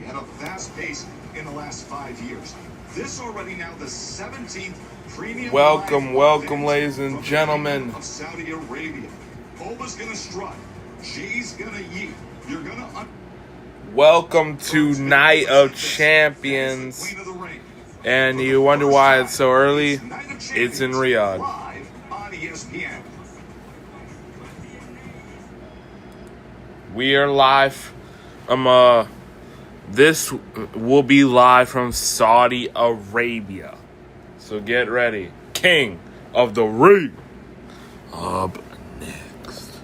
at a fast pace in the last 5 years. This already now the 17th premium. Welcome, ladies and gentlemen. Of Saudi Arabia. Oba's gonna strut. G's gonna yeet. You're gonna. Welcome to Night of Champions. And you wonder why it's so early? It's in Riyadh. Live on ESPN. We are live. This will be live from Saudi Arabia. So get ready. King of the Ring. Up next.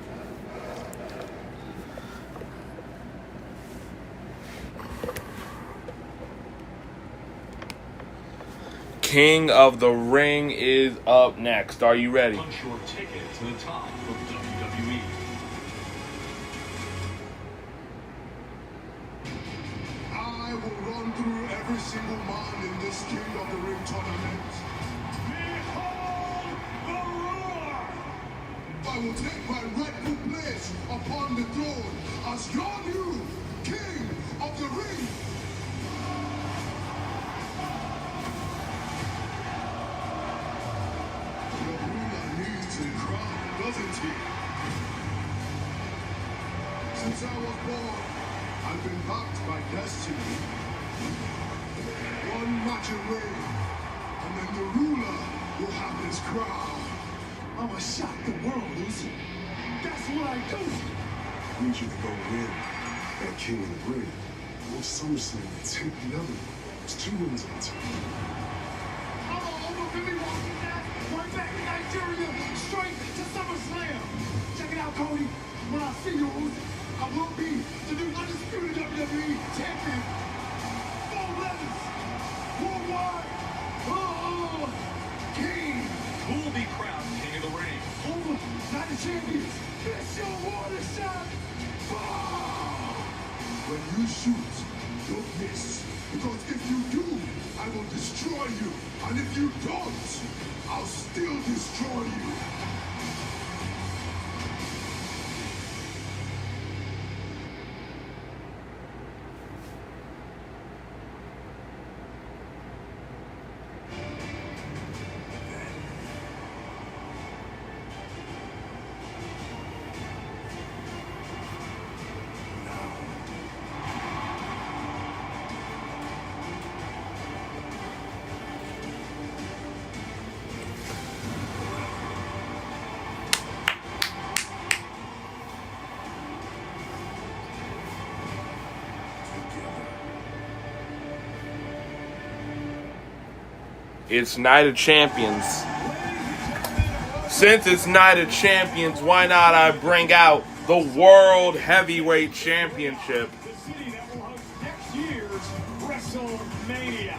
King of the Ring is up next. Are you ready? Punch your ticket to the top of WWE. I will run through every single man in this King of the Ring tournament. Behold the ruler! I will take my rightful place upon the throne as your new King of the Ring. The ruler needs a crown, doesn't he? Since I was born, I've been backed by destiny. One match away, and then the ruler will have his crown. I'ma shock the world, Lucy. That's what I do. I need you to go win that King of the Ring. Go SummerSlam and take the other one. It's 2 wins on top. I'm over Billy walking that right back to Nigeria, straight to SummerSlam. Check it out, Cody. When I see you, I will be the new undisputed WWE champion. 4 letters. Worldwide. King. Who will be crowned King of the Ring? Over. Not the champions. It's your water shot. When you shoot, don't miss. Because if you do, I will destroy you. And if you don't, I'll still destroy you. It's Night of Champions. Since it's Night of Champions, why not I bring out the World Heavyweight Championship, The city that will host next year's WrestleMania.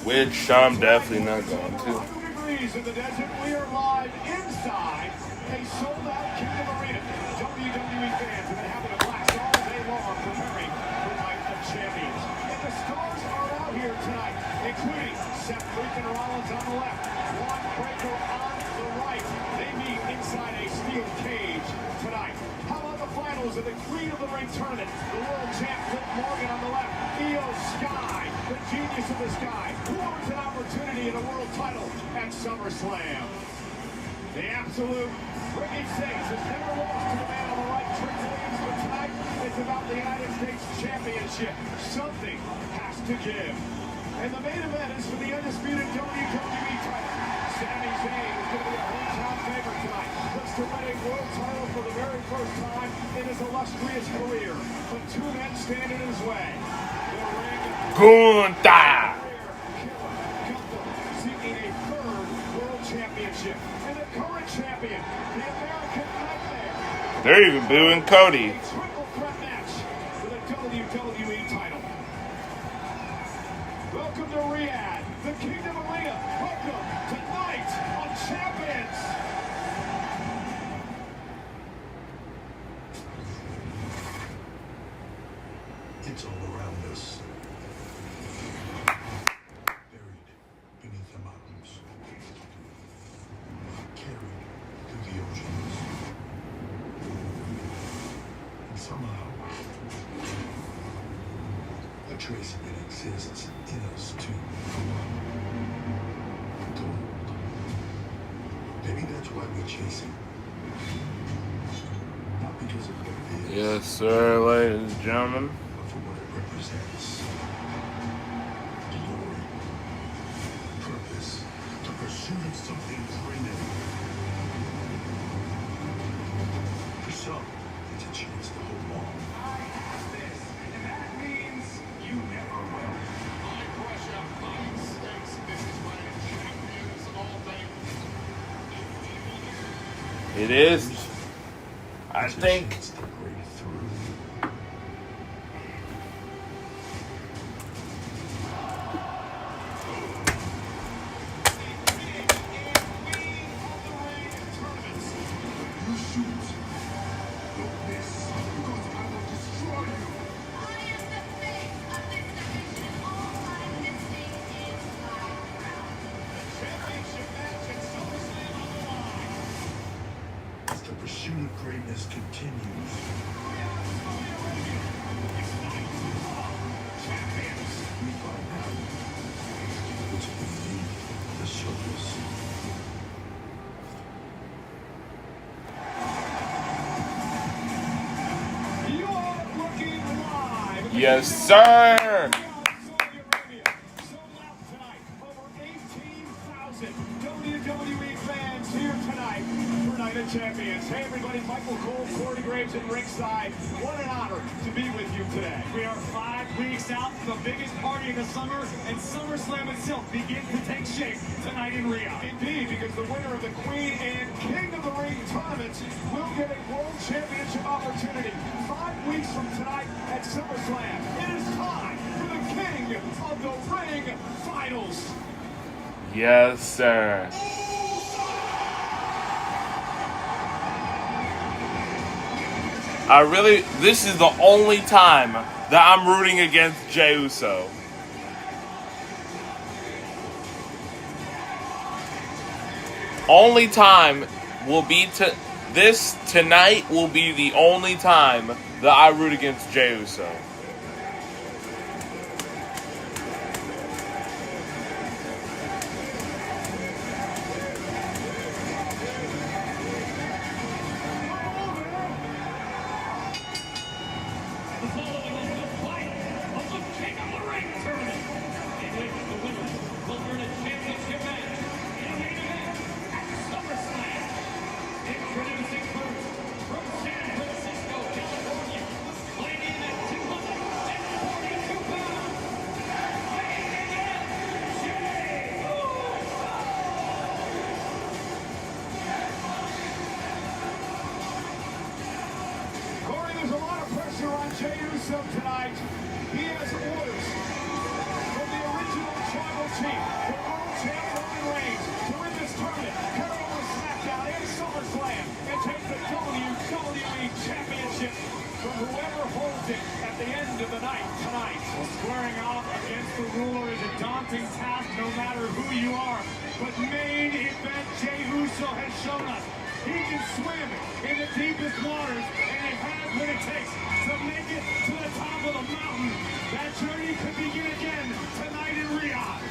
which I'm definitely not going to. 100 degrees in the desert. We are live inside a sold-out Kingdom Arena. WWE fans have been having a blast all day long preparing for Night of Champions. And the stars are out here tonight, including Seth freaking Rollins on the left, Braun Breaker on the right. They meet inside a steel cage tonight. How about the finals of the Queen of the Ring tournament? The world champ Liv Morgan on the left, Io Sky, the genius of the sky, who owns an opportunity in a world title at SummerSlam. The absolute Ricky Six has never lost to the man on the right, Trick Williams, but tonight it's about the United States Championship. Something has to give. And the main event is for the undisputed WWE title. Sami Zayn is going to be a hometown favorite tonight. Looks to win a world title for the very first time in his illustrious career. But 2 men stand in his way. The ring. Gunther! Seeking a 3rd world championship. And the current champion, the American Nightmare. They're even booing Cody. A triple threat match for the WWE title. Welcome to Riyadh, the Kingdom Arena. Welcome to Night of Champions. It's all around us. Buried beneath the mountains. Carried through the oceans. And somehow, a trace of it exists in us too. Gold. Maybe that's why we chase it. Not because of what it is, Yes, sir, ladies and gentlemen. but for what it represents. Glory. Purpose. The pursuit of something greater. For some, it's a chance to hold on. I have this, and that means you never will. High pressure, high stakes. This is where the champions of all things. It is. I It's a think. chance to break through. You shoot. Don't miss, because I will destroy you. I am the face of this division. All I'm missing is my crown. Championship match at SummerSlam on the line. As the pursuit of greatness continues, we find out what's beneath the surface. You are looking live. Yes, sir. Saudi Arabia. Sold out tonight. Over 18,000 WWE fans here tonight for Night of Champions. Hey everybody, Michael Cole, Corey Graves at ringside. What an honor to be with you today. We are 5 weeks out from the biggest party of the summer, and SummerSlam itself begins to take shape tonight in Rio. Indeed, because the winner of the Queen and King of the Ring tournaments will get a World Championship opportunity 5 weeks from tonight at SummerSlam. It is time for the King of the Ring Finals. Yes, sir. This is the only time that I'm rooting against Jey Uso. Only time will be tonight will be the only time that I root against Jey Uso. The following is the fight of the King of the Ring tournament, in which the winner will earn a championship match in a main event at SummerSlam. Introducing first, from San Francisco, California, weighing in at 242 pounds, weighing in at Jey Corey, there's a lot of pressure on Jey Uso tonight. He has orders from the original tribal chief, the world champ Roman Reigns, to win this tournament, head over to SmackDown and SummerSlam, and take the WWE Championship from whoever holds it at the end of the night tonight. Well, squaring off against the ruler is a daunting task no matter who you are. But main event Jey Uso has shown us he can swim in the deepest waters, and he has what it takes to make it to the top of the mountain. That journey could begin again tonight in Riyadh.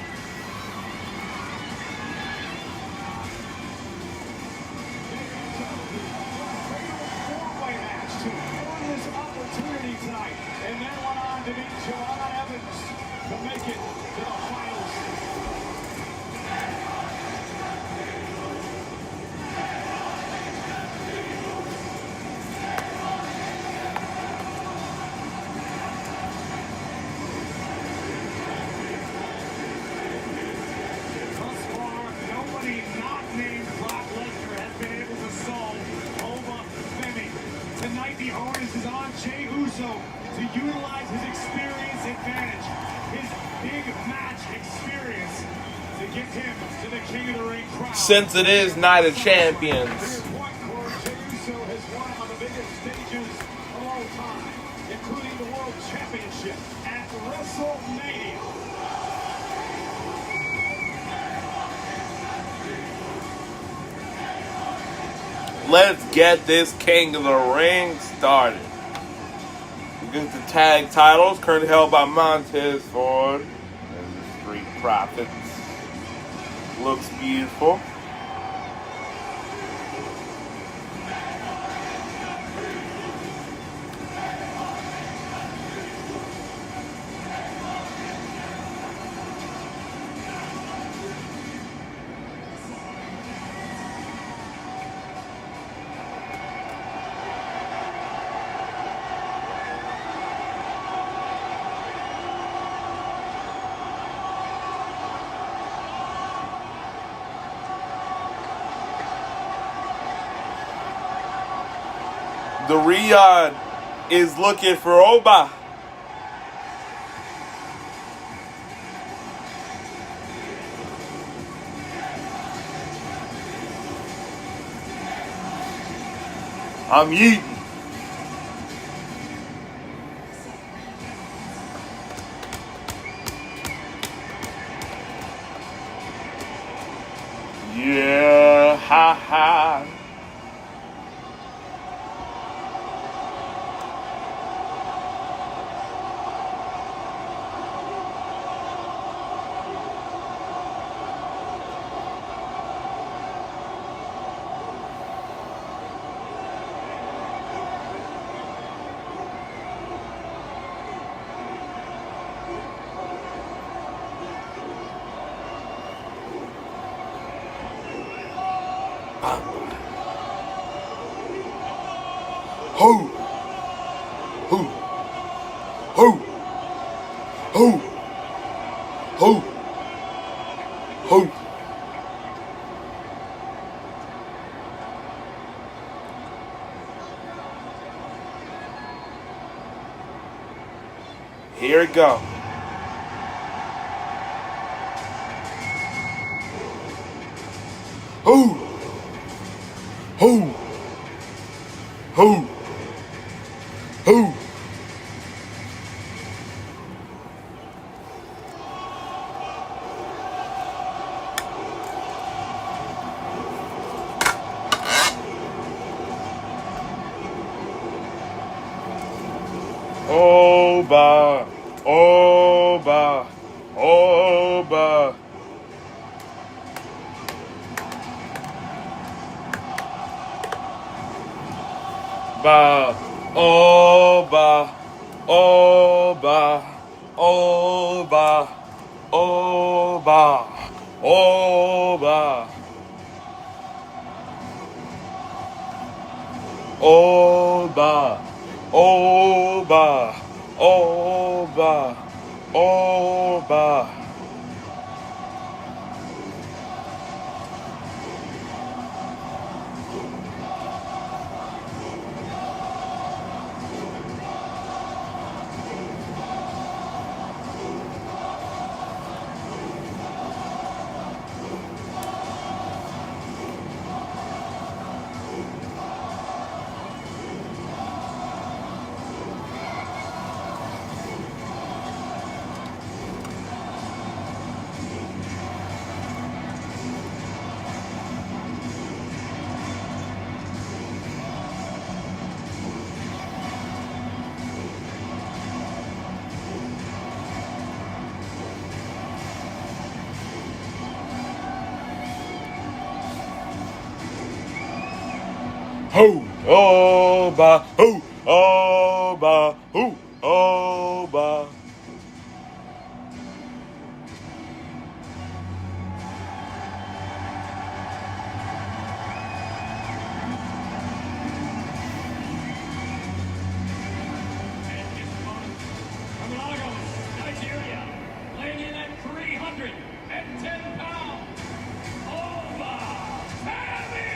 Four-way match to earn this opportunity tonight, and then went on to beat Javon Evans to make it to the finals. Thus far, nobody not named Brock Lesnar has been able to solve Ova Femi. Tonight, the onus is on Jey Uso to utilize his experience advantage, his big match experience, to get him to the King of the Ring crown. Since it is Night of To Champions. your point, Corey, Jey Uso has won on the biggest stages of all time, including the World Championship at WrestleMania. Let's get this King of the Ring started. Against the tag titles, currently held by Montez Ford and the Street Profits. Looks beautiful. The Riyadh is looking for Oba. I'm yeeting. Yeah, ha ha. Ho! Ho! Ho! Ho! Ho! Ho! Here it go. Ho! Ho! Ho! Ho! Oba! Oba! Oba! Ba! Oba! Oba! Oba! Oba! Oba! Oba! Oba! Oba! Oba! Ho! Oba! Ho! Oba! Ho! Oba! From Lagos, Nigeria, weighing in at 310 pounds, Oba Tammy!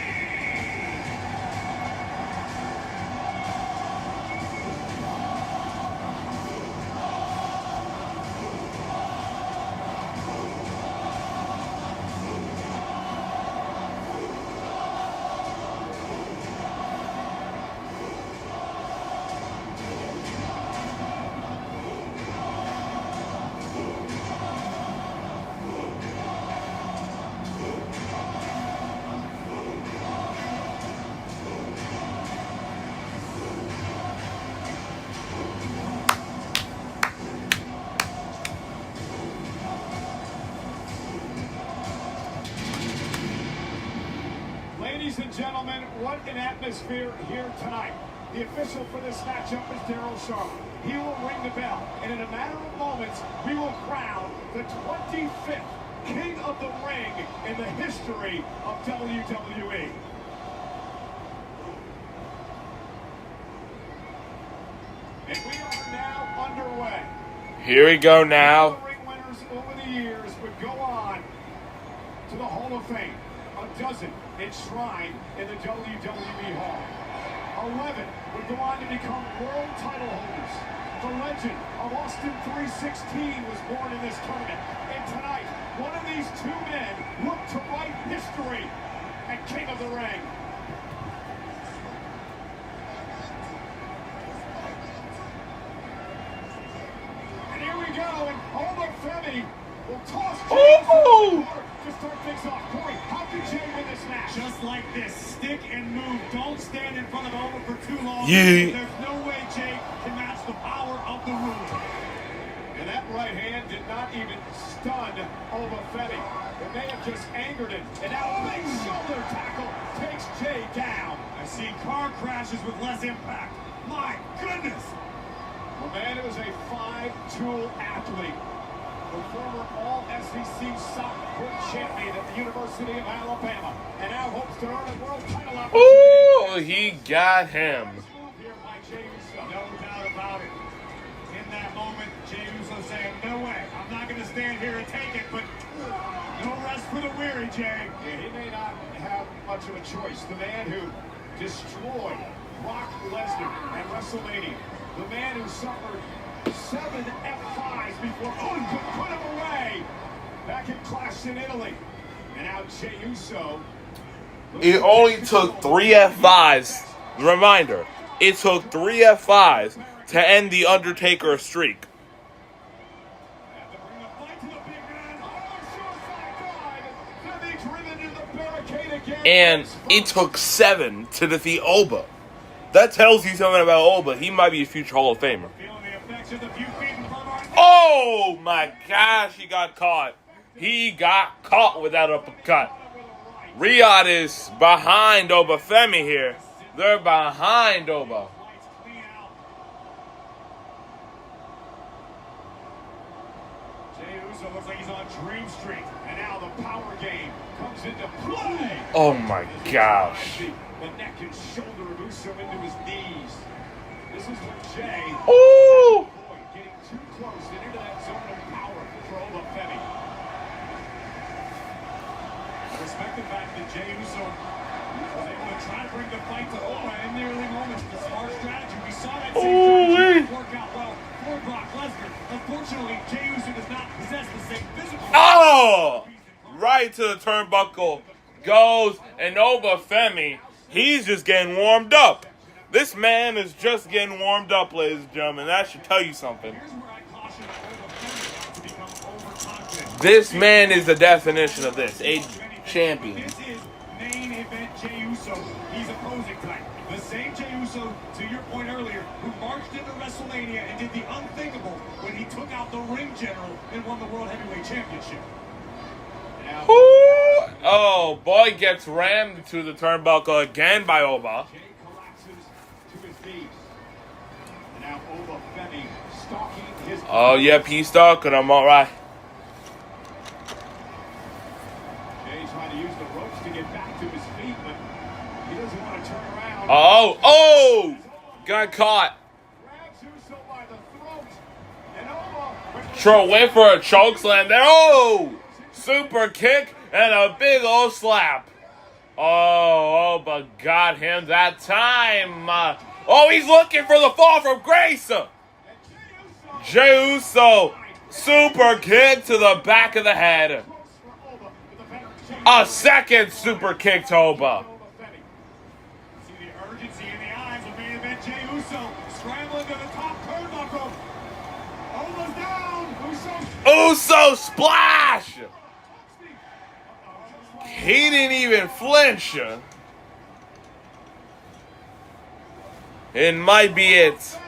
Ladies and gentlemen, what an atmosphere here tonight. The official for this matchup is Daryl Sharp. He will ring the bell, and in a matter of moments, we will crown the 25th King of the Ring in the history of WWE. And we are now underway. Here we go now. The ring winners over the years would go on to the Hall of Fame. A dozen enshrined in the WWE Hall. 11 would go on to become world title holders. The legend of Austin 316 was born in this tournament. And tonight, one of these two men look to write history at King of the Ring. And here we go, and Oba Femi will toss Jey to start things off. Corey, how did Jey win this match? Just like this, stick and move. Don't stand in front of Oba for too long. Yeah. There's no way Jey can match the power of the ruler. And that right hand did not even stun Oba Femi. It may have just angered him. And now a big shoulder tackle takes Jey down. I've seen car crashes with less impact. My goodness! Well, man, it was a five-tool athlete. The former All-SEC shot put champion at the University of Alabama. And now hopes to earn a world title opportunity. Ooh, he got him. Nice move here by Jey Uso. No doubt about it. In that moment, Jey Uso saying, no way, I'm not going to stand here and take it, but no rest for the weary, Jey. Yeah, he may not have much of a choice. The man who destroyed Brock Lesnar at WrestleMania. The man who suffered 7 F5s before Owen could put him away back in Clash in Italy. And now Jey Uso. It only took 3 F5s. Reminder, it took 3 F5s to end the Undertaker streak. Have to bring the fight to the big man. Oh, surefire drive. Femi driven to the barricade again. And it took 7 to defeat Oba. That tells you something about Oba. He might be a future Hall of Famer. Feeling the effects of the few feet in front of our... Oh my gosh, he got caught. He got caught with that uppercut. Riyadh is behind Oba Femi here. They're behind Oba. Lights clean out. Jey Uso looks like he's on Dream Street. And now the power game comes into play. Oh my gosh. The neck and shoulder of Uso into his knees. This is where Jey, Ooh! getting too close and into that zone of power for Oba Femi. I respect the fact that Jey Uso was able to try to bring the fight to Oba in the early moments. The smart strategy. We saw that same strategy work out well for Brock Lesnar. Unfortunately, Jey Uso does not possess the same physical... Oh! Right to the turnbuckle goes, and Oba Femi, he's just getting warmed up. This man is just getting warmed up, ladies and gentlemen. That should tell you something. Here's where I caution Oba Femi not to become overconfident. This man is the definition of this, a champion. This is main event Jey Uso. He's opposing tonight. The same Jey Uso, to your point earlier, who marched into WrestleMania and did the unthinkable when he took out the ring general and won the World Heavyweight Championship. Ooh. Oh, boy gets rammed to the turnbuckle again by Oba. Jey collapses to his knees. And now Oba Femi stalking his... Oh, yep, he's stuck, and I'm all right. Jey trying to use the ropes to get back to his feet, but he doesn't want to turn around. Oh! Got caught. Grabs Uso by the throat. And Oba... Troy went for a chokeslam there. Oh! Super kick and a big old slap. Oh, Oba got him that time. Oh, he's looking for the fall from grace. Jey Uso, super kick to the back of the head. A second super kick to Oba. See the urgency in the eyes of main event Jey Uso scrambling to the top turnbuckle. Oba's down. Uso splash. He didn't even flinch. It might be it.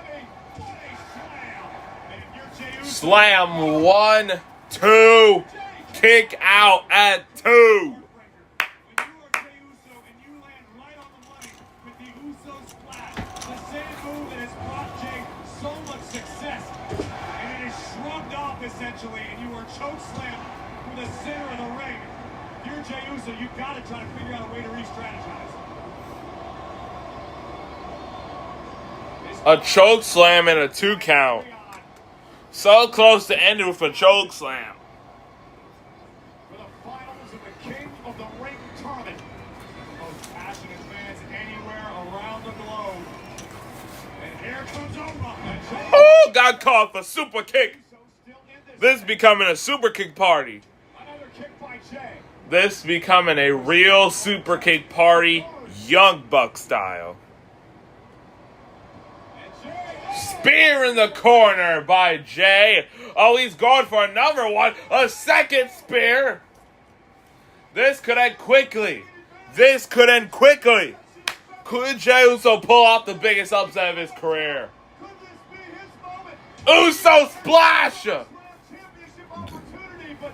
Slam 1, 2. Kick out at 2. When you are Jey Uso and you land up essentially, and you were choke slammed through the center of the ring. If you're Jey Uso, you've got to try to figure out a way to re-strategize. A choke slam and a 2 count. So close to ending with a choke slam. For the finals of the King of the Ring tournament. Most passionate fans anywhere around the globe. And here comes Oma. Oh, got caught for super kick. This becoming a super kick party. Another kick by Jey. This becoming a real super kick party, Young Buck style. Spear in the corner by Jey. Oh, he's going for another one. A second spear. This could end quickly. This could end quickly. Could Jey Uso pull off the biggest upset of his career? Could this be his moment? Uso splash! Championship opportunity, but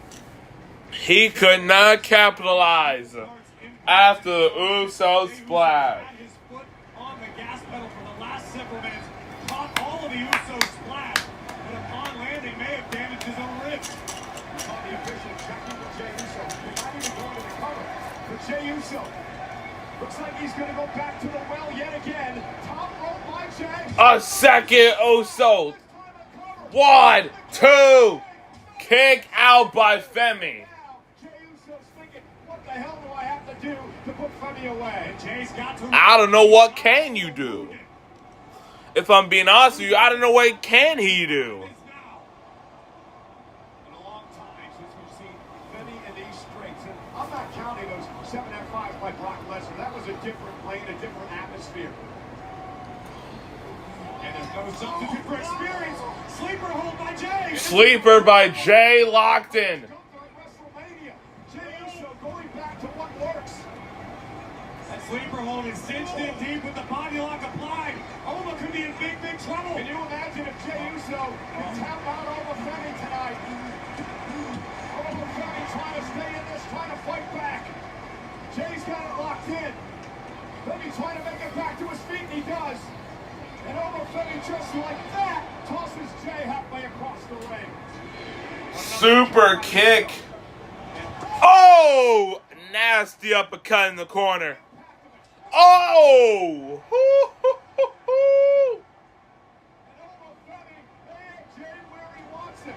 He could not capitalize after the Uso splash. Had his foot on the gas pedal for the last several minutes. Caught all of the Uso splash, but upon landing may have damaged his own ribs. on the official checking with Jey Uso. He might even go to the cover. But Jey Uso looks like he's going to go back to the well yet again. Top rope by Jey. A second Uso. 1, 2. Kick out by Femi. Jey Uso's thinking, what the hell do I have to do to put Femi away? Jay's got to. I don't know what can you do. If I'm being honest with you, I don't know what can he do. In a long time since we've seen Femi in these straights. And I'm not counting those 7 F5s by Brock Lesnar. That was a different lane, a different atmosphere. And there's no substitute for experience. Sleeper hold by Jey. Sleeper by Jey locked in. Come to WrestleMania. Jey Uso going back to what works. That sleeper hold is cinched in deep with the body lock applied. Oma could be in big, big trouble. Can you imagine if Jey Uso can tap out over Femi tonight? Over Femi trying to stay in this, trying to fight back. Jey's got it locked in. Femi trying to make it back to his feet, and he does. And over Femi just like that tosses Jey halfway across the ring. Super kick. Oh! Nasty uppercut in the corner. Oh! And over Femi, they have Jey where he wants him.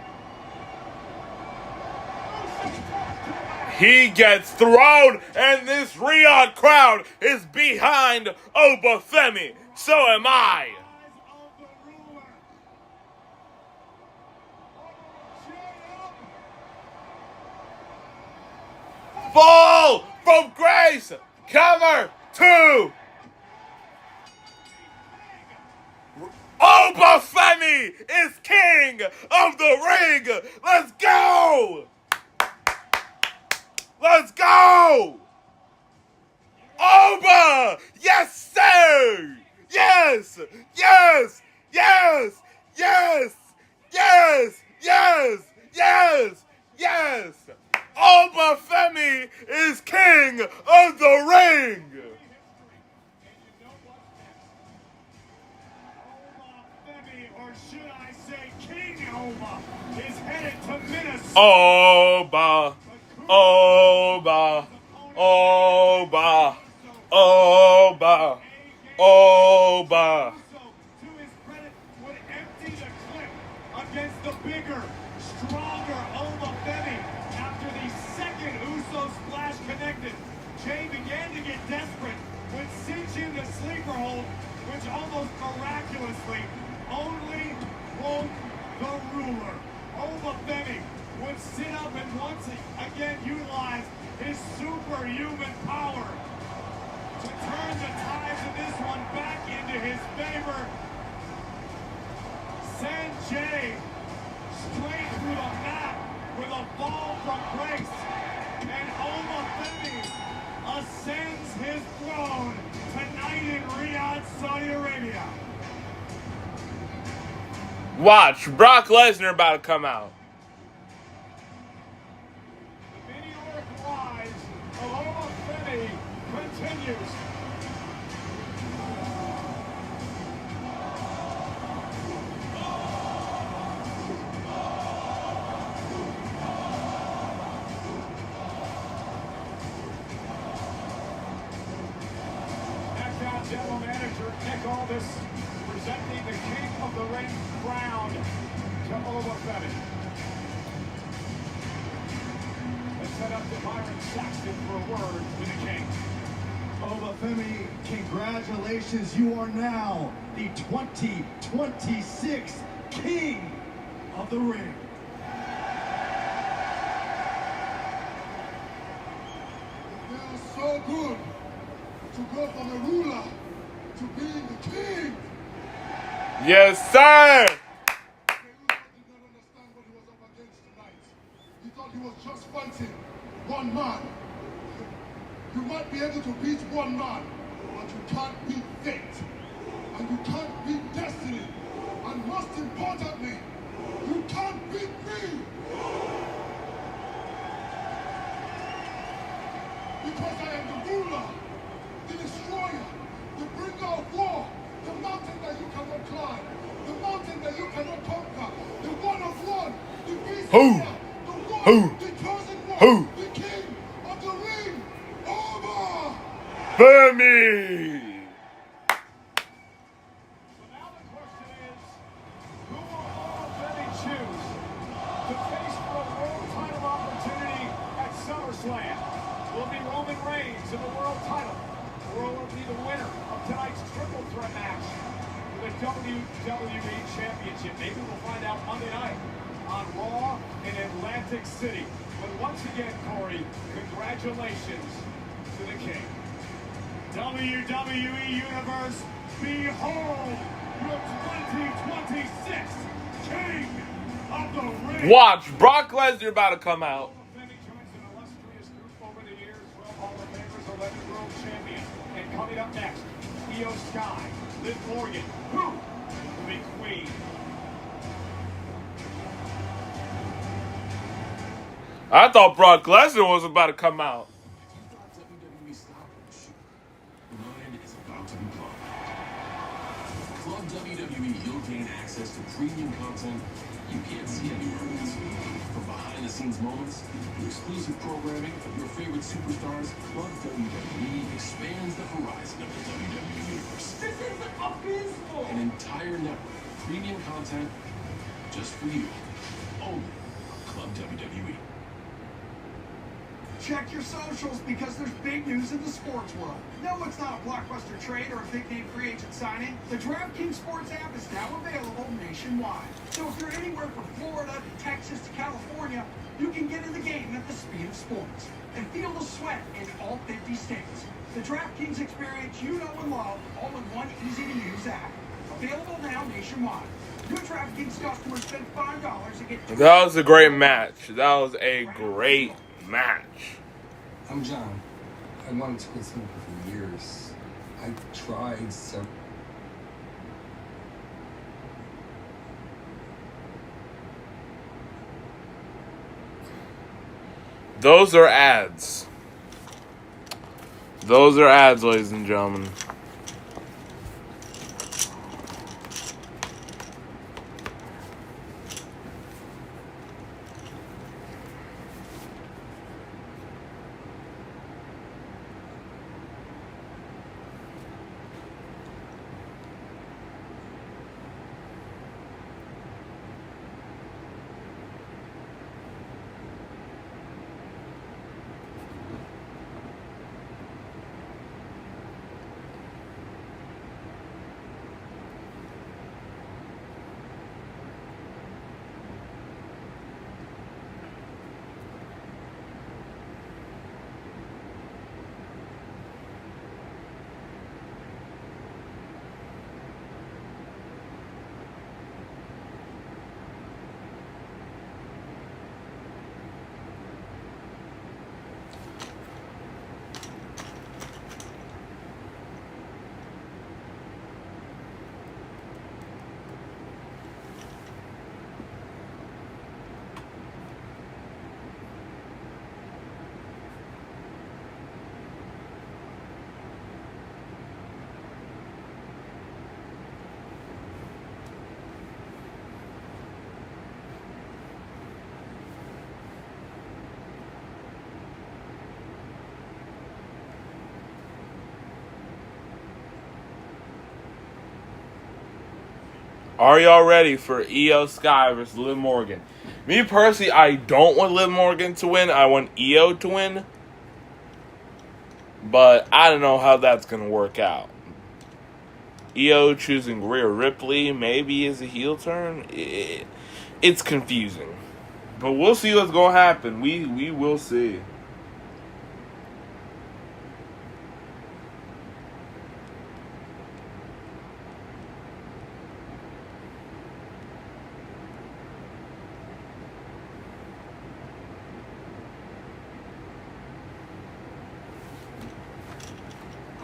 He gets thrown, and this Riyadh crowd is behind Obafemi. So am I. Fall from grace. Cover 2. Obafemi is king of the ring. Let's go. Let's go. Oba. Yes, sir. Yes. Yes. Yes. Yes. Yes. Yes. Yes. Yes. Obafemi is king of the ring. Or should I say King Oma is headed to Minnesota. Oba. Oba. Oba. Oba. Oba. To his credit, would empty the clip against the bigger, stronger Obafemi after the second Uso splash connected. Jey began to get desperate, would cinch in the sleeper hold, which almost miraculously only broke the ruler. Obafemi would sit up and once again utilize his superhuman power to turn the tides of this one back into his favor. Send Jey straight through the mat with a fall from grace. And Obafemi ascends his throne tonight in Riyadh, Saudi Arabia. Watch, Brock Lesnar about to come out. The meteoric rise of Obafemi continues. General Manager Nick Aldis presenting the King of the Ring crown to Obafemi. Let's head up to Byron Saxton for a word with the King. Obafemi, congratulations. You are now the 2026 King of the Ring. It feels so good to go from a ruler to being the king. Yes, sir. Did not understand what he was up against tonight. He thought he was just fighting one man. You might be able to beat one man, but you can't beat fate. And you can't beat destiny. And most importantly, you can't beat me. Because I am the ruler, the destroyer, the bringer of war, the mountain that you cannot climb, the mountain that you cannot conquer, the one of one, the beast Who? the one, Who? the chosen one, Who? the king of the ring, over! Femi. So now the question is, who will Obafemi choose to face for a world title opportunity at SummerSlam? Will it be Roman Reigns in the world title? Or will it be the winner of tonight's triple threat match for the WWE Championship? Maybe we'll find out Monday night on Raw in Atlantic City. But once again, Corey, congratulations to the King. WWE Universe, behold your 2026 King of the Ring. Watch, Brock Lesnar about to come out. Obafemi joins an illustrious group over the years. 12 Hall of Famers, 11 World Champions. And coming up next, Io Sky, Liv Morgan, who will be Queen. I thought Brock Lesnar was about to come out. WWE stoppage. The line is about to be blown. Club WWE, you'll gain access to premium content you can't see anywhere else. From behind-the-scenes moments to exclusive programming of your favorite superstars, Club WWE expands the horizon of the WWE universe. This is abysmal. An entire network of premium content just for you. Only on Club WWE. Check your socials because there's big news in the sports world. No, it's not a blockbuster trade or a big-name free agent signing. The DraftKings Sports app is now available nationwide. So if you're anywhere from Florida to Texas to California, you can get in the game at the speed of sports and feel the sweat in all 50 states. The DraftKings experience you know and love, all in one easy-to-use app. Available now nationwide. New DraftKings customers spend $5 to get That was a great match. That was a great match. I'm John. I wanted to quit smoking for years. I tried some. Those are ads. Those are ads, ladies and gentlemen. Are y'all ready for Io Sky versus Liv Morgan? Me personally, I don't want Liv Morgan to win. I want Io to win. But I don't know how that's going to work out. Io choosing Rhea Ripley maybe is a heel turn. It's confusing. But we'll see what's going to happen. We will see.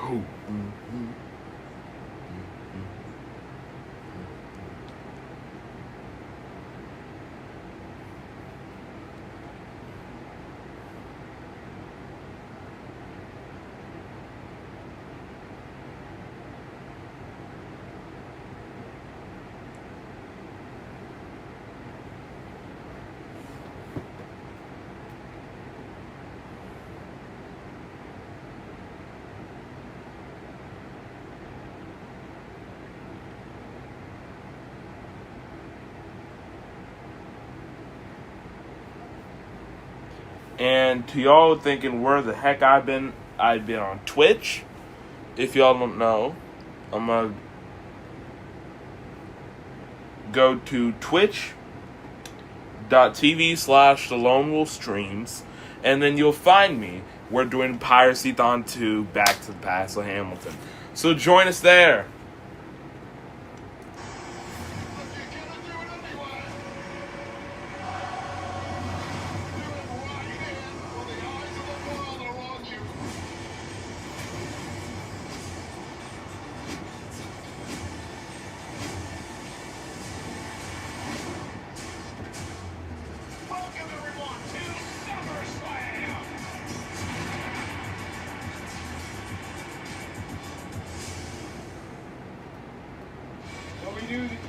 Oh. And to y'all thinking where the heck I've been on Twitch. If y'all don't know, I'm gonna go to twitch.tv/TheLoneWolf streams, and then you'll find me. We're doing Piracy-thon 2 Back to the Castle Hamilton. So join us there. Welcome everyone to SummerSlam. So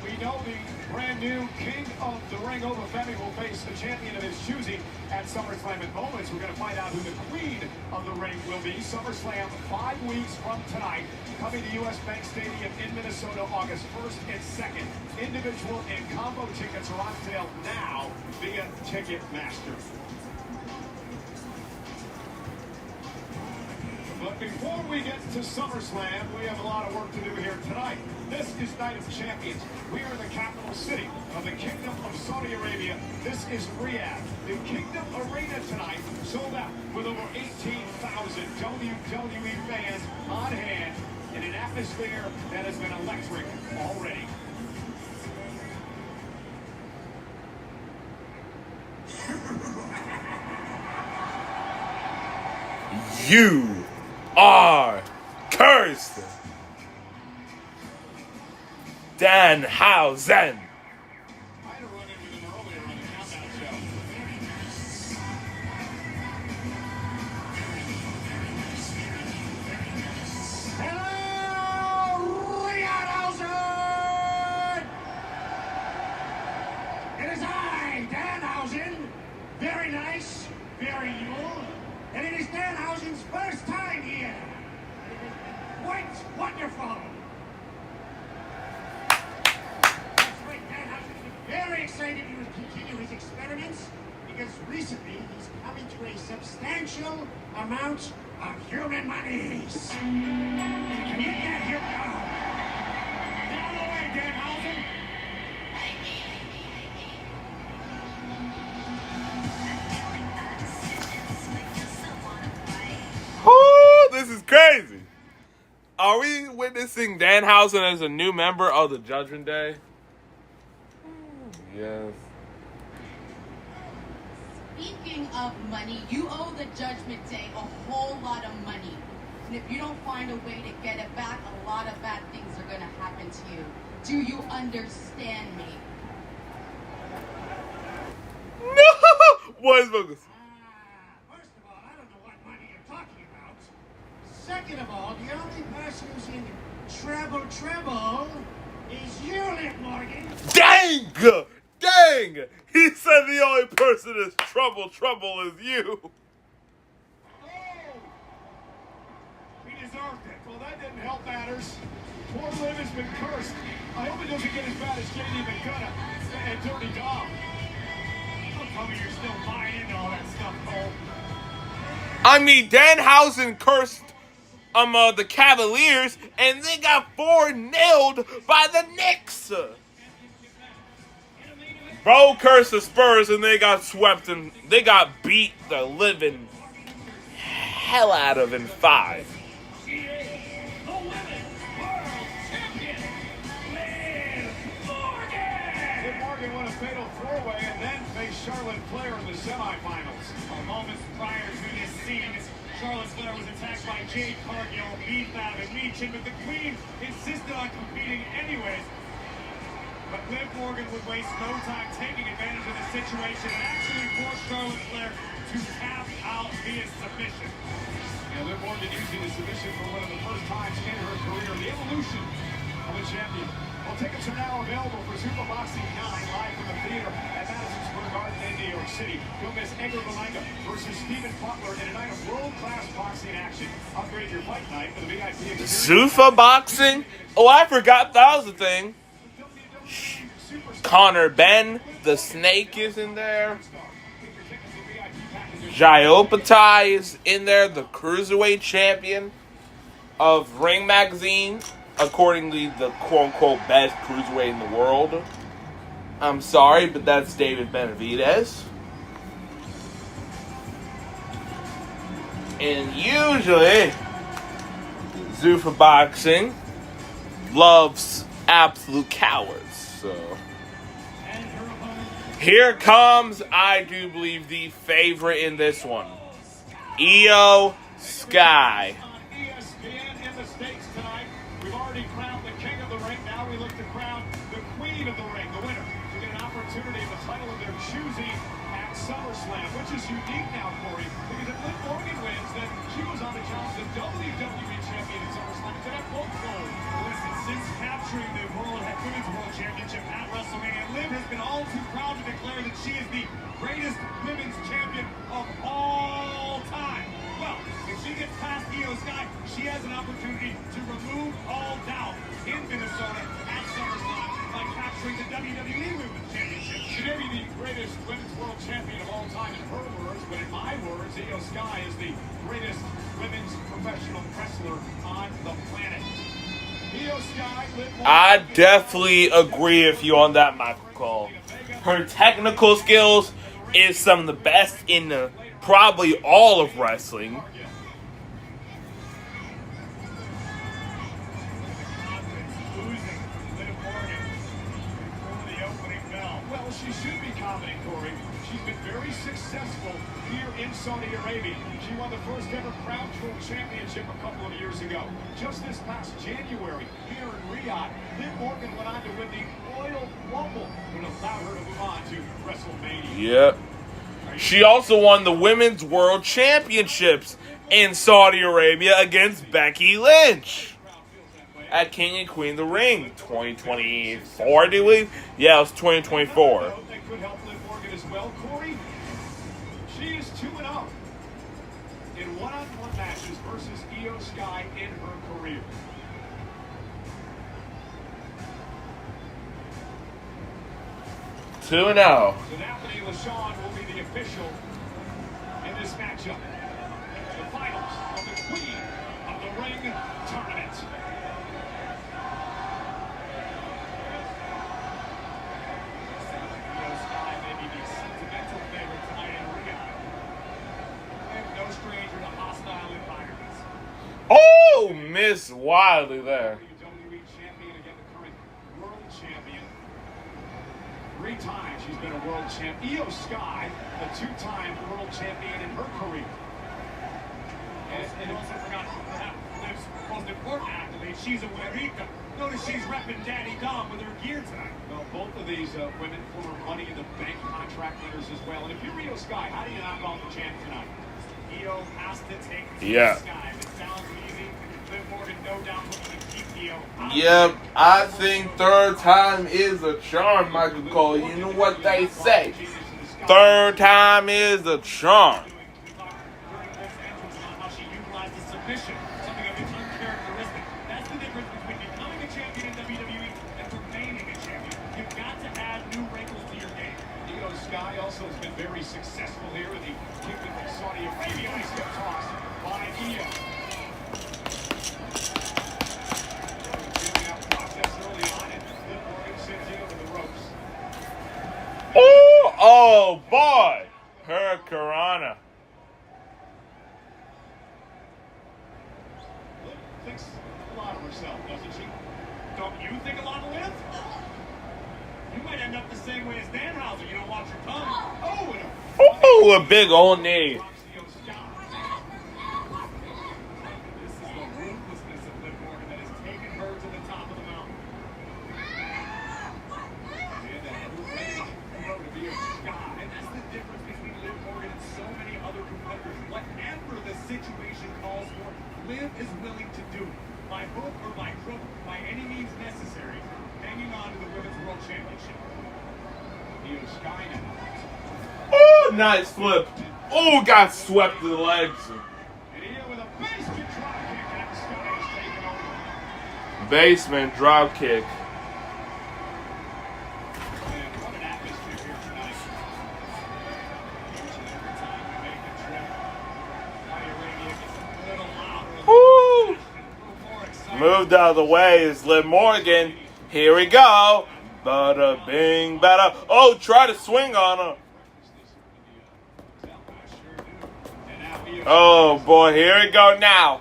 we know the brand new King of the Ring Oba Femi will face the champion of his choosing at SummerSlam in moments. We're going to find out who the Queen of the Ring will be. SummerSlam 5 weeks from tonight, coming to US Bank Stadium in Minnesota August 1st and 2nd. Individual and combo tickets are on sale now via Ticketmaster. But before we get to SummerSlam, we have a lot of work to do here tonight. This is Night of Champions. We are in the capital city of the Kingdom of Saudi Arabia. This is Riyadh. The Kingdom Arena tonight sold out with over 18,000 WWE fans on hand in an atmosphere that has been electric already. You are cursed. Danhausen. I had to run in with him earlier on the countdown show. Hello, Riyadhausen! It is I, Danhausen. Very nice, very evil. And it is Danhausen's first time here. It has been quite wonderful. That's right, Danhausen is very excited to continue his experiments because recently he's coming to a substantial amount of human monies. Can you get here now? Get out of the way, Danhausen. Oh, this is crazy. Are we witnessing Danhausen as a new member of the Judgment Day? Yes. Speaking of money, you owe the Judgment Day a whole lot of money. And if you don't find a way to get it back, a lot of bad things are going to happen to you. Do you understand me? No! What is focus? First of all, I don't know what money you're talking about. Second of all, the only person who's in trouble is you, Liv Morgan. Dang! Dang! He said the only person is trouble is you. Oh! He deserved it. Well, that didn't help matters. Poor Liv has been cursed. I hope it doesn't get as bad as JD McDonough and Dirty Dom. Don't tell me you're still buying into all that stuff, Cole. I mean, Danhausen cursed the Cavaliers, and they got 4-0'd by the Knicks. Bro cursed the Spurs, and they got swept, and they got beat the living hell out of in 5. The Women's World Champion, Liv Morgan. Liv Morgan won a fatal four-way and then faced Charlotte Flair in the semifinals. Moments prior to this scene, Charlotte Flair was attacked by Jade Cargill, Beefab, and Meechin, but the Queen insisted on competing anyways. But Liv Morgan would waste no time taking advantage of the situation and actually forced Charlotte Flair to tap out via submission. And Liv Morgan using the submission for one of the first times in her career. The evolution of a champion. Well, tickets are now available for Super Boxing 9 live from the theater at Madison Square Garden in New York City. Don't miss Edgar Berlanga versus Stephen Butler in a night of world-class boxing action. Upgrade your fight night for the VIP experience. Zuffa boxing? Oh, I forgot that was a thing. Connor Ben, the Snake is in there. Jyopatai is in there, the Cruiserweight Champion of Ring Magazine, accordingly the quote-unquote best Cruiserweight in the world. I'm sorry, but that's David Benavidez. And usually, Zuffa Boxing loves absolute cowards, so... Here comes, I do believe, the favorite in this one. Io Sky. ESPN in the States tonight. We've already crowned the king of the ring. Now we look to crown the queen of the ring, the winner, to get an opportunity in the title of their choosing at SummerSlam, which is unique now, Corey, because if Liv Morgan wins, then she was on the challenge the WWE champion at SummerSlam. Could have both gold. Listen, since capturing the Women's World Championship at WrestleMania, Liv has been all too proud to declare that she is the greatest women's champion of all time. Well, if she gets past Io Sky, she has an opportunity to remove all doubt in Minnesota at SummerSlam by capturing the WWE Women's Championship. She may be the greatest women's world champion of all time in her words, but in my words, Io Sky is the greatest women's professional wrestler on the planet. Io Sky, Liv Morgan, I definitely agree with you on that, Michael Cole. Her technical skills is some of the best in probably all of wrestling. well, she should be confident, Corey. She's been very successful here in Saudi Arabia. She won the first ever Crown Jewel Championship a couple of years ago. Just this past January, here in Riyadh, Liv Morgan went on to win the Oil Rumble and allowed her to move on to WrestleMania. Yep. She also won the Women's World Championships in Saudi Arabia against Becky Lynch at King and Queen of the Ring 2024, do you believe? Yeah, it was 2024. That could help Liv Morgan as well, Corey. She is 2-0 in one-on-one matches versus Io Sky in her career. $2-0. So Daphne LaShawn will be the official in this matchup. The finals of the Queen of the Ring tournament. Io Sky may be the sentimental favorite tonight in Riyadh. And no stranger to hostile environments. Oh, Miss Wiley there. WWE champion again, the current world champion. 3 times she's been a world champ. Io Sky, a 2-time world champion in her career. And also forgot perhaps Liv's most important accolade. She's a Huerita. Notice she's repping Daddy Dom with her gear tonight. Well, both of these women former Money in the Bank contract winners as well. And if you're Io Sky, how do you knock off the champ tonight? Io has to take Yeah. Sky. It sounds easy. Liv Morgan, no doubt, looking to keep Io out. Yep, I think third time is a charm, Michael Cole. You know what they say. Third time is a charm. During this entrance on how she utilized the submission, something a bit uncharacteristic. That's the difference between becoming a successful here in the Kingdom of Saudi Arabia. Nice hip toss by Io. Feeling out process early on, and Liv Morgan sends Io to the ropes. Oh boy! Her Karana. Liv thinks a lot of herself, doesn't she? Don't you think a lot of Liv? You might end up the same way as Danhauser. You don't watch your tongue. Oh, and Oh, a big old knee. This is the ruthlessness of Liv Morgan that has taken her to the top of the mountain. And ready to grow to be a sky. And that's the difference between Liv Morgan and so many other competitors. Whatever the situation calls for, Liv is willing to do it. By hook or by crook, by any means necessary, hanging on to the Women's World Championship. Io Sky now. Oh, nice flip. Oh, got swept to the legs. And Io with a basement drop kick, and Sky is taken over. Basement drop kick. And what an atmosphere here tonight. Each and every time we make the trip, Saudi Arabia gets a little louder, Woo! a little more exciting. Moved out of the way is Liv Morgan. Here we go. Bada bing, bada. Oh, try to swing on her. Oh boy, here we go now.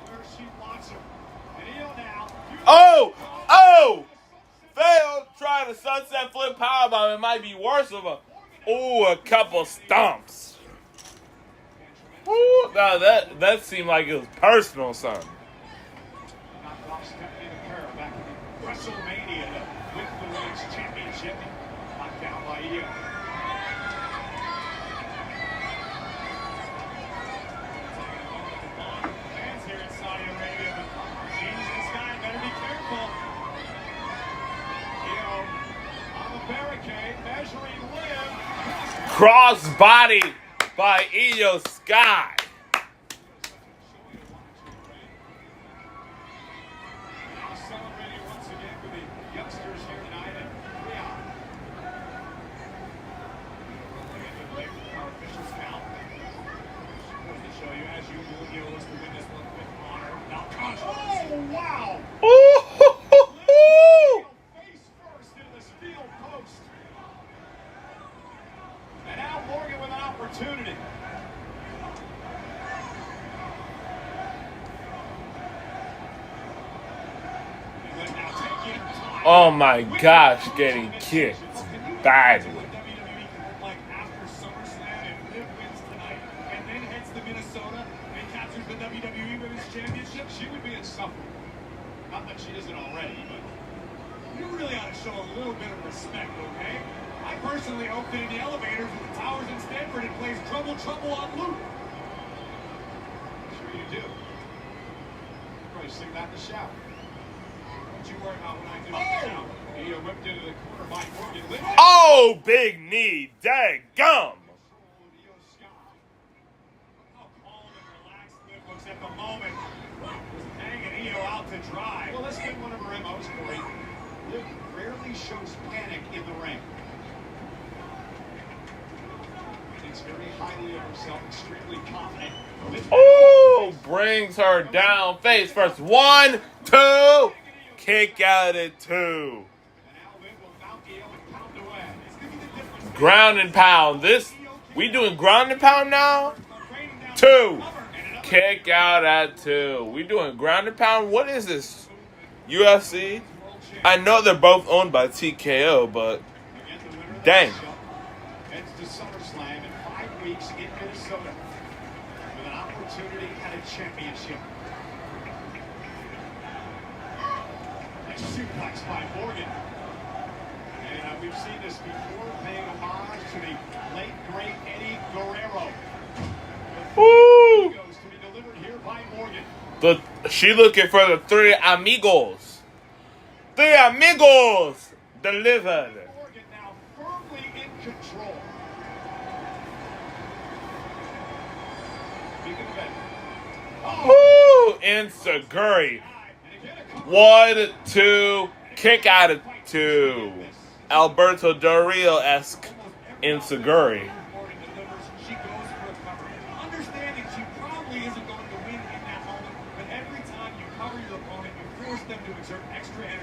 Oh, oh, failed. Trying to sunset flip powerbomb. It might be worse of a. Oh, a couple stomps. Ooh, now that seemed like it was personal, son. Knocked off Stephanie McCurry back in the WrestleMania to win the Women's Championship. Knocked down by Io. Fans here in Saudi Arabia, but James and Sky better be careful. Io on the barricade, measuring Liv. Cross body by Io Sky. Now celebrating once again with the youngsters here tonight at Riyadh. Looking at the break with our officials now. Just to show you, as usual, Io was to win this one with honor. Now controversy. Oh, wow! Ooh, Face first into the steel post. And now Morgan with an opportunity. Oh my gosh, getting kicked badly. WWE can look like after SummerSlam if Liv wins tonight and then heads to Minnesota and captures the WWE Women's Championship, she would be insufferable. Not that she isn't already, but you really ought to show a little bit of respect, okay? I personally hope that in the elevators with the Towers in Stanford it plays Trouble, Trouble on loop. Sure you do. Probably sing that in the shower. Don't you worry about what I do in the shower. Io whipped into the corner by Morgan. Oh, big knee. Dang gum. Io Sky. How calm and relaxed Liv looks at the moment. Was hanging Io out to dry. Well, let's get one of her MOs, Corey. Liv rarely shows panic in the ring. Thinks very highly of herself, extremely confident. Oh, brings her down face first. 1, 2. Kick out at 2. And now Liv will mount Io and pound away. It's going to be the difference. Ground and pound. We doing ground and pound now? 2. Kick out at 2. We doing ground and pound? What is this? UFC? I know they're both owned by TKO, but dang. Heads to SummerSlam in 5 weeks in Minnesota with an opportunity at a championship. Nice suplex by Morgan. And we've seen this before, paying homage to the late, great Eddie Guerrero. Woo! Goes to be delivered here by Morgan. She looking for the 3 amigos. 3 amigos delivered. Morgan now firmly in control. Speaking of it. Woo! Inseguri. 1, 2. Kick out at 2. Alberto Del Rio-esque Inseguri.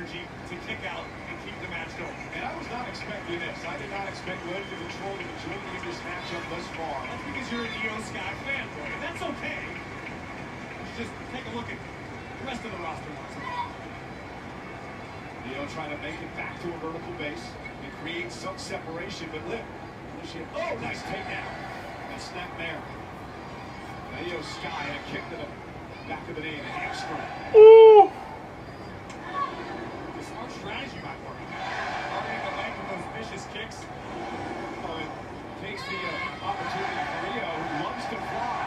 energy to kick out and keep the match going. And I was not expecting this. I did not expect Liv to control the majority of this matchup thus far. That's because you're an Io Sky fanboy, and that's okay. Just take a look at the rest of the roster once again. Io trying to make it back to a vertical base and create some separation, but Liv. Oh, nice takedown. And snap there. Io Sky and a kick to the back of the knee and a hamstring. Ooh. The smart strategy might work. Targeting the leg with those vicious kicks. It takes the opportunity for Io, who loves to fly,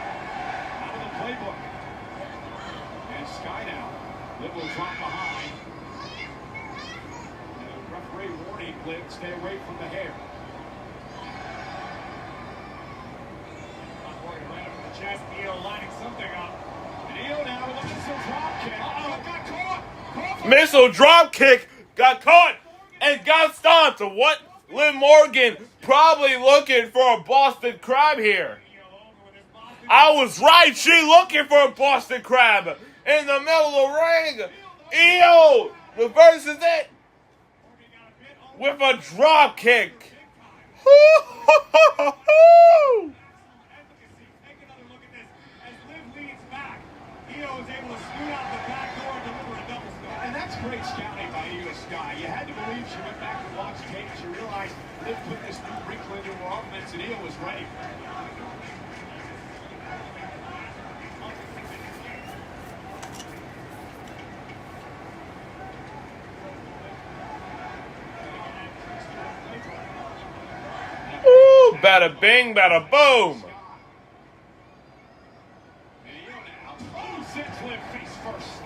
out of the playbook. And Sky now. Liv will drop behind. And a referee warning Liv, stay away from the hair. Right up the chest, Io lining something up. And Io now with a missile drop kick. Uh-oh, got caught. Missile drop kick, got caught and got stopped. What? Liv Morgan probably looking for a Boston Crab here. I was right. She looking for a Boston Crab in the middle of the ring. Io reverses it with a drop kick. And that's great scouting by Io Sky. You had to believe she went back and watched tape. She realized Liv put this new wrinkle into her offense, and Io was ready. Ooh, bada bing, bada boom. And Io now. Oh, sends Liv face first.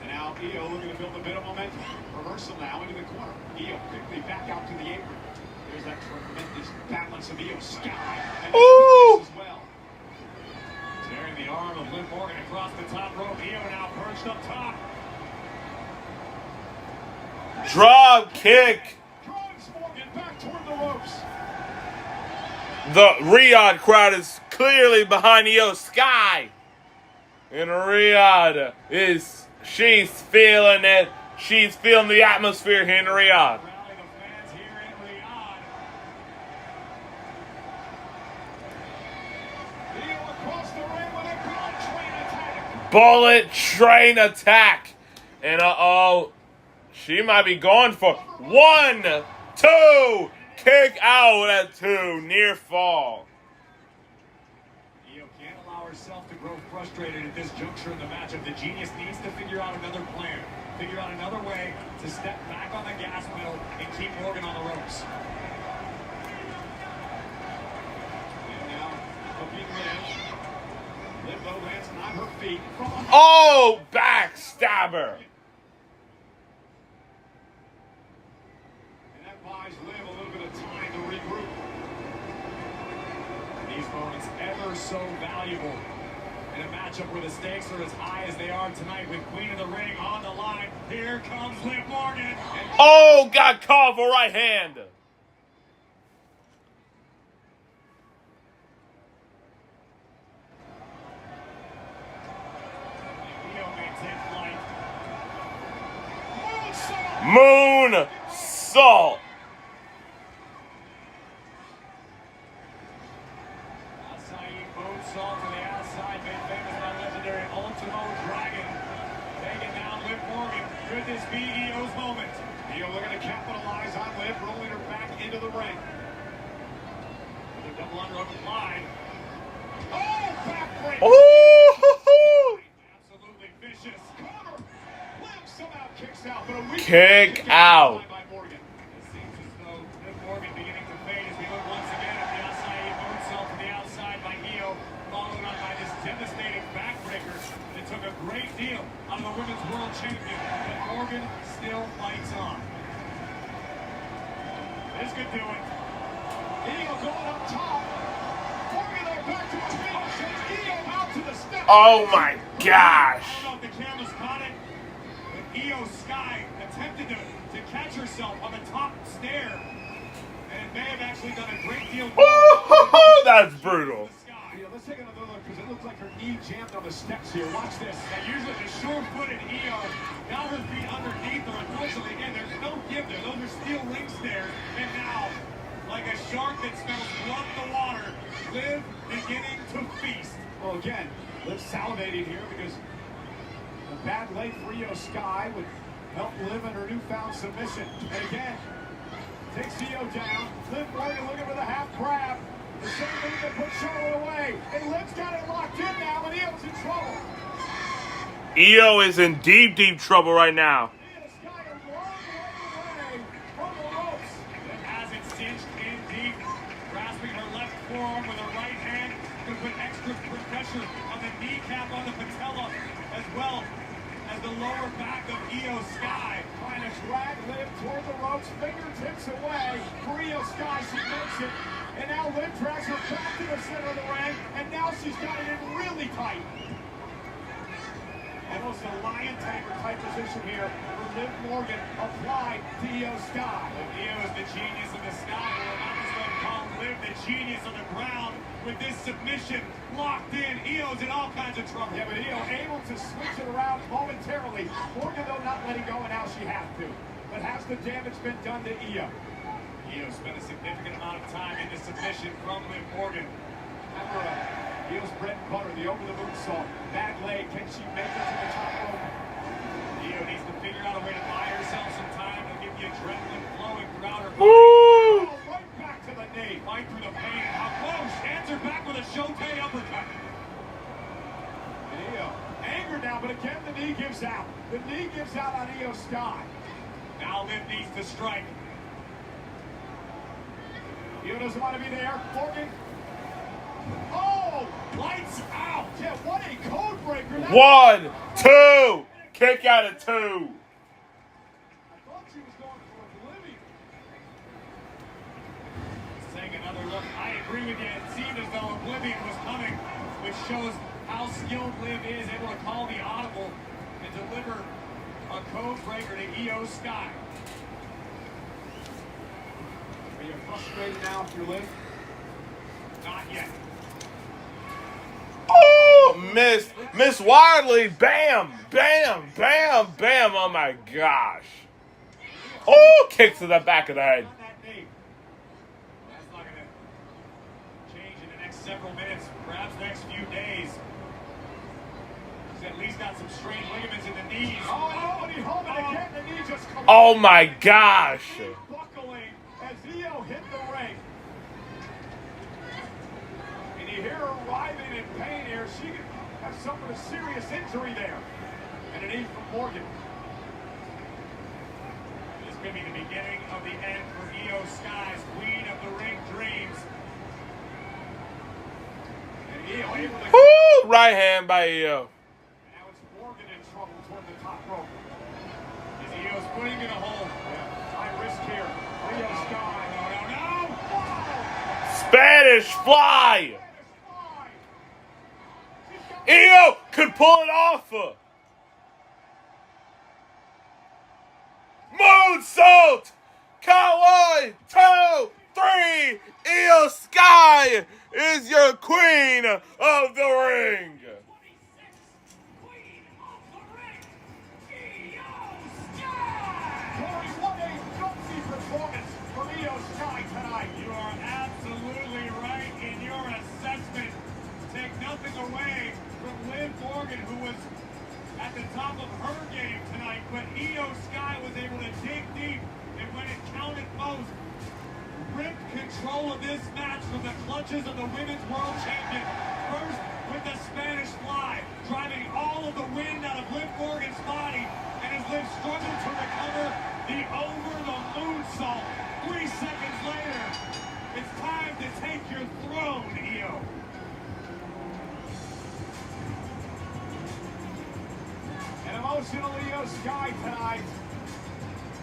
And now Io looking to build a bit of momentum. Reversal now into the corner. Io quickly back out to the apron. There's that tremendous balance of Io Sky. And Ooh. as well. Tearing the arm of Liv Morgan across the top rope. Io now perched up top. Drop kick. Drives Morgan back toward the ropes. The Riyadh crowd is clearly behind Io Sky. And Riyadh she's feeling it. She's feeling the atmosphere here in Riyadh. Rally the fans here in Riyadh. Io across the ring with a bullet train attack. Bullet train attack. And she might be going for 1, 2, kick out at 2, near fall. Io can't allow herself to grow frustrated at this juncture in the matchup. The Genius needs to figure out another plan. Figure out another way to step back on the gas pedal and keep Morgan on the ropes. And now looking Liv. Liv though lands on her feet. Oh, backstabber. And that buys Liv a little bit of time to regroup. These moments ever so valuable in a matchup where the stakes are as high as they are tonight with Queen of the Ring on the line. Here comes Liv Morgan. And Oh, got caught for right hand. Io maintains flight. Moon salt. Acai moonsault to the outside, made famous by legendary Ultimo Dragon. Taking down Liv Morgan. Could this be Io's moment? Io looking to capitalize on Liv, rolling her back into the ring. The double underhook applied. Oh, backbreaker. Oh, Absolutely vicious. Corner. Liv somehow kicks out, but a weak kick out. by Morgan. It seems as though Liv Morgan beginning to fade as we look once again at the acai moonsault to the outside by Io, followed up by this devastating backbreaker that took a great deal out of the Women's World Champion. But Morgan still fights on. This could do it. Io going up top. Morgan there back to his feet. Sends Io out to the steps. oh my I gosh. don't know if the cameras caught it, but Io Sky attempted to catch herself on the top stair. And it may have actually done a great deal more. That's brutal. Sky. Io, let's take another look because it looks like her knee jammed on the steps here. Watch this. And usually the sure-footed Io got her feet underneath her. Unfortunately, again, there's no give there. Those are steel ring stairs. And now, like a shark that smells blood in the water, Liv beginning to feast. Well, again, Liv salivating here because a bad leg for Io Sky would help Liv in her newfound submission. And again, takes Io down. Liv Morgan looking for the half grab. The same thing that put Charlotte away. And Liv's got it locked in now, and Io's in trouble. Io is in deep, deep trouble right now. Io Sky a long way away from the ropes. And has it cinched in deep, grasping her left forearm with her right hand to put extra pressure on the kneecap, on the patella, as well as the lower back of Io Sky. Trying to drag Liv toward the ropes, fingertips away. For Io Sky, she makes it. And now Liv drags her back to the center of the ring, and now she's got it in really tight. Almost a lion tamer type position here for Liv Morgan applied to Io Sky. Io is the genius of the sky. We're not just going to call Liv the genius of the ground. With this submission locked in, Io's in all kinds of trouble. Yeah, but Io able to switch it around momentarily. Morgan, though, not letting go, and now she has to. But has the damage been done to Io? Io spent a significant amount of time in the submission from Liv Morgan. Remember, Io's bread and butter, the over-the-moonsault. Bad leg, can she make it to the top rope? Io needs to figure out a way to buy herself some time to get the adrenaline flowing throughout her body. Woo! Oh, right back to the knee. Fight through the pain. How close? Hands her back with a Shote uppercut. And Io, angered now, but again the knee gives out. The knee gives out on Io Sky. Now Liv needs to strike. Io doesn't want to be there. Morgan. Oh, Lights out. yeah, what a code breaker. That 1, 2. Kick out of 2. I thought she was going for oblivion. Let's take another look. I agree with you. It seemed as though Oblivion was coming, which shows how skilled Liv is, able to call the audible and deliver a code breaker to Io Sky. Are you frustrated now if you're Liv? Not yet. Oh, Miss Wiley. Bam, bam, bam, bam. Oh, my gosh. Oh, kick to the back of the head. On that knee. That's not going to change in the next several minutes, perhaps the next few days. She's at least got some strained ligaments in the knees. Oh, nobody home and again the knee just collapsed. Oh, my gosh. Buckling as Io hit the ring. And you hear her writhing in pain here. She could have suffered a serious injury there. And an knee from Morgan. This could be the beginning of the end for Io Sky's Queen of the Ring dreams. And Io able to... Woo! Right hand by Io. Now it's Morgan in trouble toward the top rope. As Io's putting in a hole. High risk here. Io Sky. No! Wow! Spanish fly. Io could pull it off. Moonsault. Count 1, 2, 3. Io Sky is your queen of the ring. Corey, what a gutsy performance from Io Sky tonight. You are absolutely right in your assessment. Take nothing away from Liv Morgan, who was at the top of her game tonight, but Io Sky was able to dig deep, and when it counted most, ripped control of this match from the clutches of the Women's World Champion. First with the Spanish Fly, driving all of the wind out of Liv Morgan's body, and as Liv struggled to recover the over-the-moonsault, 3 seconds later, it's time to take your throne, Io. An emotional Io Sky tonight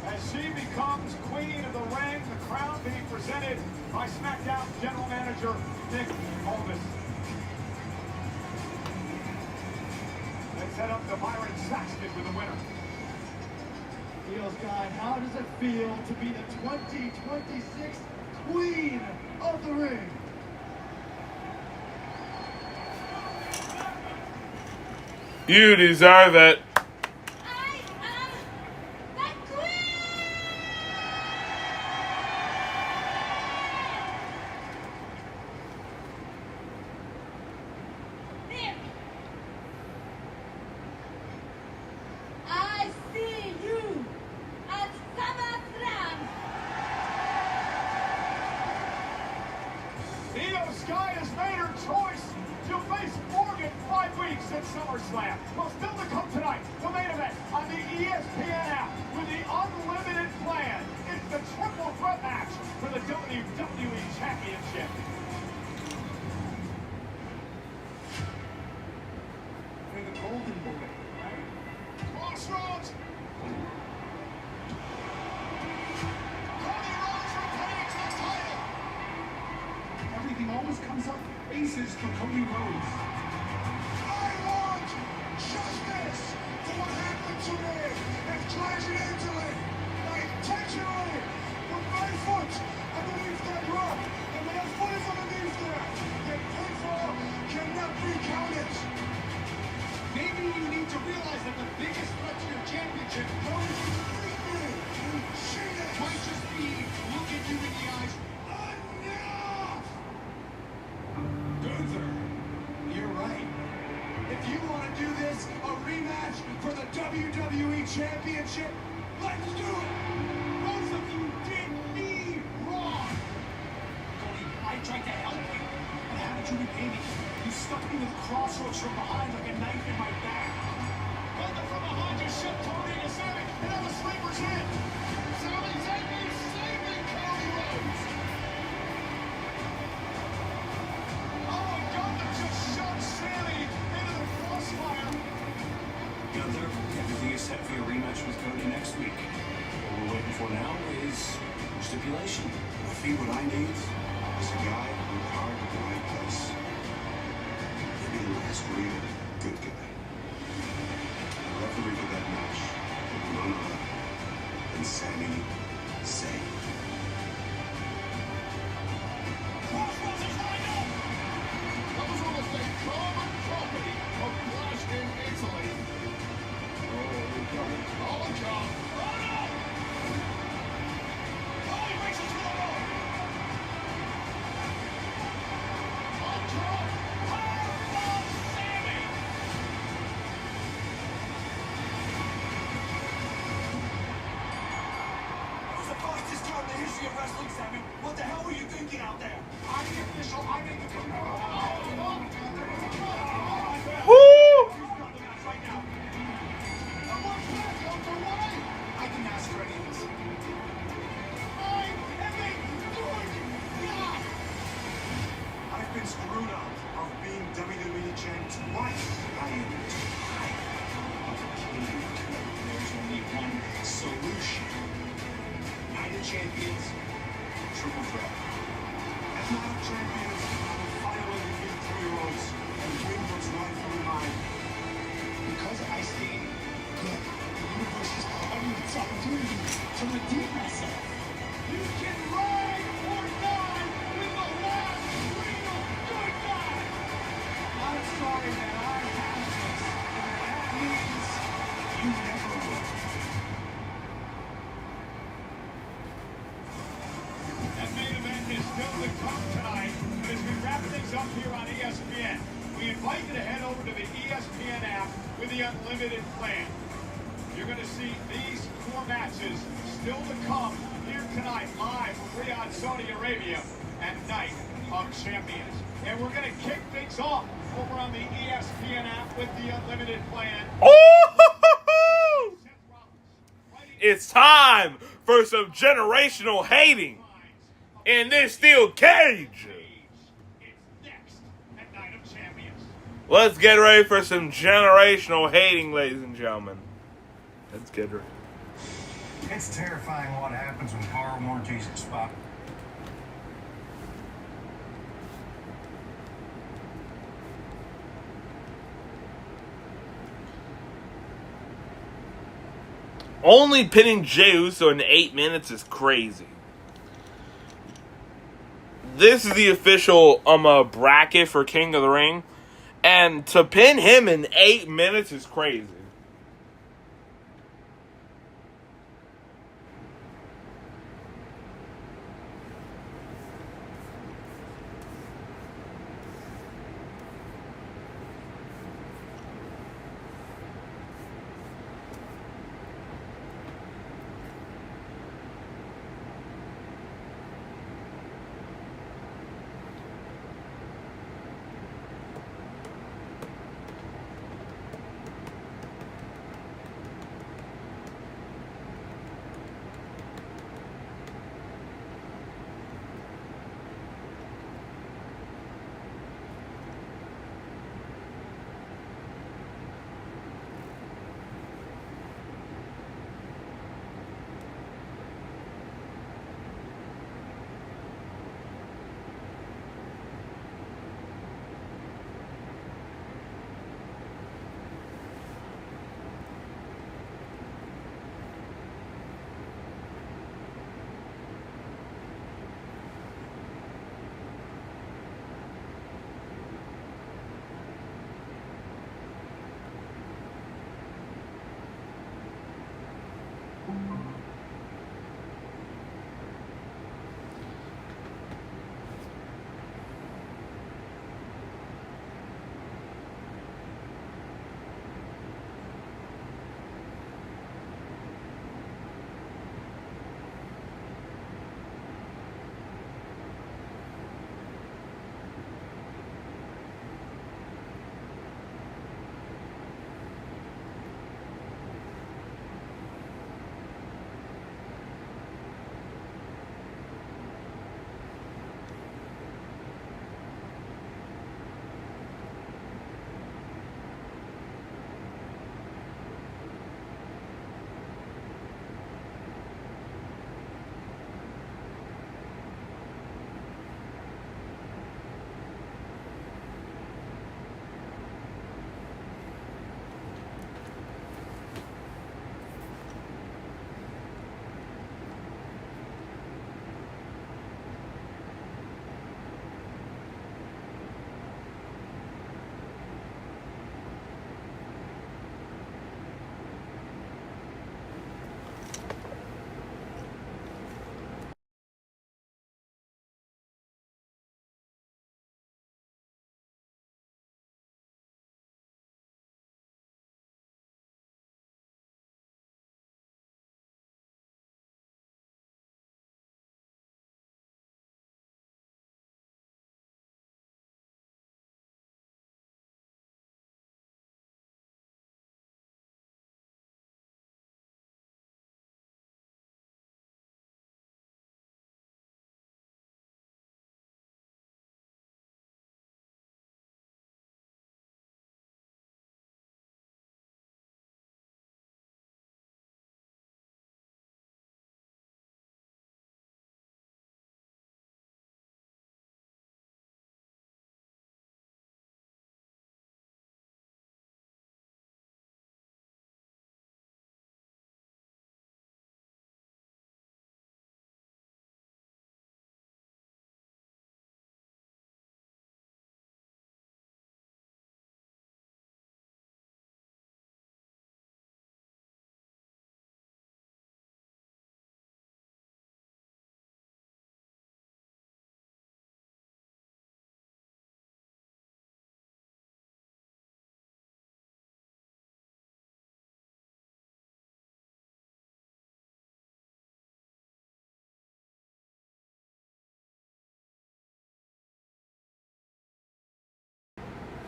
as she becomes queen of the ring, the crown being presented by SmackDown General Manager Nick Aldis. Let's head up to Byron Saxton with the winner. Io Sky, how does it feel to be the 2026 Queen of the Ring? You deserve it. I am the queen! Nick! I see you at SummerSlam! Io Sky has made her choice. She'll face Morgan 5 weeks at SummerSlam. Well, still to come tonight, the main event on the ESPN app with the unlimited plan. It's the triple threat match for the WWE Championship. For the golden boy, right? Crossroads! Cody Rhodes retaining the title! Everything always comes up aces for Cody Rhodes. I want justice for what happened to me. If tragically, I intentionally put my foot underneath that rope, and when that foot is underneath there, that pinfall cannot be counted. Maybe you need to realize that the biggest threat to your championship might just be looking you in the eyes. Enough! Gunther, you're right. If you want to do this, a rematch for the WWE Championship, let's do it! Both of you did me wrong! Cody, I tried to help you. But how did you repay me? You stuck me with crossroads from behind like a knife in my back. Gunther from behind just shoved Cody into Sammy, and now the sleeper's in. Sami Zayn is saving Cody Rhodes. Oh, Gunther just shoved Sammy into the crossfire. Gunther, everything is set for your rematch with Cody next week. What we're waiting for now is stipulation. I think what I need is a guy with heart at the right place. Maybe the last real good guy. The referee for that match will be none other than Sami Zayn. Crossroads is lined up! That was almost a common property of Flash in Italy. Oh, God. Oh, no! Oh, he races to the rope! On top! Powerbomb Sammy! That was the fastest time in the history of wrestling, Sammy. What the hell were you thinking out there? I'm the official. I make the call. Woo! Right now. I can ask for any of this. I am a good guy! I've been screwed up of being WWE champ twice. I am tired of the king. There's only one solution. United Champions, triple threat. As not a champions, I will finally defeat Cody Rhodes and win what's rightfully mine. Because I stayed good, the universe has provided me this opportunity to redeem myself. You can ride or die with the last real good guy! I'm sorry that I have this, and that means you never will. That main event is still to come tonight, but as we wrap things up here on ESPN, we invite you to head over to the ESPN app with the unlimited plan. You're going to see these 4 matches still to come here tonight, live from Riyadh, Saudi Arabia, at Night of Champions. And we're going to kick things off over on the ESPN app with the unlimited plan. Oh! It's time for some generational hating in this steel cage. It's next at Night of Champions. Let's get ready for some generational hating, ladies and gentlemen. Let's get ready. It's terrifying what happens when car warranties expire. Only pinning Jey Uso in 8 minutes is crazy. This is the official bracket for King of the Ring. And to pin him in 8 minutes is crazy.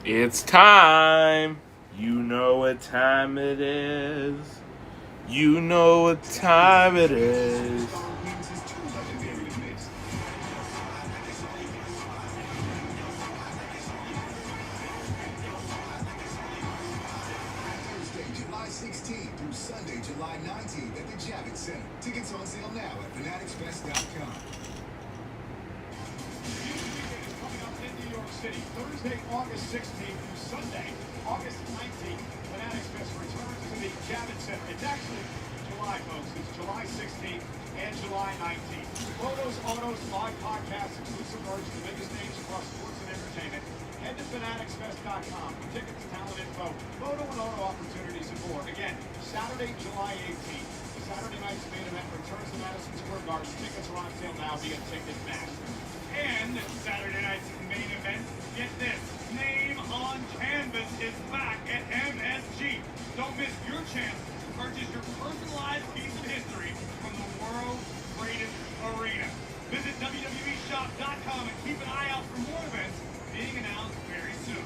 It's time. You know what time it is. You know what time it is. July 16th through Sunday, July 19th at the Javits Center. Tickets on sale now at fanaticsfest.com. Coming up in New York City, Thursday, August 16th through Sunday, August 19th, Fanatics Fest returns to the Javits Center. It's actually July, folks. It's July 16th and July 19th. Photos, autos, live podcasts, exclusive merch, the biggest names across sports and entertainment. Head to Fanatics. FanaticsFest.com for tickets, talent info, photo and auto opportunities, and more. Again, Saturday, July 18th. The Saturday night's main event returns to Madison Square Garden. Tickets are on sale now via Ticketmaster. And Saturday night's main event, get this, Name on Canvas is back at MSG. Don't miss your chance to purchase your personalized piece of history from the world's greatest arena. Visit WWEshop.com and keep an eye out for more events being announced very soon.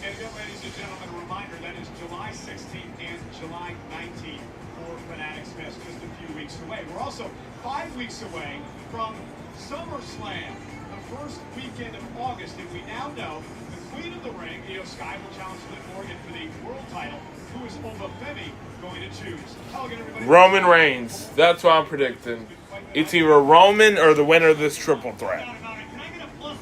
And again, ladies and gentlemen, a reminder that is July 16th and July 19th for Fanatics Fest, just a few weeks away. We're also 5 weeks away from SummerSlam, the first weekend of August, and we now know the Queen of the Ring, Io Sky, will challenge Liv Morgan for the world title. Who is Obafemi going to choose? Hello again, everybody. Roman Reigns. That's what I'm predicting. It's either Roman or the winner of this triple threat. Can I get a +2 for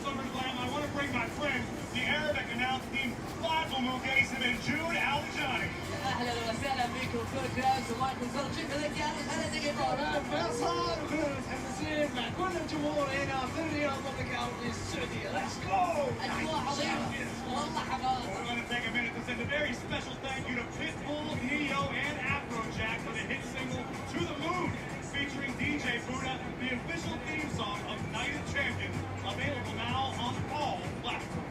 SummerSlam? I want to bring my friend, the Arabic announce team, Fadl Mugasim and Jude Al-Jani. اهلا وسهلا بكم كل جاز ومايكل زول. شكرا لك يا خالد الامارات فيصل وكلنا متحمسين مع كل الجمهور هنا في الرياض العربيه السعوديه. ليتس جو. اجواء عظيمه والله حماس. We're going to take a minute to send a very special thank you to Pitbull, Neo, and Afrojack for the hit single To the Moon, featuring DJ Buddha, the official theme song of Night of Champions, available now on all platforms.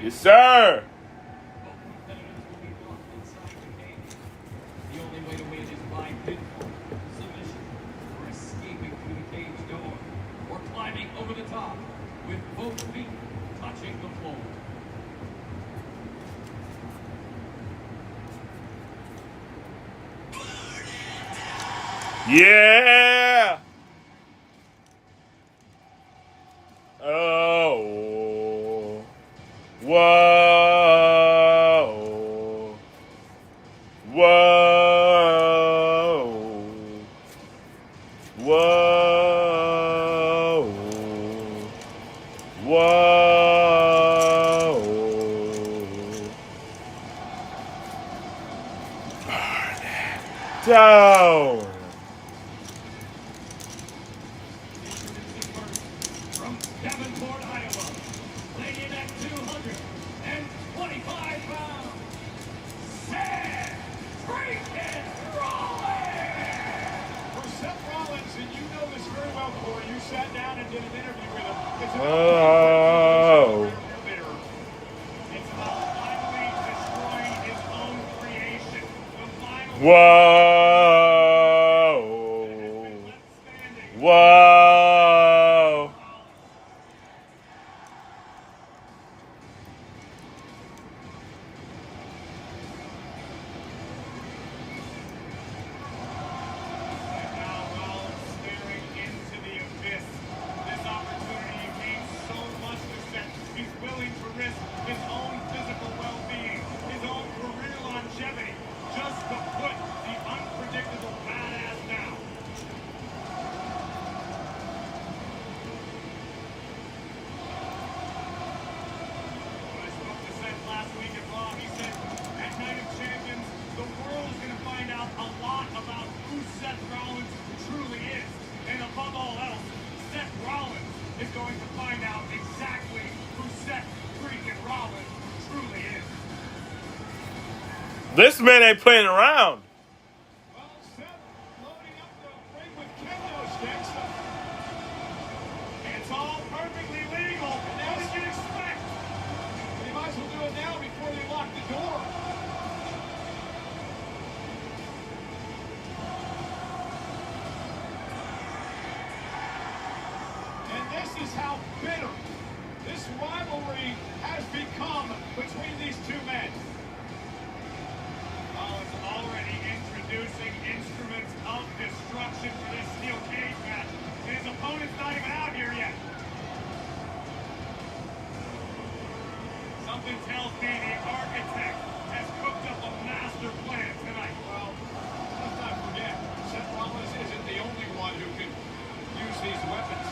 Yes, sir. The only way to win is by pinfall, submission, or escaping through the cage door, or climbing over the top with both feet touching the floor. Yeah. Oh. Whoa. Whoa. Whoa. Whoa. Burn it down. From Davenport, Iowa, weighing in at 225 pounds, Seth freaking Rollins! For Seth Rollins, and you know this very well, Corey, you sat down and did an interview with him. It's Oh. It's about finally destroying his own creation. The final Whoa. standing. Whoa. And now Rollins staring into the abyss. This opportunity means so much to Seth. He's willing to risk his own physical well-being, his own career longevity, just to put the unpredictable badass down. When I spoke to Seth last week at Raw, he said, at Night of Champions, the world is going to find out a lot about who Seth Rollins truly is. And above all else, Seth Rollins is going to find out exactly who Seth freaking Rollins truly is. This man ain't playing around. Well, Seth loading up the ring with kendo sticks. It's all perfectly legal. What did you expect? They might as well do it now before they lock the door. And this is how bitter this rivalry has become between these two men. Rollins already introducing instruments of destruction for this steel cage match. And his opponent's not even out here yet. Something tells me the architect has cooked up a master plan tonight. Well, let's not forget, Seth Rollins isn't the only one who can use these weapons.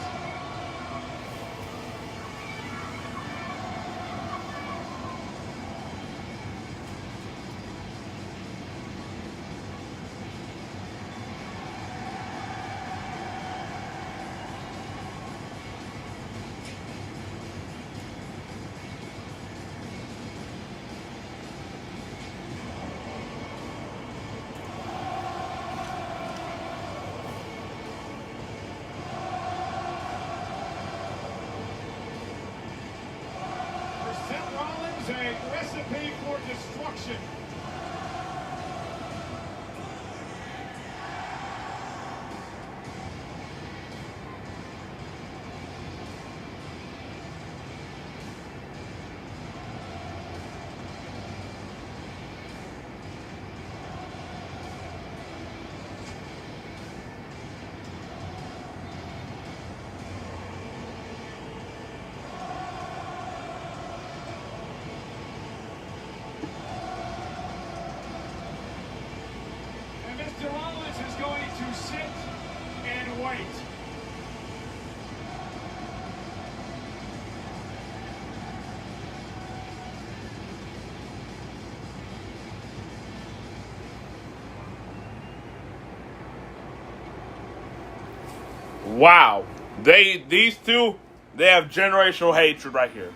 Wow. These two, they have generational hatred right here.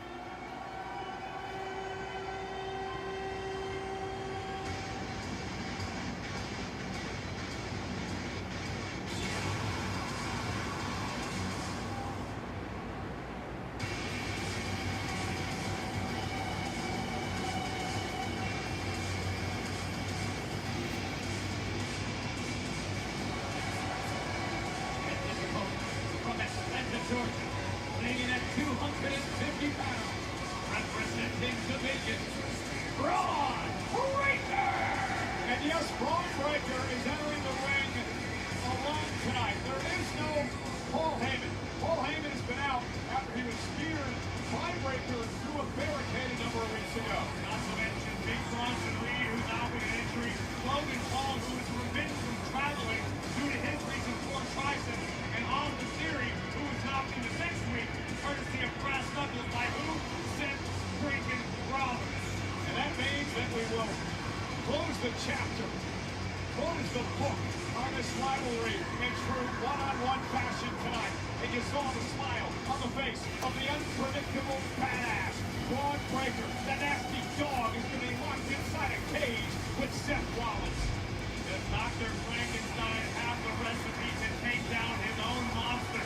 From Atlanta, Georgia, weighing in at 250 pounds, representing division, Braun Breaker! And yes, Braun Breaker is entering the ring alone tonight. There is no Paul Heyman. Paul Heyman has been out after he was speared by Breaker through a barricade a number of weeks ago. Not to mention Big Bronson Reed, who's out with an injury, Logan Paul, who is forbidden from traveling due to his recent torn tricep, and Austin Theory, who is knocked into next week, courtesy of brass knuckles by who? Seth freaking Rollins. And that means that we will close the chapter, close the book on this rivalry in true one-on-one fashion tonight. And you saw the smile on the face of the unpredictable badass, Braun Breaker. The nasty dog is going to be locked inside a cage with Seth Rollins. Does Dr. Frankenstein have the recipe to take down his own monster?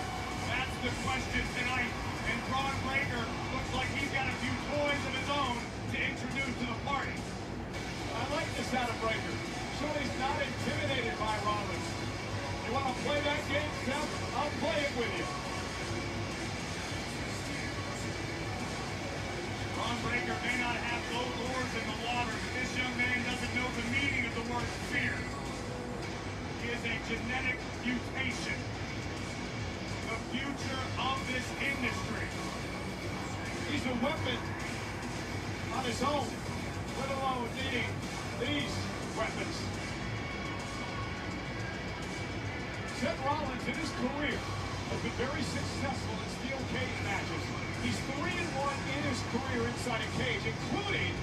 That's the question tonight. And Braun Breaker looks like he's got a few toys of his own to introduce to the party. I like this out of Breaker. So he's not intimidated by Rollins. You want to play that game, Seth? I'll play it with you. Braun Breaker may not have those oars in the water, but this young man doesn't know the meaning of the word fear. He is a genetic mutation. The future of this industry. He's a weapon on his own, let alone needing these weapons. Seth Rollins in his career has been very successful in steel cage matches. He's 3-1 in his career inside a cage, including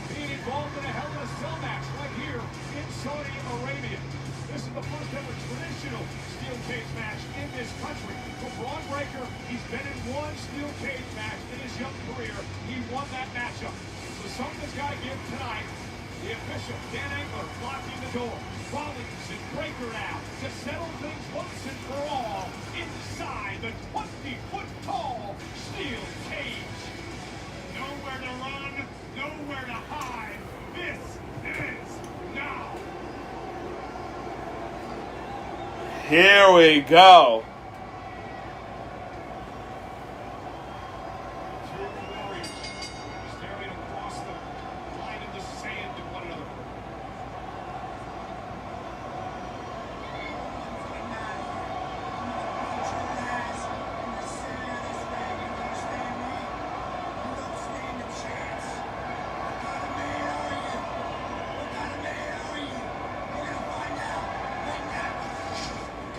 being involved in a Hell in a Cell match right here in Saudi Arabia. This is the first ever traditional steel cage match in this country. For Braun Breaker, he's been in one steel cage match in his young career. He won that matchup. So something's got to give tonight. The official, Dan Engler, blocking the door. Rollins and Breaker now to settle things once and for all inside the 20-foot-tall steel cage. Nowhere to run, nowhere to hide. This is now. Here we go. Two warriors staring across the line in the sand at one another.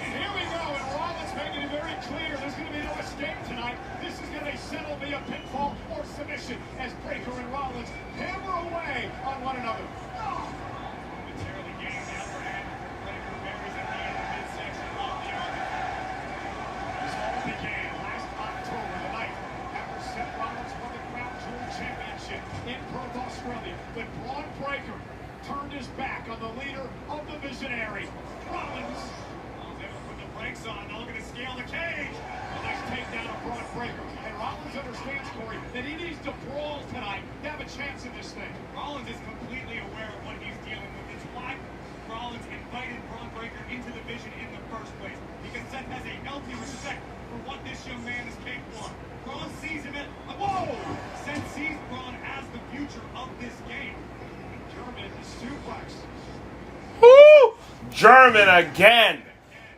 And here we go, and Rollins making it very clear there's going to be no escape tonight. This is going to settle via pinfall or submission as Breaker and Rollins hammer away on one another. Momentarily gaining the upper hand. Breaker buries at the end of the midsection of the argument. This all began last October, the night after Seth Rollins won the Crown Jewel Championship in Perth, Australia. But Braun Breaker turned his back on the leader of the Visionary, Rollins. Rollins able to put the brakes on. Now looking to scale the cage. A nice takedown of Braun Breaker. And Rollins understands, Corey, that he needs to brawl tonight to have a chance in this thing. Rollins is completely aware of what he's dealing with. It's why Rollins invited Braun Breaker into the Vision in the first place. Because Seth has a healthy respect for what this young man is capable of. Braun sees him at... Whoa! Seth sees Braun as the future of this game. German suplex. Woo! German again.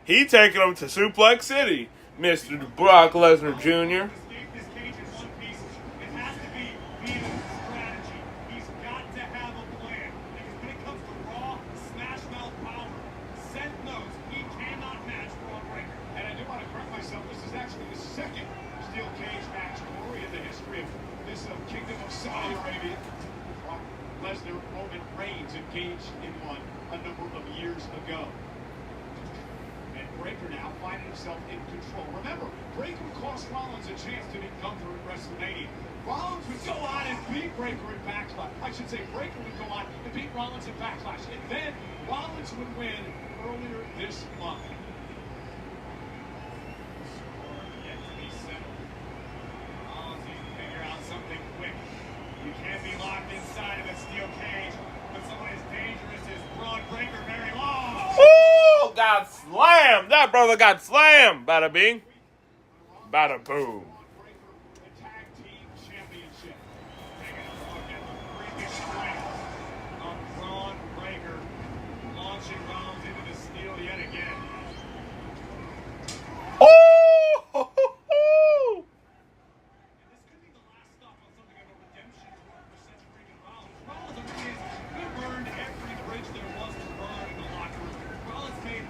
He taking him to Suplex City, Mr. Brock Lesnar Jr. Escape this cage in one piece. It has to be via strategy. He's got to have a plan. Because when it comes to raw, smash mouth power, Seth knows he cannot match Braun Breaker. And I do want to correct myself. This is actually the second steel cage match, Corey, in the history of this Kingdom of Saudi Arabia. Brock Lesnar, Roman Reigns engaged in one a number of years ago. And Breaker now finding himself in control. Remember, Breaker cost Rollins a chance to beat Gunther at WrestleMania. Rollins would go on and beat Breaker in Backlash. I should say Breaker would go on and beat Rollins in Backlash. And then Rollins would win earlier this month. Yet to be settled. Rollins needs to figure out something quick. You can't be locked inside of a steel cage with someone as dangerous as Braun Breaker very long. Ooh, got slammed. That brother got slammed. Bada bing. Bada boom. The Tag Team Championship. Taking a look at the previous strength of Braun Breaker, launching Rollins into the steel yet again. Ooh. And this could be the last stop on something of a redemption tour for Seth freaking Rollins. Rollins has burned every bridge there was to burn in the locker room. Rollins made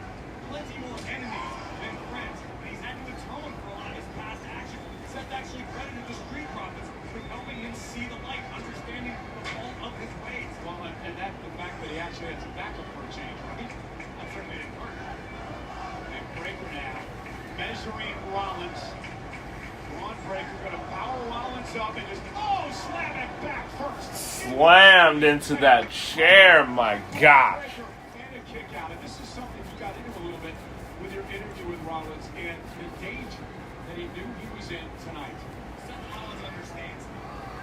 plenty more enemies than friends, and he's had to atone for a lot of his past actions. Seth actually credited the Street Profits for helping him see the light, understanding the fault of his ways. Well, and that the fact that he actually had some backup for a change, right? That certainly didn't hurt. And Breaker now measuring Rollins. Braun Breaker going to power Rollins up and just, slam it back first. Slammed into that chair, my gosh. And a kick out. And this is something you got into a little bit with your interview with Rollins and the danger that he knew he was in tonight. Seth Rollins understands.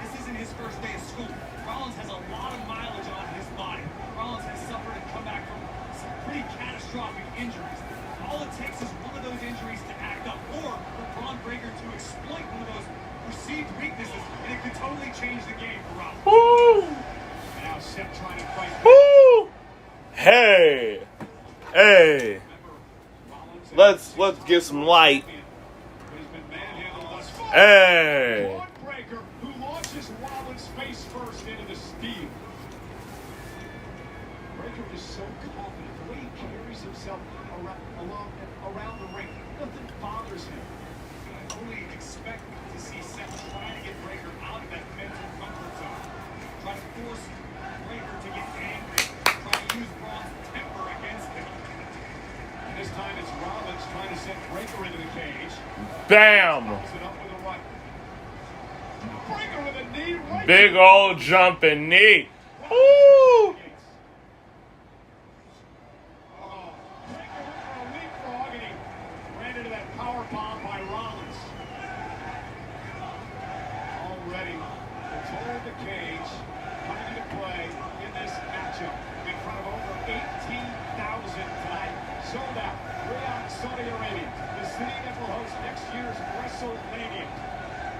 This isn't his first day of school. Rollins has a lot of mileage on his body. Rollins has suffered and come back from some pretty catastrophic injuries. All it takes is one of those injuries to act up, or for Braun Breaker to exploit one of those perceived weaknesses, and it could totally change the game for Rollins. Woo. And now Seth trying to fight back. Woo. Hey. Hey. Let's get some light. He's been manhandled thus far. Hey. Braun Breaker, who launches Rollins face first into the steel. Breaker is so confident. The way he carries himself around the ring, nothing bothers him. I only expect to see Seth trying to get Breaker out of that mental comfort zone. Try to force Breaker to get angry. Try to use Braun's temper against him. And this time it's Rollins trying to send Breaker into the cage. Bam. Follows it up with a right. Breaker with a knee right. Big old jumping knee. Woo. Breaker went for a leapfrog and he ran into that power bomb by Rollins. Already, control of the cage coming into play in this matchup in front of over 18,000 tonight. Sold out. Riyadh, Saudi Arabia, the city that will host next year's WrestleMania.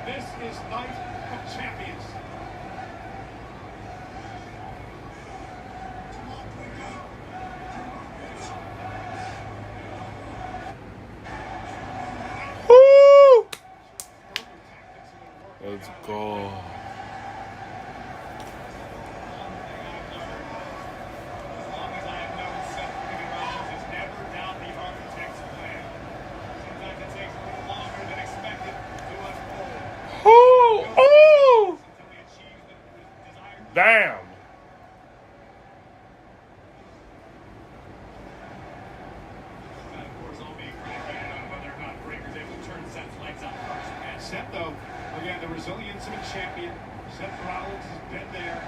This is Night of Champions. Woo. Let's go. As long as I have known Seth freaking Rollins has never doubted the architect's plan. Sometimes it takes a little longer than expected to unfold. Ooh. Ooh. Until he achieves the desired. Bam. That, of course, all being predicated on whether or not Breaker's able to turn Seth's lights out first. And Seth, though, again, the resilience of a champion. Seth Rollins has been there,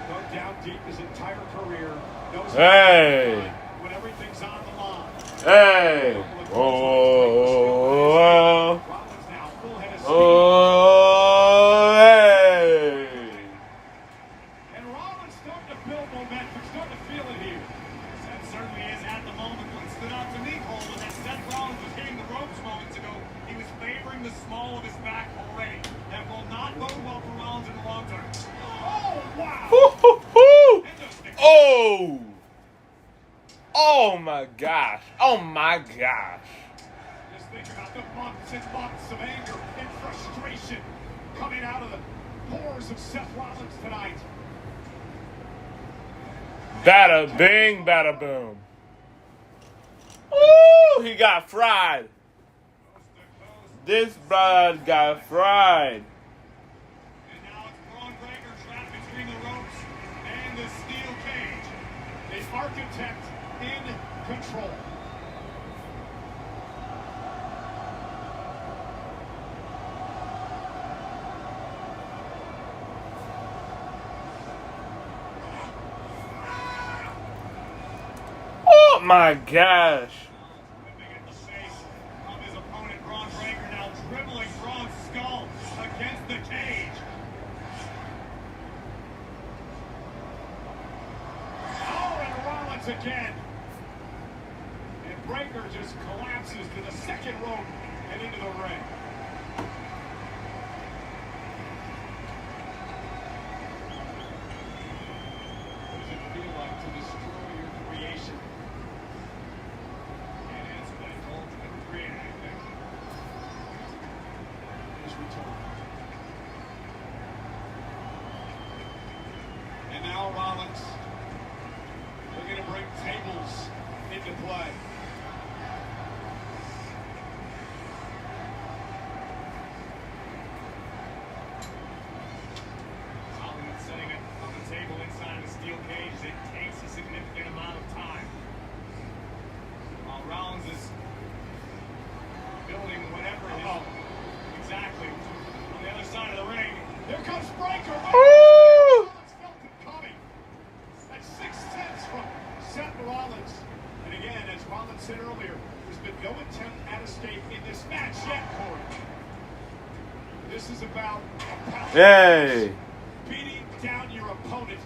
dug down deep his entire career. Knows Hey. when everything's on the line. Hey. Oh. Rollins now full head of steam. Oh. Hey. And Rollins starting to build momentum, starting to feel it here. Seth certainly is at the moment. What stood out to me, Cole, was that Seth Rollins was hitting the ropes moments ago. He was favoring the small of his back already. That will not bode well for Rollins in the long term. Oh, wow! Woo-hoo-hoo. Oh. Oh my gosh. Oh my gosh. Just think about the months and months of anger and frustration coming out of the pores of Seth Rollins tonight. Bada bing, bada boom. Ooh, he got fried. This broad got fried. And now it's Braun Breaker trapped between the ropes and the steel cage. The architect in control. my gosh. Whipping at the face of his opponent, Braun Breaker, now dribbling Braun's skull against the cage. Oh, and Rollins again. And Breaker just collapses to the second rope and into the ring. What does it feel like to destroy your creation? Can't answer that. Cole never created anything. Here's return. And now Rollins looking to bring tables into play. Rollins setting it on the table inside the steel cage. It takes a significant amount of time. While Rollins is building whatever it is. Exactly. On the other side of the ring. Here comes Breaker. Woo! Rollins felt it coming. That's 6 from Seth Rollins. And again, as Rollins said earlier, there's been no attempt at escape in this match yet, Corey. This is about Hey. beating down your opponent.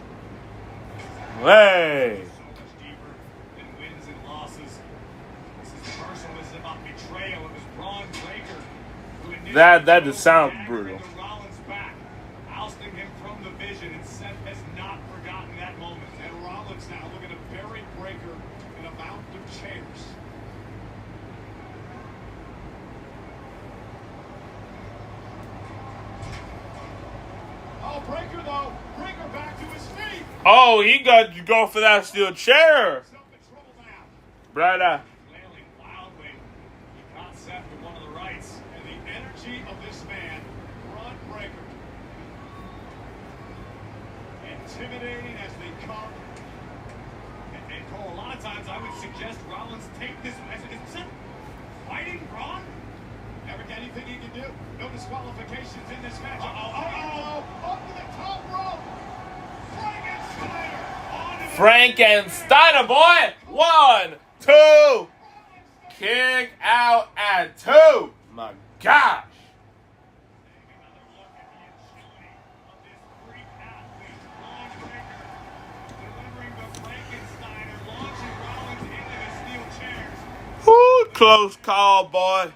Hey. So much deeper than wins and losses. This is personal. This is about betrayal. It was Braun Breaker who initially That just sounds drove brutal. into Rollins' back, ousting him from the vision, and Seth has not forgotten that moment. And Rollins now looking to bury Breaker in a mountain of chairs. Oh, Breaker though, bring her back to his feet. Oh, he got to go for that steel chair. Self in trouble now. Brother. Flailing wildly, he caught Seth with one of the rights, and the energy of this man, Braun Breaker, intimidating as they come. And Cole, a lot of times I would suggest Rollins take this as Seth fighting Braun. Never got anything he can do. No disqualifications in this match. Up to the top rope. Frankensteiner, boy. 1, 2. Kick out at 2. My gosh. Woo, close call, boy.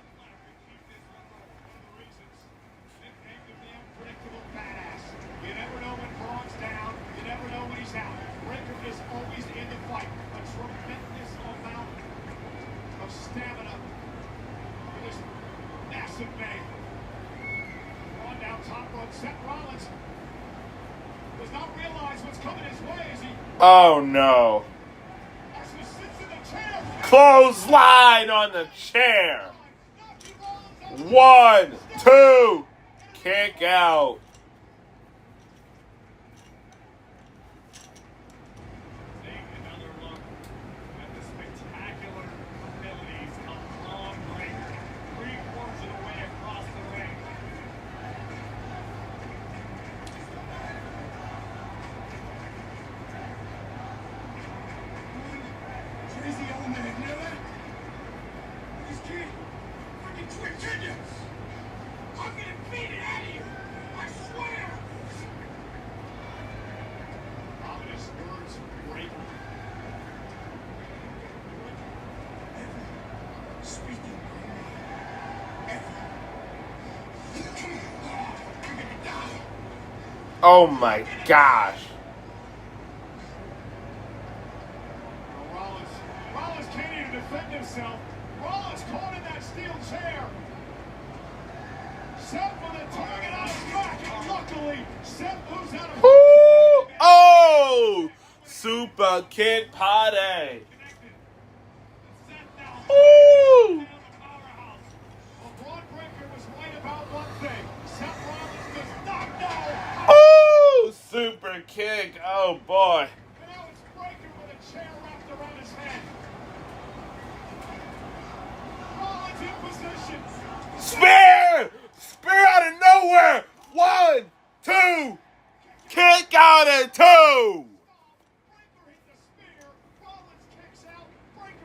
You never know when Braun's down. You never know when he's out. Breaker is always in the fight. A tremendous amount of stamina for this massive man. Braun down top rope. Seth Rollins does not realize what's coming his way as he Oh, no. actually sits in the chair. Clothesline on the chair. 1, 2. Kick out. Take another look at the spectacular abilities of Braun Breaker. 3/4 of the way across the ring. Crazy old man, you know that? This kid, fucking twitch, did you? I'm gonna beat it out of you! I swear! Ominous words from Breaker. Speaking ever. You're gonna die. Oh, my gosh. Rollins can't even defend himself. Rollins caught in that steel chair. Seth with a target on his back, and luckily, Seth moves out of Woo! Oh! Super kick party. Woo! Well, Braun Breaker was right about one thing. Seth Rollins does not know. Oh! Super kick. Oh, boy. And now it's Breaker with a chair wrapped around his head. Rollins in position. Spear! Spear out of nowhere! 1, 2. Kick out at 2. Breaker hit the spear. Rollins kicks out. Breaker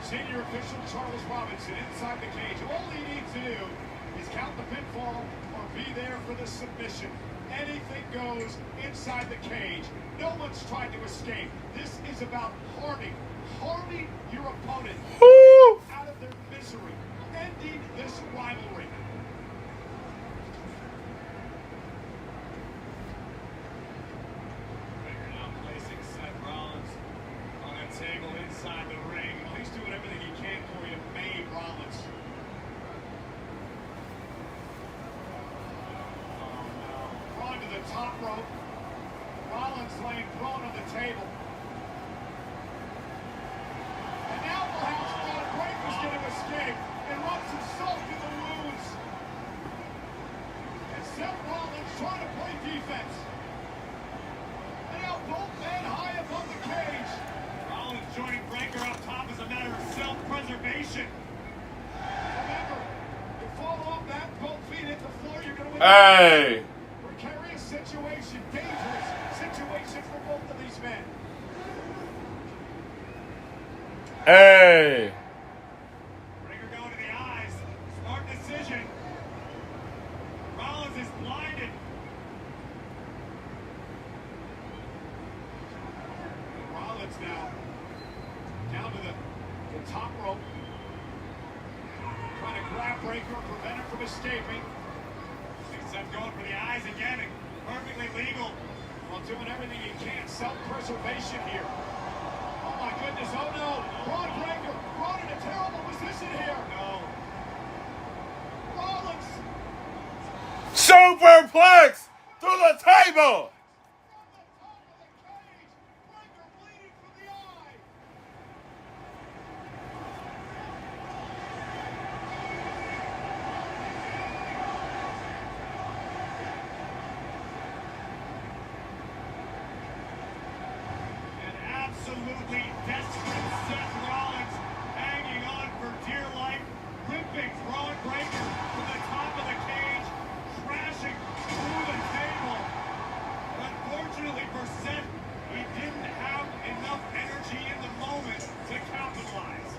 Senior official Charles Robinson inside the cage. All he needs to do is count the pinfall or be there for the submission. Anything goes inside the cage. No one's tried to escape. This is about harming your opponent out of their misery, ending this rivalry. Baker now placing Seth Rollins on a table inside the ring. Well, he's doing everything he can for you to maim Rollins. Drawn to the top rope. Rollins laying prone on the table. And now perhaps Braun Breaker's going to escape and rub some salt in the wounds. And Seth Rollins trying to play defense. And now both men high above the cage. Rollins joining Breaker up top is a matter of self-preservation. Remember, you fall off that, both feet hit the floor, you're going to win. Hey! Precarious situation, dangerous situation for both of these men. Hey! Breaker going to the eyes. Smart decision. Rollins is blinded. Rollins now down to the top rope. Trying to grab Breaker, prevent him from escaping. Seth going for the eyes again, and perfectly legal. While doing everything he can, self-preservation here. Oh my goodness, oh no! Braun Breaker, Braun in a terrible position here. No. Rollins! Superplex to the table! Absolutely desperate Seth Rollins hanging on for dear life, ripping Braun Breaker from the top of the cage, crashing through the table. But unfortunately for Seth, he didn't have enough energy in the moment to capitalize.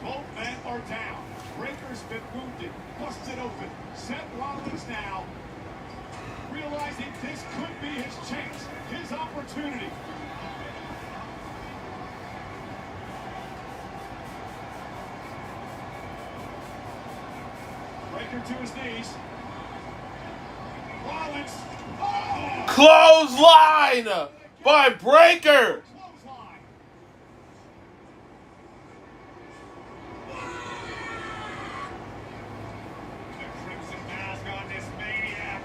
Both men are down. Breaker's been wounded, busted open. Seth Rollins now realizing this could be his chance, his opportunity. Breaker to his knees. Rollins. Oh! Clothesline by Breaker! Clothesline. The crimson mask on this maniac.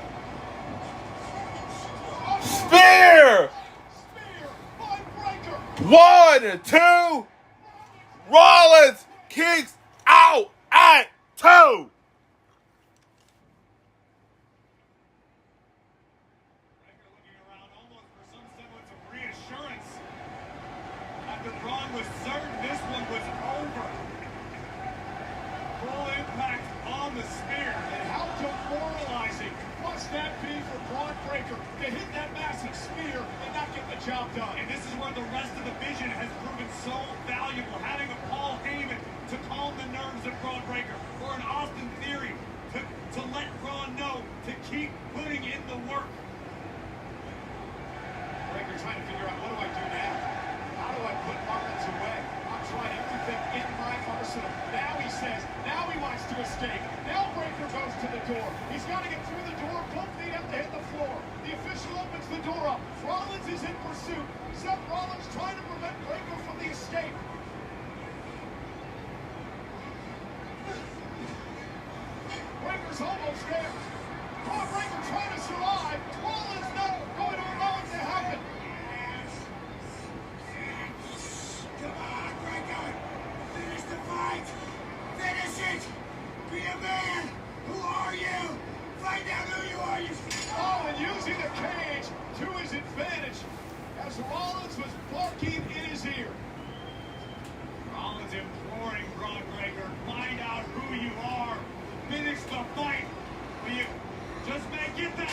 Spear! Spear by Breaker. 1, 2. Rollins kicks out at 2. Reassurance. After Braun was certain this one was over. Full impact on the spear. And how demoralizing must that be for Braun Breaker to hit that massive spear and not get the job done? And this is where the rest of the vision has proven so valuable. Having a Paul Heyman to calm the nerves of Braun Breaker, or an Austin Theory to let Braun know to keep putting in the work. Breaker trying to figure out, what do I do now? How do I put Rollins away? I'm trying everything in my arsenal. Now he says, now he wants to escape. Now Breaker goes to the door. He's got to get through the door. Both feet have to hit the floor. The official opens the door up. Rollins is in pursuit. Seth Rollins trying to prevent Breaker from the escape. Breaker's almost there. Braun Breaker trying to survive. Rollins not going to allow it to happen. Come on, Breaker! Finish the fight! Finish it! Be a man! Who are you? Find out who you are, you... Oh, and using the cage to his advantage as Rollins was barking in his ear. Rollins imploring Braun Breaker, find out who you are. Finish the fight. Will you just make it that?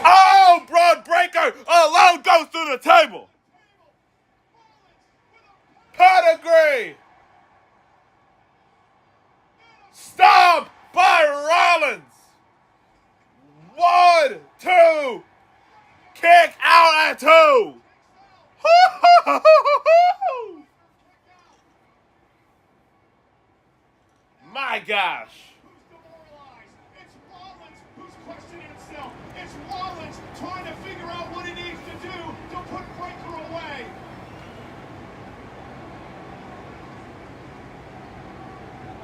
Oh, Braun Breaker alone goes to the table. Pedigree. Stop by Rollins. 1, 2. Kick out at 2. My gosh. Who's demoralized? It's Rollins who's questioning himself. It's Rollins trying to figure out what he needs to do to put Breakker away.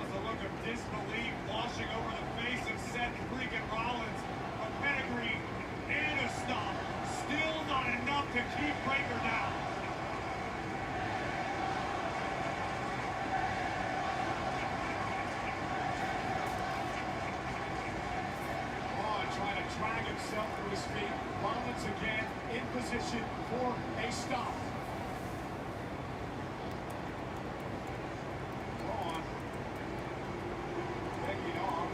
Was a look of disbelief washing over the face of Seth freaking Rollins. A pedigree and a stomp. Still not enough to keep Breakker down. Trying to drag himself to his feet. Rollins again in position for a stop. Braun begging off.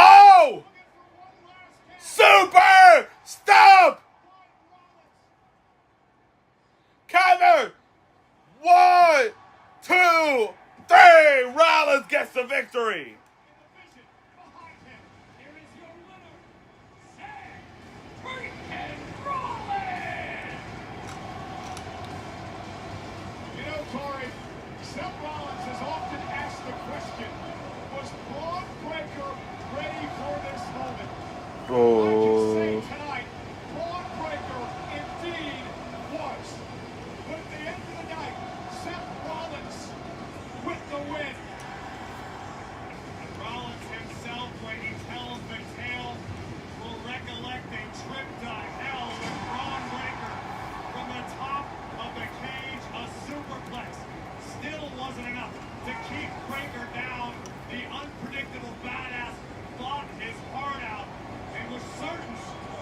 Oh! Super stop! Cover! 1, 2, 3. Rollins gets the victory. Here is your winner, Seth freaking Rollins! You know, Corey, Seth Rollins has often asked the question, was Braun Breakker ready for this moment? I can say tonight, Braun Breakker indeed was. But at the end of the night, Seth Rollins with the win. Rollins himself, when he tells the tale, will recollect a trip to hell with Braun Breakker. From the top of the cage, a superplex still wasn't enough to keep Breakker down. The unpredictable badass fought his heart out and was certain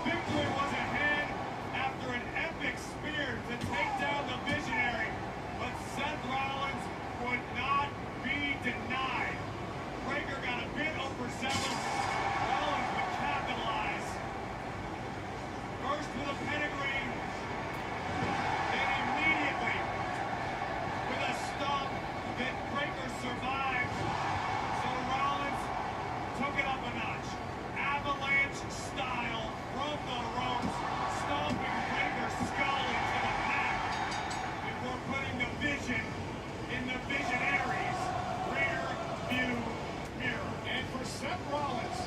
victory was ahead after an epic spear to take down the visionary. But Seth Rollins would not be denied. Breakker got a bit overzealous. Rollins would capitalize. First with a pedigree, then immediately with a stomp that Breakker survived. So Rollins took it up a notch. Avalanche style from the ropes, stomping Breakker's skull into the mat before putting the vision in the visionary's rear view mirror. And for Seth Rollins,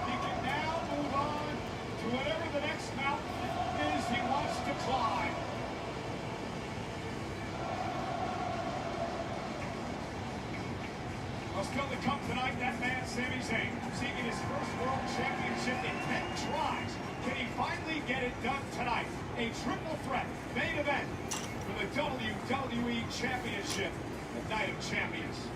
he can now move on to whatever the next mountain is he wants to climb. Well, still to come tonight, that man, Sami Zayn, seeking his first world championship in 10 tries. Can he finally get it done tonight? A triple threat main event for the WWE Championship, the Night of Champions.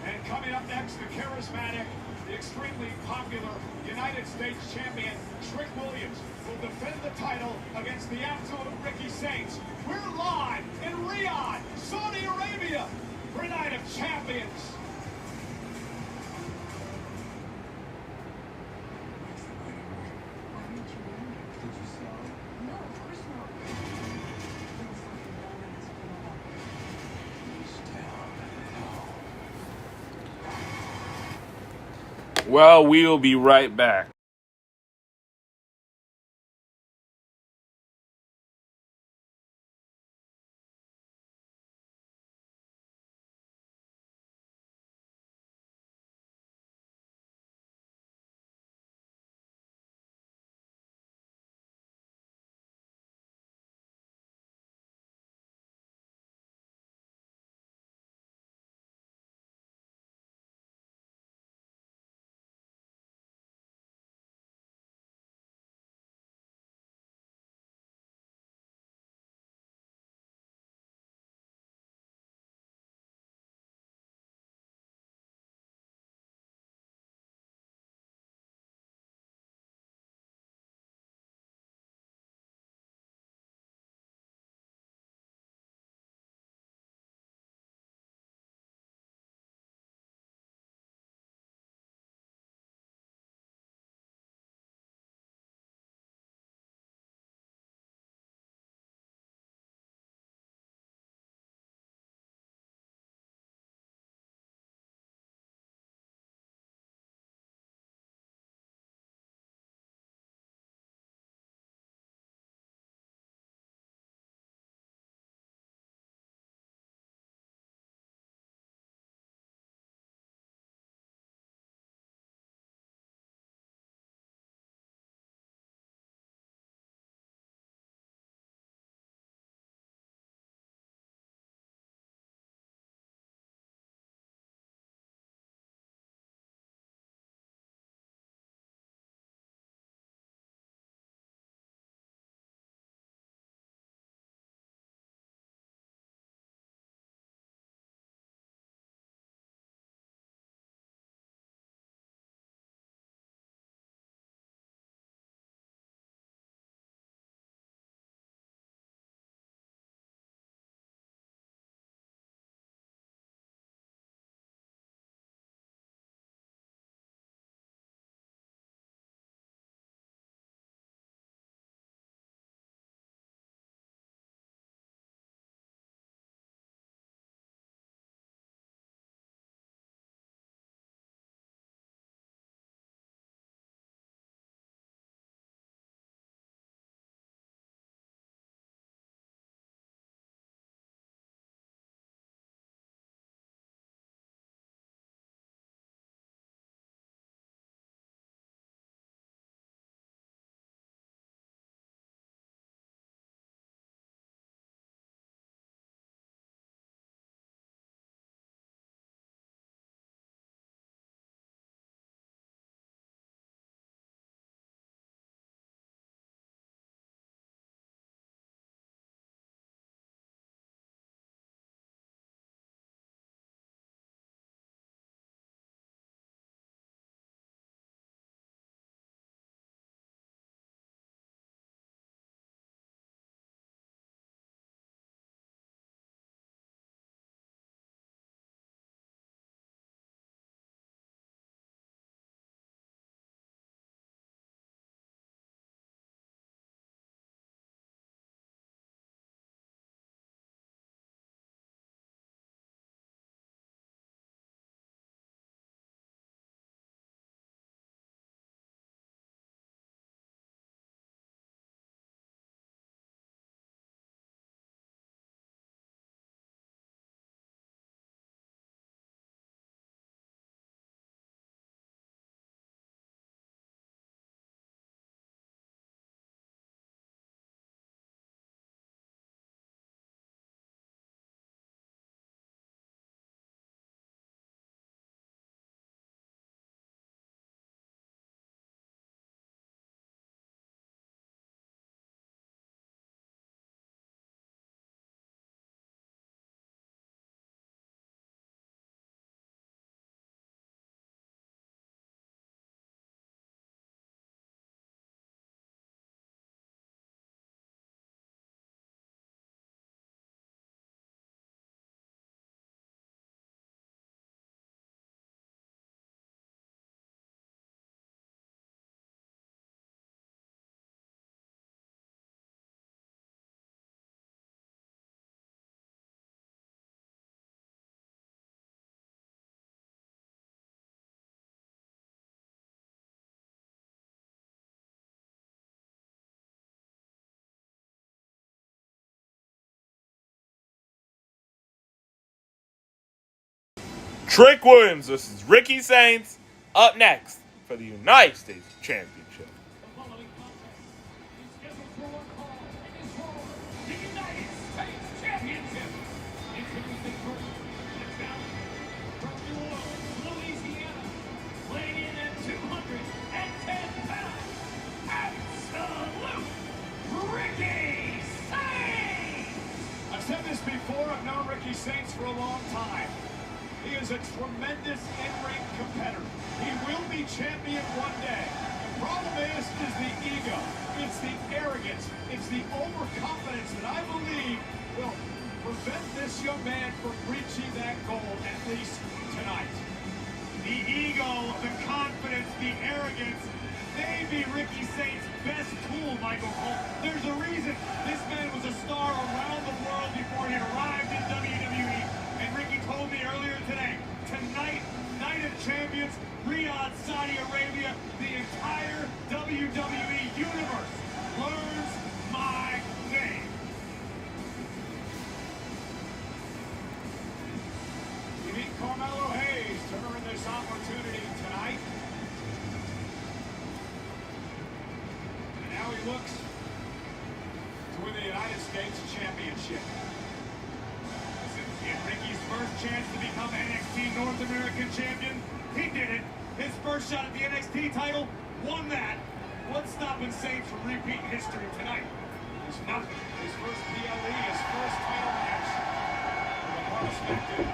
And coming up next, the charismatic, the extremely popular United States champion, Trick Williams, will defend the title against the absolute Ricky Saints. We're live in Riyadh, Saudi Arabia, for Night of Champions. Well, we'll be right back. Trick Williams versus Ricky Saints up next for the United States Championship. The following contest is scheduled for one fall and is for the United States Championship. Introducing first, the challenger from New Orleans, Louisiana, weighing in at 210 pounds, Absolute Ricky Saints! I've said this before, I've known Ricky Saints for a long time. He is a tremendous in-ring competitor. He will be champion one day. The problem is the ego. It's the arrogance. It's the overconfidence that I believe will prevent this young man from reaching that goal, at least tonight. The ego, the confidence, the arrogance may be Ricky Saints' best tool, Michael Cole. There's a reason this man was a star around the world before he arrived in WWE. And Ricky told me earlier today, tonight, Night of Champions, Riyadh, Saudi Arabia, the entire WWE universe learns my name. You meet Carmelo Hayes to earn this opportunity tonight. And now he looks to win the United States Championship. In Ricky's first chance to become NXT North American Champion, he did it. His first shot at the NXT title, won that. What's stopping Saints from repeating history tonight? There's nothing. His first PLE, his first title match. The prospective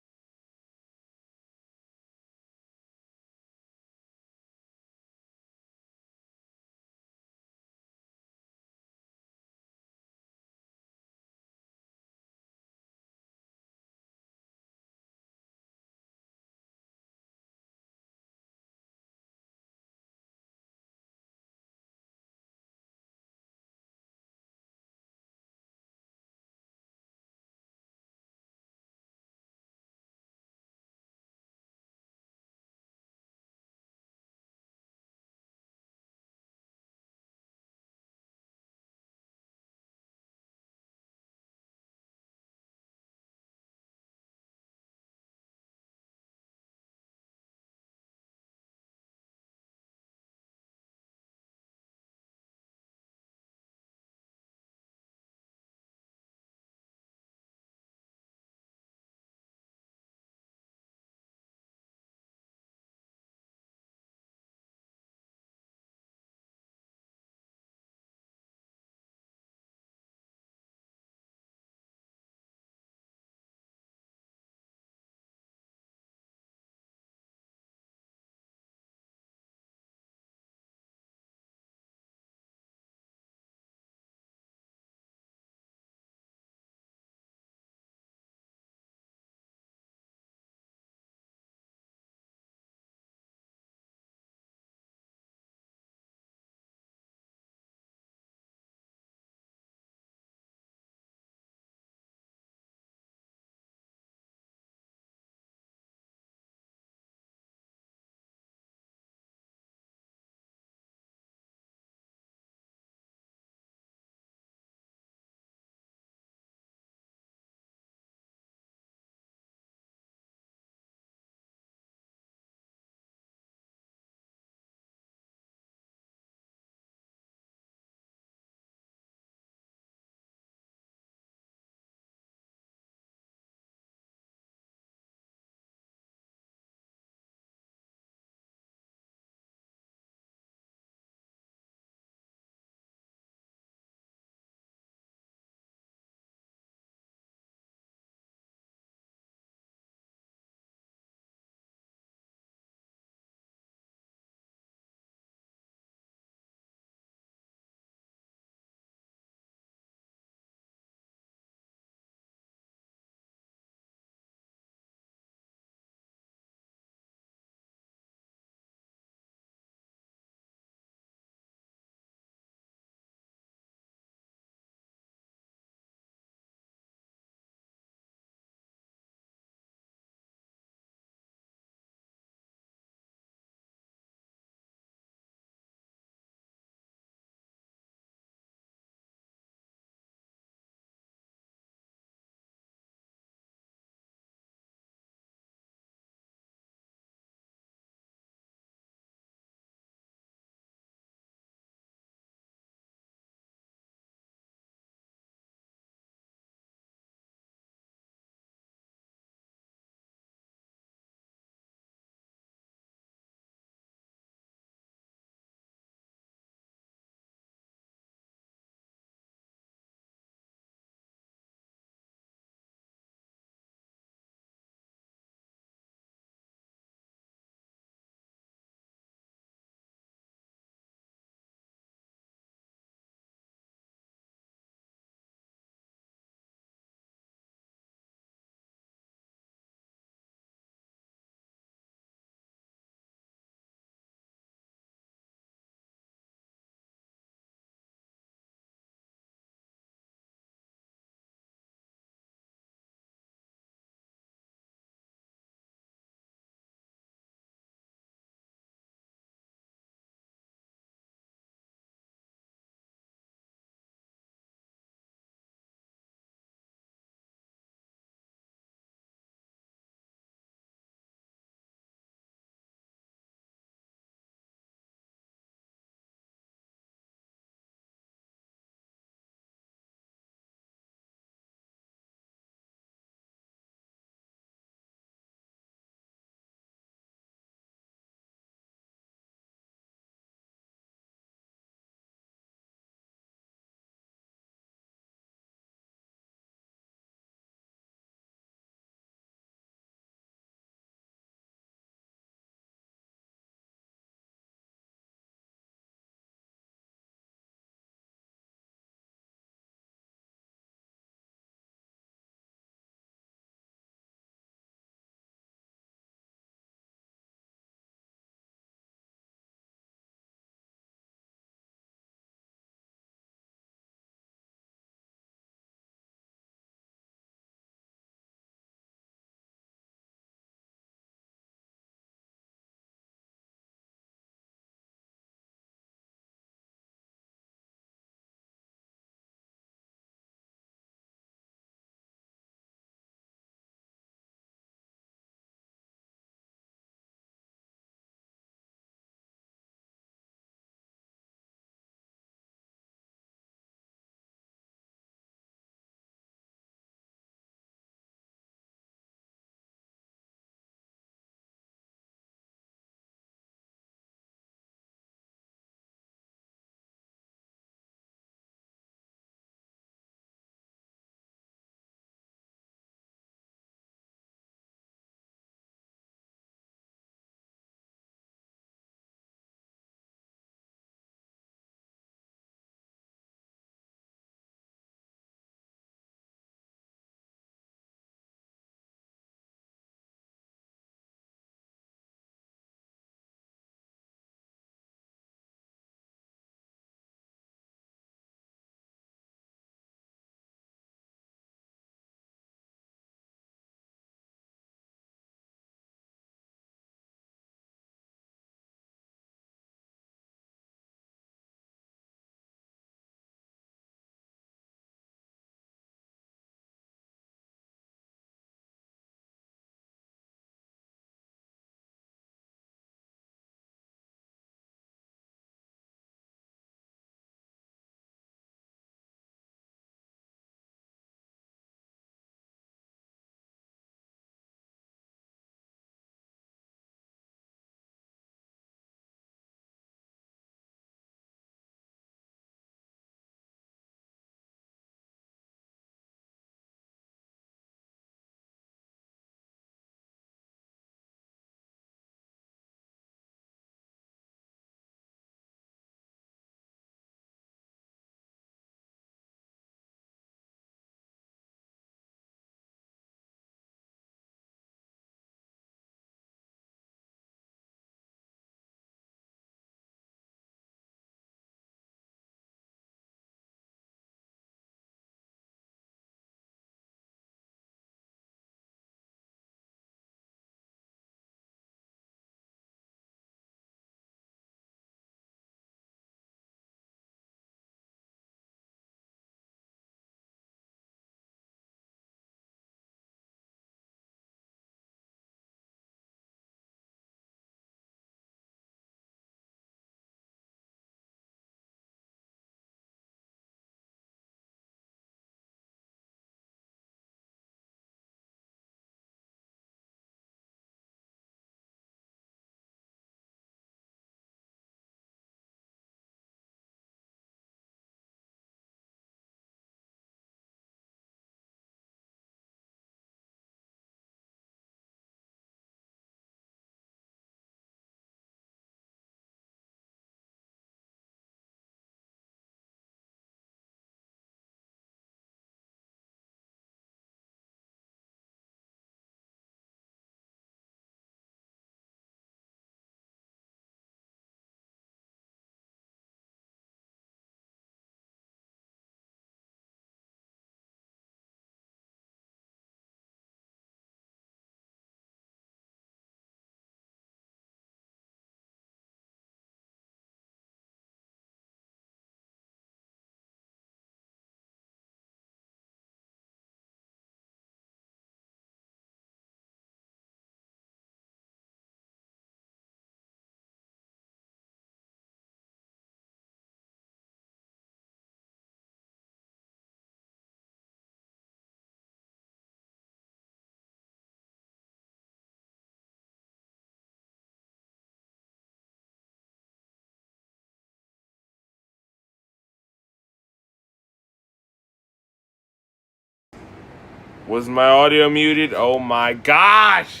Was my audio muted? Oh my gosh!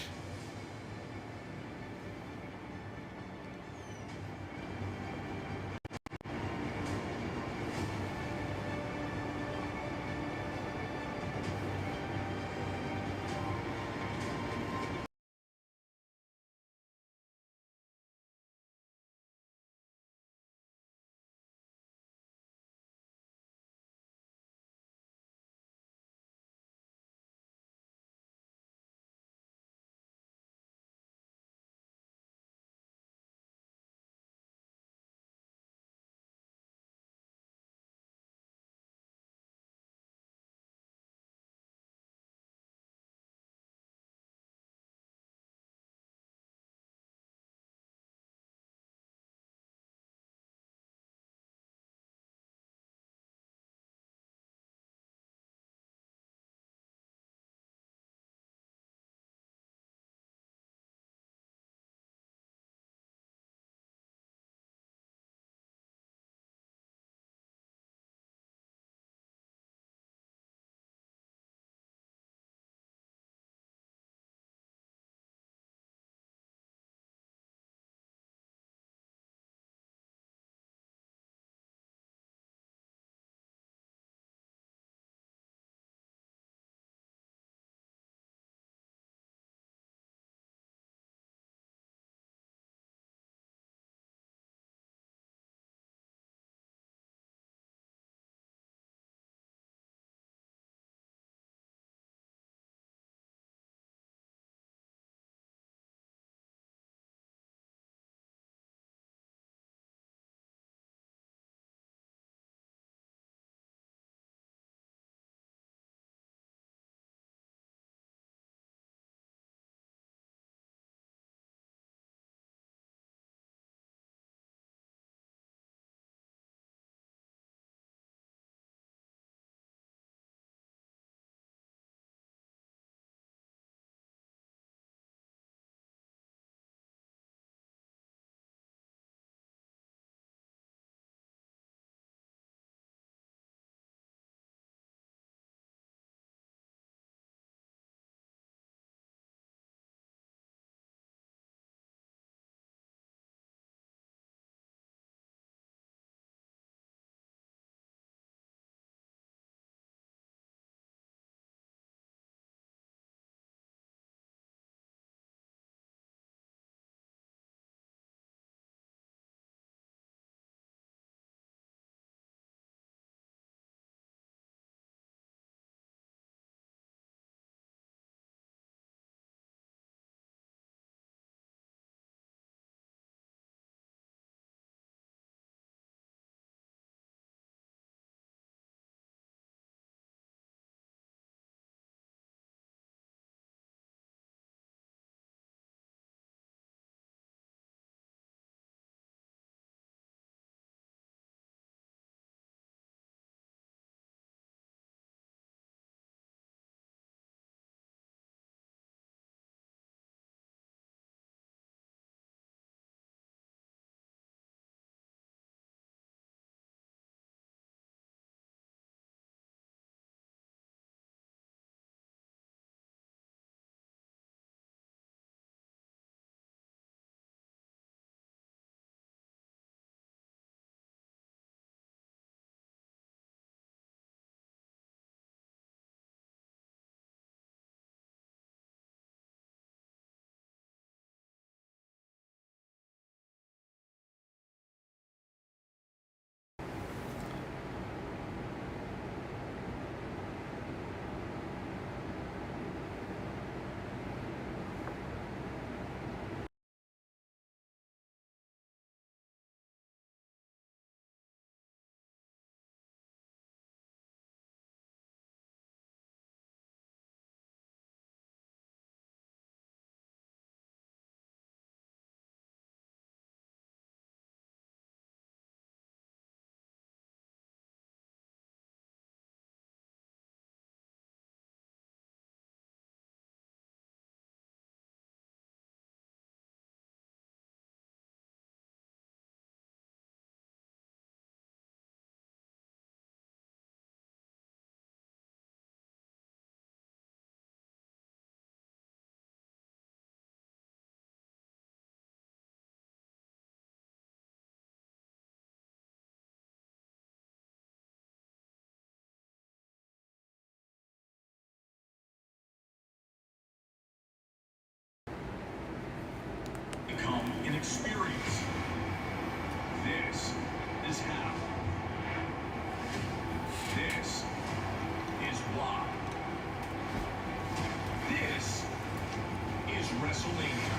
WrestleMania.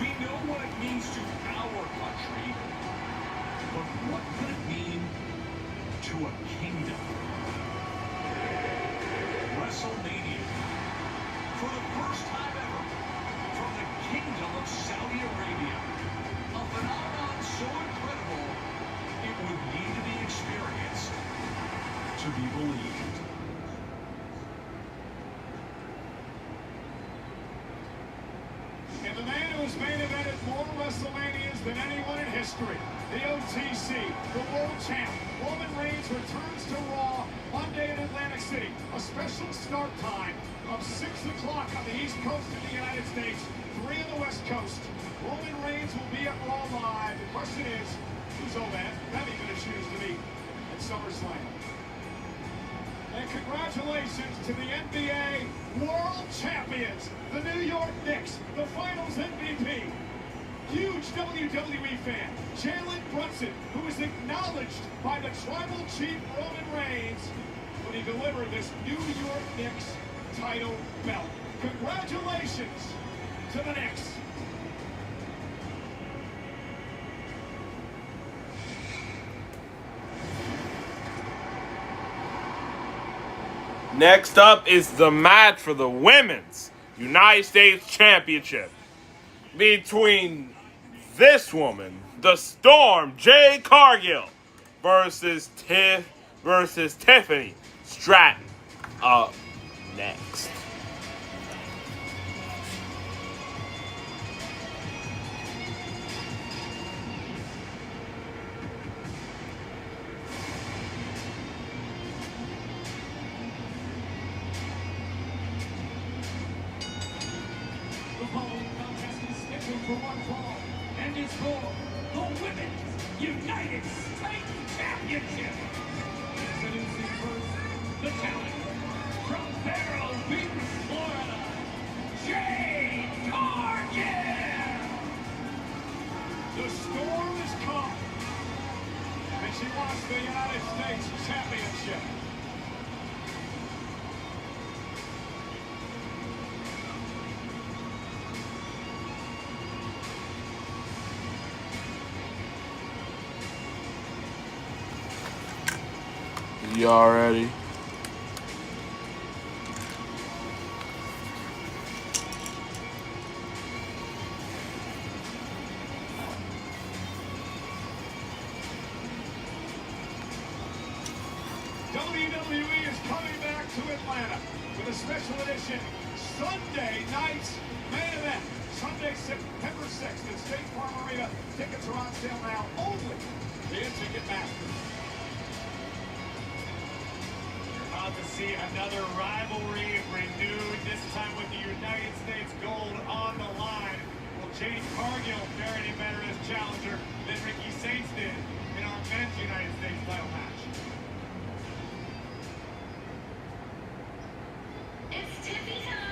We know what it means to our country, but what could it mean to a kingdom? WrestleMania. For the first time ever, from the Kingdom of Saudi Arabia. A phenomenon so incredible, it would need to be experienced to be believed. And the man who has main evented more WrestleManias than anyone in history, the OTC, the world champ, Roman Reigns returns to Raw Monday in Atlantic City. A special start time of 6 o'clock on the East Coast of the United States, 3 on the West Coast. Roman Reigns will be at Raw Live. The question is, who's Remy going to choose to meet at SummerSlam? And congratulations to the NBA World Champions, the New York Knicks, the Finals MVP. Huge WWE fan, Jalen Brunson, who is acknowledged by the Tribal Chief Roman Reigns when he delivered this New York Knicks title belt. Congratulations to the Knicks. Next up is the match for the Women's United States Championship between this woman, the Storm, Jade Cargill, versus Tiffany Stratton. Up next. The following contest is scheduled for one fall and is for the Women's United States Championship. Introducing first, the talent from Vero Beach, Florida, Jade Cargill. The storm has come, and she wants the United States Championship. Y'all ready? WWE is coming back to Atlanta with a special edition Sunday night's main event. Sunday, September 6th at State Farm Arena. Tickets are on sale now only via Ticketmaster. About to see another rivalry renewed, this time with the United States gold on the line. Will Jade Cargill fare any better as challenger than Ricky Saints did in our men's United States title match? It's Tiffy time!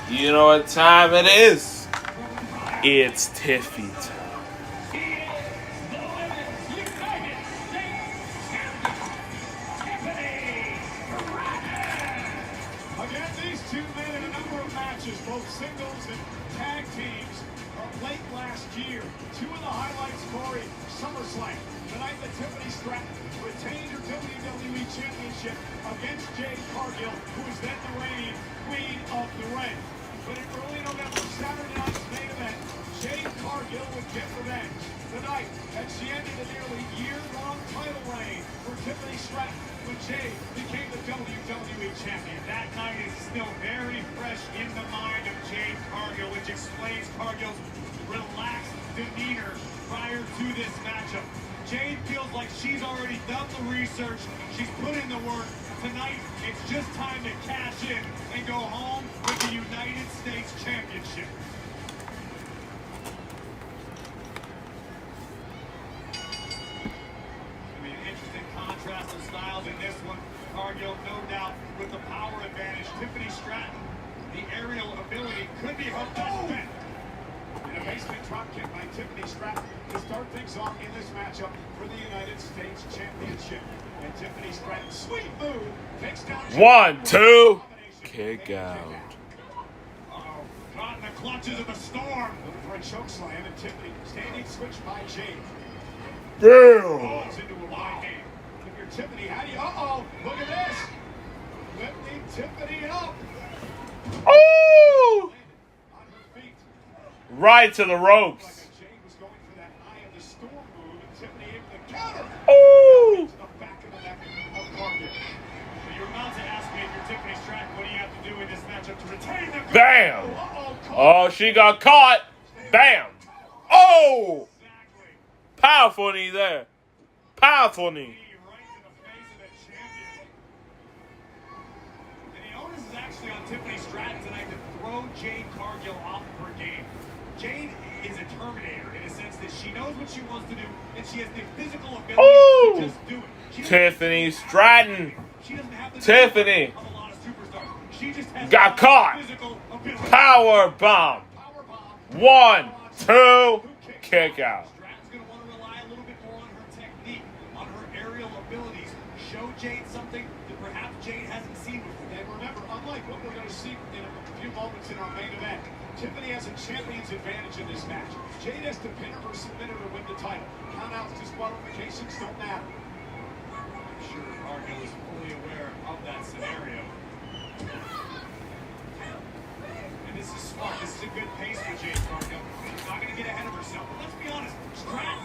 You know what time it is? It's Tiffy time. Again, these two men in a number of matches, both singles and tag teams, late last year. Two of the highlights, Corey, SummerSlam. Tonight, the Tiffany Stratton retained her WWE Championship against Jade Cargill, who is then the reigning Queen of the Ring. But in early November, Saturday night's main event, Jade Cargill would get revenge. Tonight, as she ended a nearly year-long title reign for Tiffany Stratton, when Jade became the WWE Champion. That night is still very fresh in the mind of Jade Cargill, which explains Cargill's relaxed demeanor prior to this matchup. Jade feels like she's already done the research, she's put in the work. Tonight, it's just time to cash in and go home with the United States Championship. Interesting contrast of styles in this one. advantage. Tiffany Stratton, the aerial ability could be her best bet. And a basement drop kick by Tiffany Stratton to start things off in this matchup for the United States Championship. And Tiffany Stratton, sweet move, takes down... 1, 2, kick out. Uh-oh, caught in the clutches of the storm. Looking for a choke slam, and Tiffany standing switch by Jade. Damn. Falls into a wide hand. If you're Tiffany, how do you... Uh-oh, look at this. Lifting Tiffany up. Oh! On her feet. Right to the ropes. Jade was going for that eye of the storm move, and Tiffany able to counter. Oh! To the back of the neck of Cargill. You're about to ask me if you're Tiffany Stratton, what do you have to do in this matchup to retain the... Bam! Uh-oh, Oh, she got caught. Bam! Oh! exactly. Powerful knee there. Powerful knee. Right to the face of the champion. And the onus is actually on Tiffany Stratton tonight to throw Jade Cargill off of her game. Jade is a Terminator in a sense that she knows what she wants to do, and she has the physical ability to just do it. Tiffany Stratton. She doesn't have the Tiffany of a lot of superstars. She just has got caught. physical ability. Power bomb. 1, 2, kick out. Stratton's going to want to rely a little bit more on her technique, on her aerial abilities. Show Jade something that perhaps Jade hasn't seen before. And remember, unlike what we're going to see in a few moments in our main event, Tiffany has a champion's advantage in this match. Jade has to pin her or submit her to win the title. Countouts, disqualifications don't matter. I'm sure Cargill is fully aware of that scenario. And this is smart. This is a good pace for Jade Cargill. She's not going to get ahead of herself. But let's be honest, Stratton,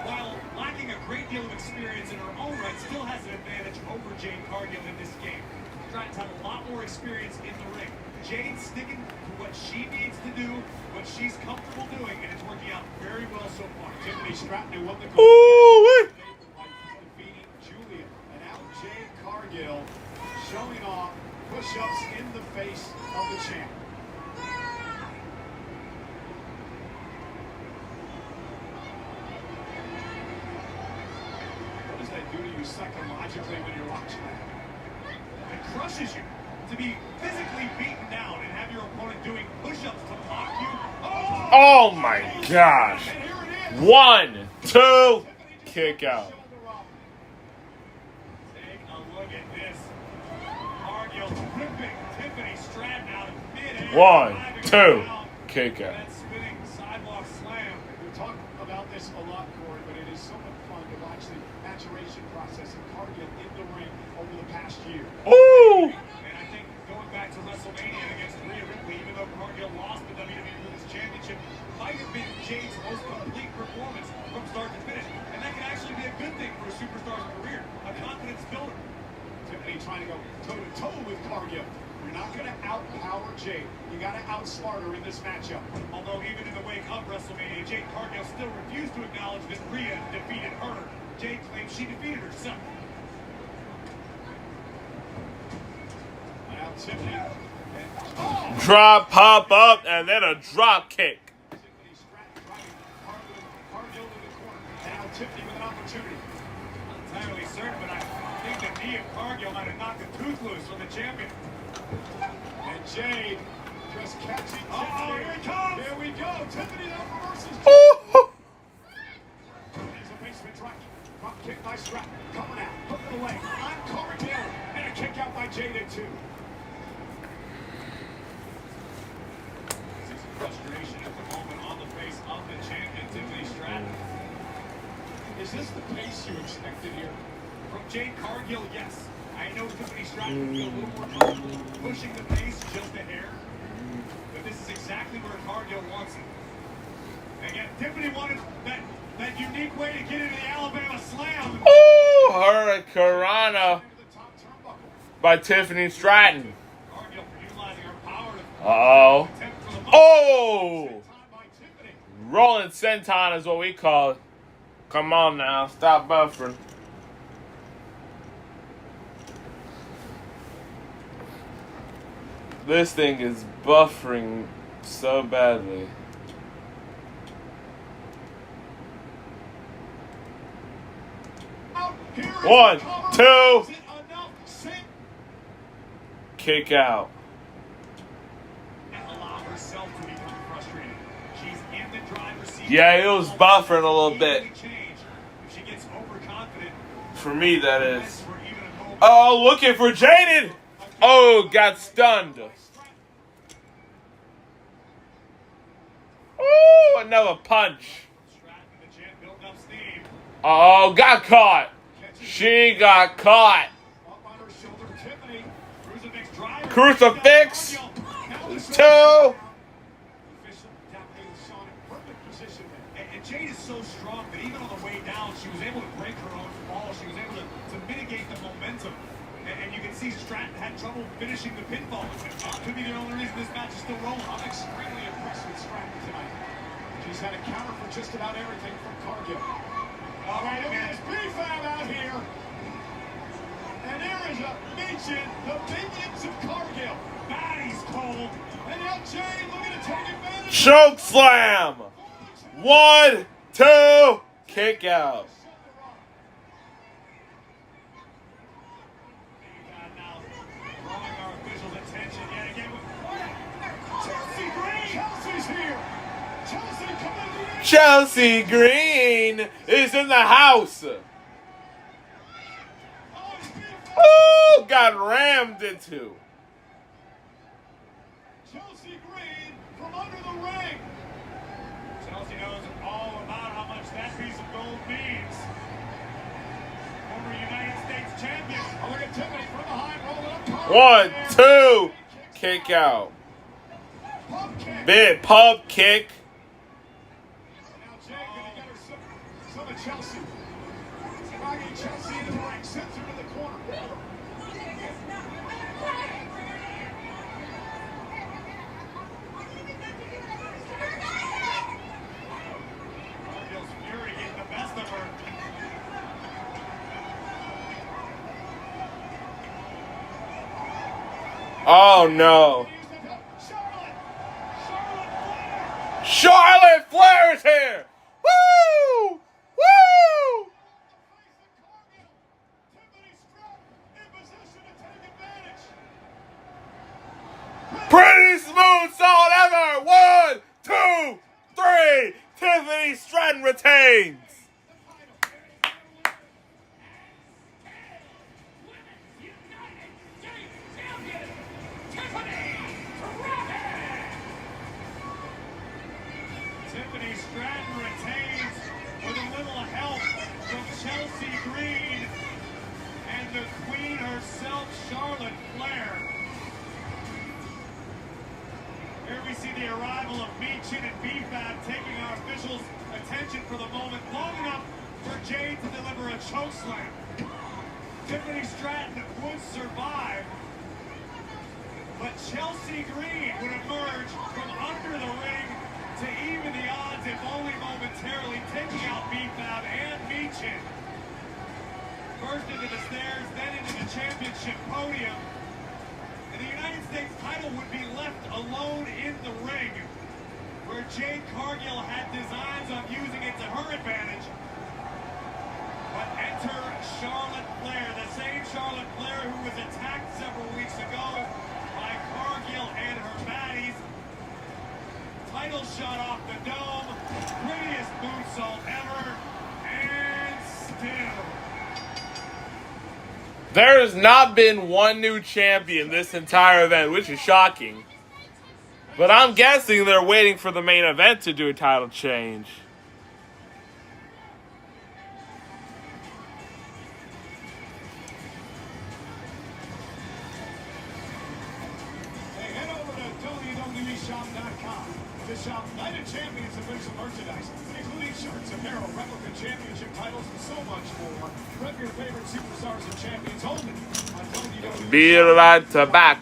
while lacking a great deal of experience in her own right, still has an advantage over Jade Cargill in this game. Stratton's had a lot more experience in the ring. Jade's sticking to what she needs to do, what she's comfortable doing, and it's working out very well so far. Tiffany Stratton who won the gold. Defeating Julia. And now Jade Cargill showing off push-ups in the face of the champ. What does that do to you psychologically when you're watching that? It crushes you to be physically beaten down and have your opponent doing push-ups to mock you. Oh my gosh. And here it is. 1, 2, kick out. Take a look at this. Cargill ripping Tiffany Stratton out of mid-air. 1, 2, kick out. That spinning sidewalk slam. We talk about this a lot, Corey, but it is so much fun to watch the maturation process of Cargill in the ring over the past year. Ooh! And I think going back to WrestleMania against Rhea Ripley, even though Cargill lost the WWE Women's Championship, might have been Jade's most complete performance from start to finish. And that can actually be a good thing for a superstar's career, a confidence builder. Tiffany trying to go toe-to-toe with Cargill. You're not going to outpower Jade. You got to outsmart her in this matchup. Although even in the wake of WrestleMania, Jade Cargill still refused to acknowledge that Rhea defeated her. Jade claims she defeated herself. Now Tiffany. Drop, pop up, and then a drop kick. Tiffany Stratton driving Cargill to the corner. Now Tiffany with an opportunity. Not entirely certain, but I think the knee of Cargill might have knocked a tooth loose from the champion. And Jade just catching Tiffany. Oh, here it comes! Here we go. Tiffany now reverses. There's a basement drop kick by Stratton. Coming out. Hook of the leg. On Cargill. And a kick out by Jade at 2. Frustration at the moment on the face of the champion, Tiffany Stratton. Is this the pace you expected here? From Jade Cargill, yes. I know Tiffany Stratton would feel a little more comfortable pushing the pace just a hair. But this is exactly where Cargill wants it. And yet Tiffany wanted that unique way to get into the Alabama Slam. Ooh, Hurricanrana by Tiffany Stratton. Cargill utilizing her power to Uh-oh. attempt for the Oh! Rolling senton is what we call it. Come on now, stop buffering. This thing is buffering so badly. Here is 1, the cover. 2, Is it enough? Sit. kick out. Allow herself to become frustrated. She's in the driver's seat. Yeah, it was buffering a little bit. If she gets overconfident, For me, that is. Oh, looking for Jaden. Oh, got stunned. Ooh, another punch. Oh, got caught. She got caught. Crucifix. 2. And Jade is so strong that even on the way down, she was able to break her own fall. She was able to mitigate the momentum. And you can see Stratton had trouble finishing the pinfall. Could be the only reason this match is still rolling. I'm extremely impressed with Stratton tonight. She's had a counter for just about everything from Cargill. All right, look at this prefab out here. And there is a mention, the minions of Cargill. Maddie's cold. And now Jade looking to take advantage. Choke slam. 1, 2, kick out. Chelsea Green is in the house. Oh, got rammed into. Chelsea Green from under the ring. Chelsea knows all about how much that piece of gold means. Former United States champion. Oh, look at Tiffany from behind rolling up. 1, 2, kick out. Big pump kick. Now Jade gonna get her some of Chelsea. Dragging Chelsea into the ring, sends her to the corner. Cargill's fury getting the best of her. Oh no. Charlotte Flair's here. Woo! Woo! Pretty smooth salt ever. 1, 2, 3. Tiffany Stratton retains. Tiffany Stratton retains with a little help from Chelsea Green and the queen herself, Charlotte Flair. Here we see the arrival of Meechin and BFAB taking our officials' attention for the moment, long enough for Jade to deliver a chokeslam. Tiffany Stratton would survive, but Chelsea Green would emerge from under the ring to even the odds, if only momentarily, taking out BFAB and Meechin. First into the stairs, then into the championship podium. And the United States title would be left alone in the ring, where Jade Cargill had designs on using it to her advantage. But enter Charlotte Flair, the same Charlotte Flair who was attacked several weeks ago by Cargill and her baddies. Title shot off the dome, prettiest moonsault ever, and still. There has not been one new champion this entire event, which is shocking. But I'm guessing they're waiting for the main event to do a title change. Hey, head over to WWEshop.com to shop Night of Champions official merchandise, including shirts, apparel, replica championship titles, and so much more. Rep your favorite superstars and champions only on WWE. Be right back.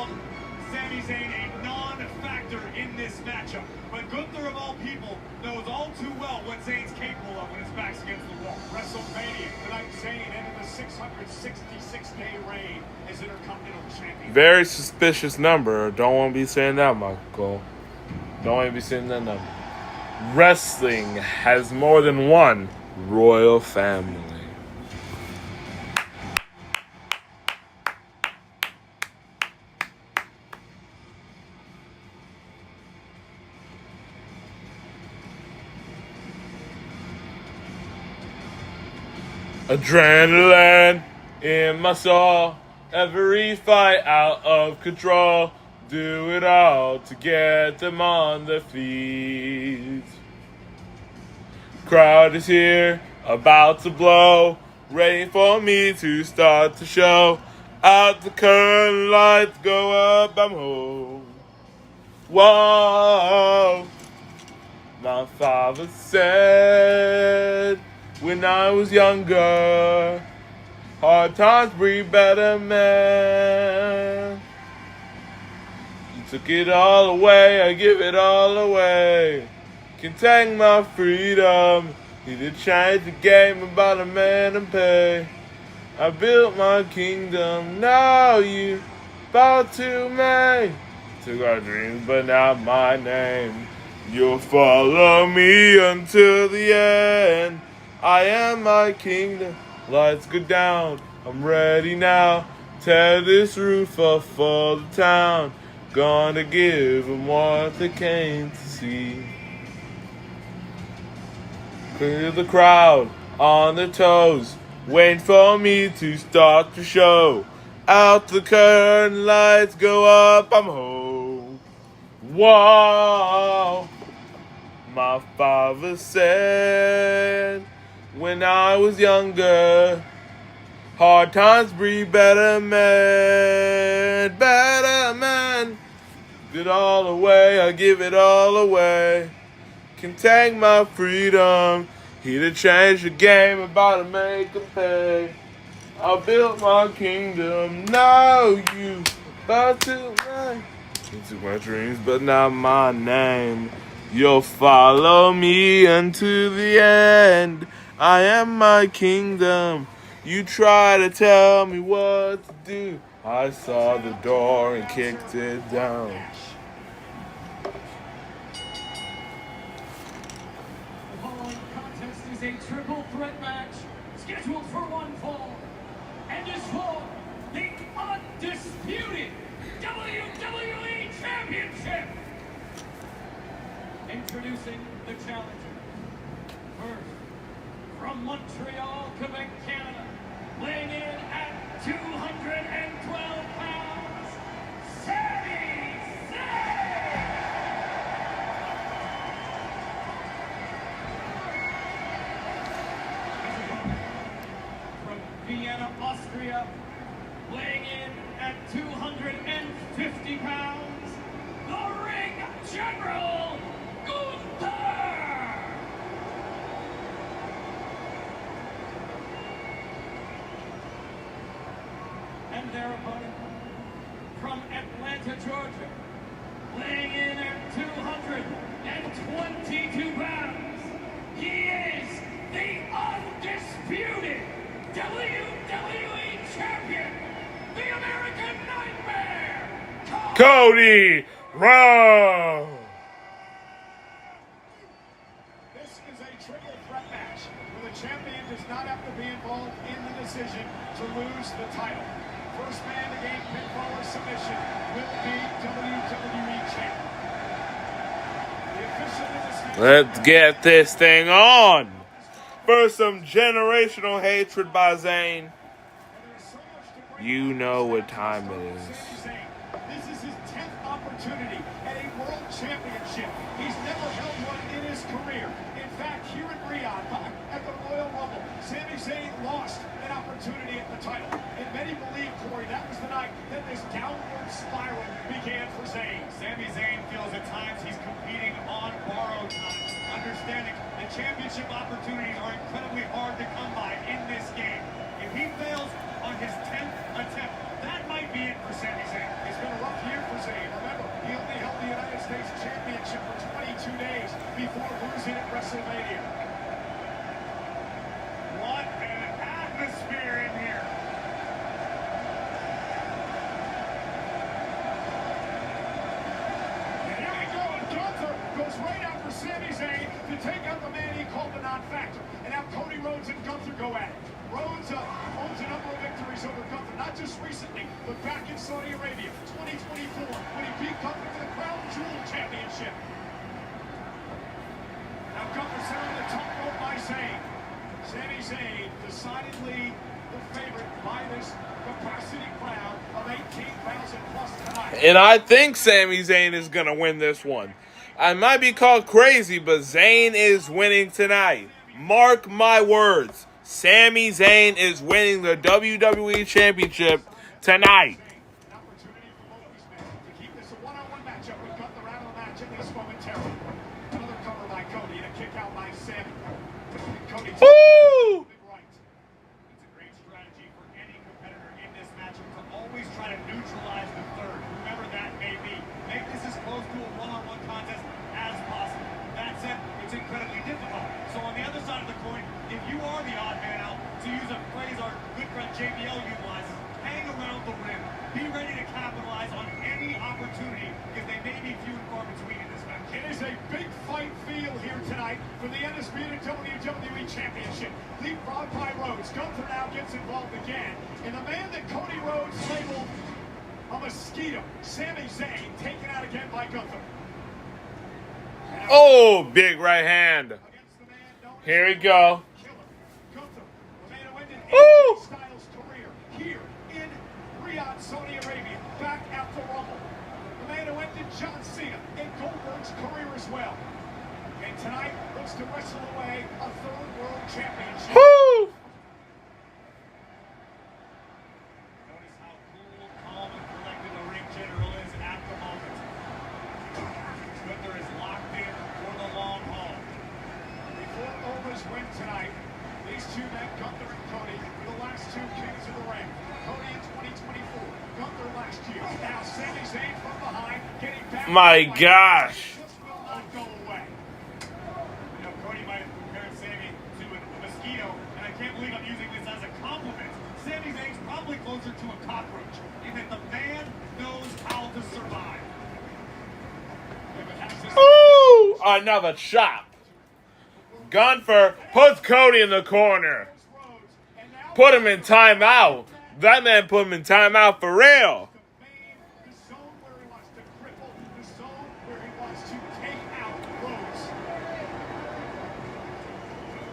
called Sami Zayn a non-factor in this matchup. But Gunther, of all people, knows all too well what Zayn's capable of when his back's against the wall. WrestleMania tonight, Zayn ended the 666-day reign as Intercontinental Champion. Very suspicious number. Don't want to be saying that, Michael. Don't want to be saying that number. Wrestling has more than one royal family. Adrenaline in my soul, every fight out of control. Do it all to get them on their feet. Crowd is here, about to blow, ready for me to start the show. Out the curtain, lights go up, I'm home. Whoa, my father said, when I was younger, hard times breed better men. You took it all away, I give it all away. Can take my freedom, need to change the game about a man and pay. I built my kingdom, now you bow to me. Took our dreams, but not my name. You'll follow me until the end. I am my kingdom, lights go down, I'm ready now. Tear this roof off for the town, gonna give them what they came to see. Clear the crowd on their toes, waiting for me to start the show. Out the curtain, lights go up, I'm home. Whoa, my father said, when I was younger, hard times breed better men, better men. Give it all away, I give it all away. Can take my freedom, here to change the game, about to make them pay. I built my kingdom, now you about to me. You took my dreams, but not my name. You'll follow me unto the end. I am my kingdom. You try to tell me what to do. I saw the door and kicked it down. The following contest is a triple threat match scheduled for one fall and is for the undisputed WWE Championship. Introducing the challenger. First, from Montreal, Quebec, Canada, weighing in at 212 pounds, Sami Zayn! From Vienna, Austria, weighing in at 250 pounds, the Ring General, Gunther! And their opponent, from Atlanta, Georgia, weighing in at 222 pounds, he is the undisputed WWE Champion, the American Nightmare, Cody Rhodes. This is a triple threat match where the champion does not have to be involved in the decision to lose the title. First man to gain pinfall or submission will be WWE champion. The official in this match. Let's get this thing on. For some generational hatred by Zayn. You know what time it is. This is his 10th opportunity at a world championship. He's never held one in his career. In fact, here in Riyadh, at the Royal Rumble, Sami Zayn lost an opportunity at the title. And many believe, Corey, that was the night that this downward spiral began for Zayn. Sami Zayn feels at times he's competing on borrowed time. Understanding the championship opportunities are incredibly hard to come by in this game. If he fails on his 10th attempt, that might be it for Sami Zayn. It's been a rough owns a number of victories over Gunther, not just recently, but back in Saudi Arabia, 2024, when he beat Gunther for the Crown Jewel Championship. Now Gunther set on the top rope by Zayn. Sami Zayn, decidedly the favorite by this capacity crowd of 18,000 plus tonight. And I think Sami Zayn is going to win this one. I might be called crazy, but Zayn is winning tonight. Mark my words. Sami Zayn is winning the WWE Championship tonight. An opportunity for both these men to keep this a one-on-one matchup with Gunther out of the match, at least momentarily. Another cover by Cody and a kick out by Sami. Cody Woo! right. It's a great strategy for any competitor in this matchup to always try to neutralize the third, whoever that may be. Make this as close to a one-on-one contest as possible. That said, it's incredibly difficult. So on the other side of the coin, if you are the odd man out, to use a phrase our good friend JBL utilizes, hang around the rim. Be ready to capitalize on any opportunity because they may be few and far between in this match. It is a big fight feel here tonight for the undisputed WWE Championship. Leapfrog by Rhodes. Gunther now gets involved again. And the man that Cody Rhodes labeled a mosquito, Sami Zayn, taken out again by Gunther. Oh, big right hand. Here we go. Woo! Styles' career here in Riyadh, Saudi Arabia, back after Rumble. The man who ended John Cena and Goldberg's career as well. And tonight looks to wrestle away a third world championship. Woo! Notice how cool, calm, and collected the ring general is at the moment. Gunther is locked in for the long haul. Before Oma's win tonight, these two men, Gunther and Cody, were the last two kings of the ring. Cody in 2024, Gunther last year. Now Sami Zayn from behind, getting back. My gosh. This will not go away. You know, Cody might have compared Sami to a mosquito, and I can't believe I'm using this as a compliment. Sami Zayn's probably closer to a cockroach, in that the man knows how to survive. Ooh, another chop. Gunther puts Cody in the corner. Put him in timeout. That man put him in timeout for real. The zone where he wants to cripple, the zone where he wants to take out Rhodes.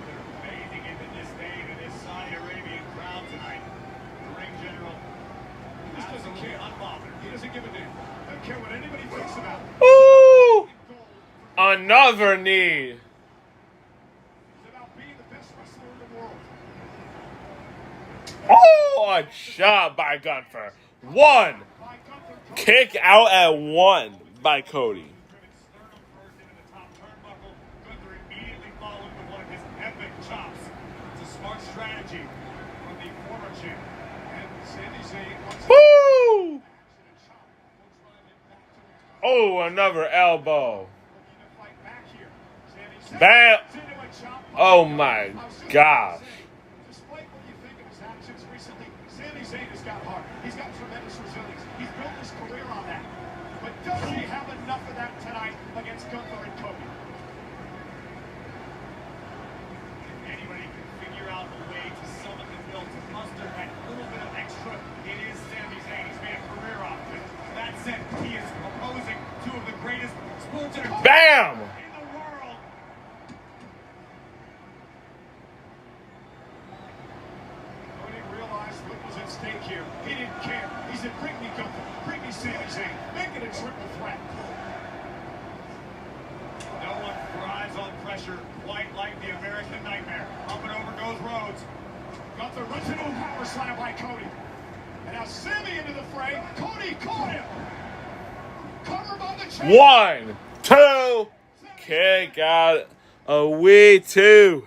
They're fading into this day to this Saudi Arabian crowd tonight. The ring general, he just doesn't care. Unbothered. He doesn't give a damn. Doesn't care what anybody thinks about him. Ooh, another knee. It's about being the best wrestler in the world. Oh, a shot by Gunther. One. Kick out at one by Cody. Gunther immediately followed with one of his epic chops. It's a smart strategy from the former champ. And Sami Zayn wants Woo! Oh, another elbow. to fight back here. Sami Zayn Bam. into a chop. Oh my gosh. Despite what you think of his actions recently, Sami Zayn has got heart. He's got tremendous resilience. He's built his career on that. But does he have enough of that tonight against Gunther and Cody? If anybody can figure out a way to summon the will to muster that little bit of extra, it is Sami Zayn. He's made a career off of it. That said, he is opposing two of the greatest sports entertainers Bam! in the world. He didn't realize what was at stake here. He didn't care. He said, bring me Gunther. Bring me Sami Zayn. Make it a triple threat. No one thrives on pressure quite like the American Nightmare. Up and over goes Rhodes. Gunther runs into a power slam by Cody. And now Sami into the fray. Cody caught him. Cover by the chain. 1, 2, kick out away 2. Look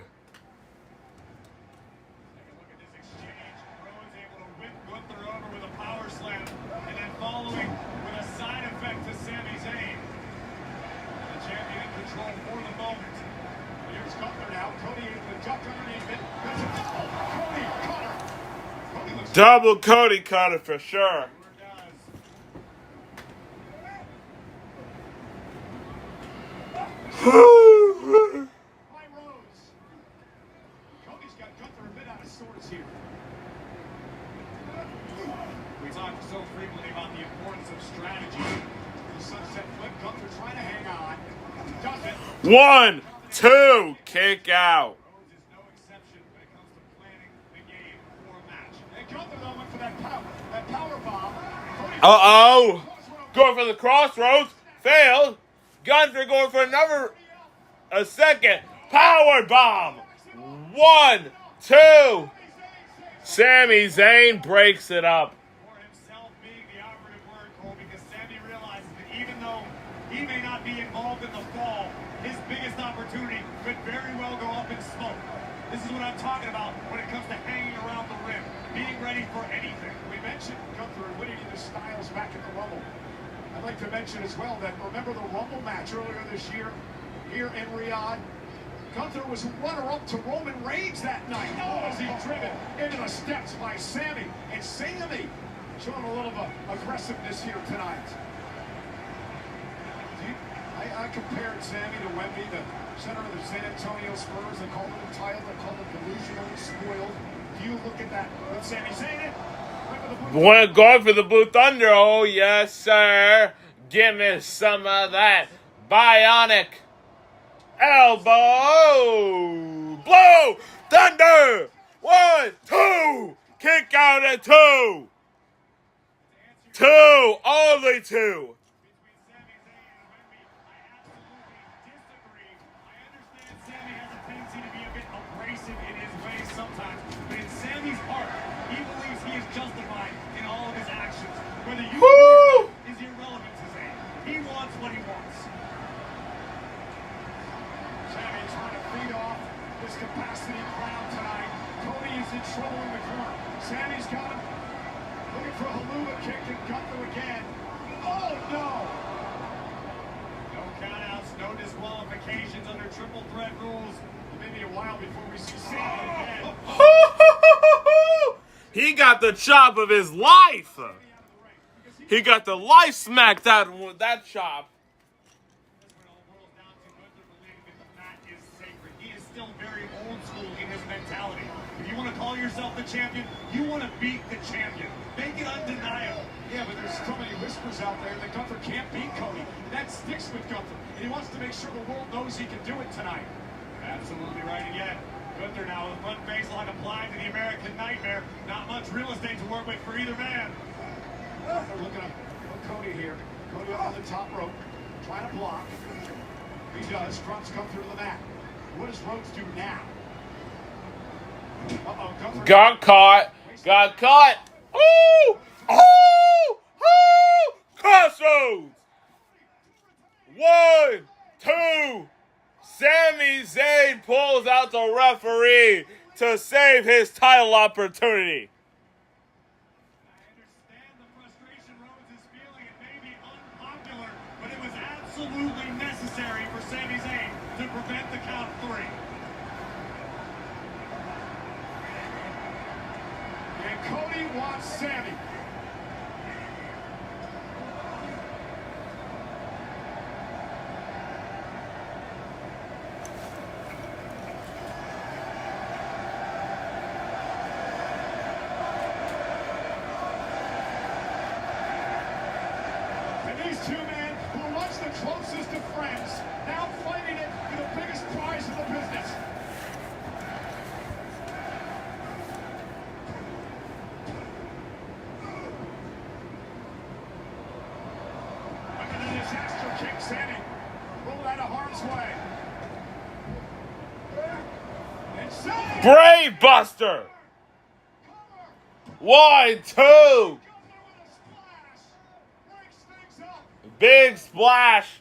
at this exchange. Rhodes able to whip Gunther over with a power slam, and then following with a side effect to Sami Zayn. The champion in control for the moment. Here's Gunther now. Cody able to duck underneath it. There's a double. Cody cutter. Cody looks Double Cody cutter for sure. by Rhodes. Cody's got Gunther a bit out of sorts here. so frequently about the importance of strategy. The sunset flip, Gunther trying to hang on. Does it. 1, 2, kick out. Rhodes is no exception when it comes to planning the game for a match. And Gunther though went for that power bomb. Uh-oh. Going for the crossroads. Failed. Gunther going for a second. Power bomb. 1, 2. Sami Zayn breaks it up. For himself being the operative word, Cole, because Sami realizes that even though he may not be involved in the fall, his biggest opportunity could very well go up in smoke. This is what I'm talking about when it comes to hanging around the rim, being ready for anything. We mentioned Gunther and winning the Styles back at the Rumble. I'd like to mention as well that remember the Rumble match earlier this year here in Riyadh? Gunther was runner-up to Roman Reigns that night. Oh, as he driven into the steps by Sami. And Sami showing a little aggressiveness here tonight. I compared Sami to Wemby, the center of the San Antonio Spurs. They called him entitled, they called him delusional, spoiled. Do you look at that with Sami Zayn? Want to go for the Blue Thunder? Oh, yes, sir. Give me some of that bionic elbow. Blow. Thunder. 1, 2. Kick out at 2. 2. Only 2. Woo! Is irrelevant to Zayn. He wants what he wants. Sami trying to feed off this capacity crowd tonight. Cody is in trouble in the corner. Sami's got him. Looking for a haluva kick and Gunther again. Oh no! No countouts, no disqualifications under triple threat rules. It may be a while before we see Sami again. He got the chop of his life. He got the life smacked out with that chop. That's what it all boils down to. Gunther believing that the mat is sacred. He is still very old school in his mentality. If you want to call yourself the champion, you want to beat the champion. Make it undeniable. Yeah, but there's so many whispers out there that Gunther can't beat Cody. And that sticks with Gunther. And he wants to make sure the world knows he can do it tonight. Absolutely right again. Gunther now with a front face lock applied to the American Nightmare. Not much real estate to work with for either man. They're looking at Cody here. Cody on the top rope, trying to block. He does. Grunts come through the mat. What does Rhodes do now? Uh-oh, Gunther Got caught. Got caught. Ooh! Oh! Oh! Crossroads. 1, 2. Sami Zayn pulls out the referee to save his title opportunity. Absolutely necessary for Sami Zayn to prevent the count of 3. And Cody wants Sami. And these two men who are once the closest of friends, now fighting it for the biggest prize in the business. Under the disaster kick, Sami rolled out of harm's way. And Sami! Brave Buster. 1, 2. Big splash.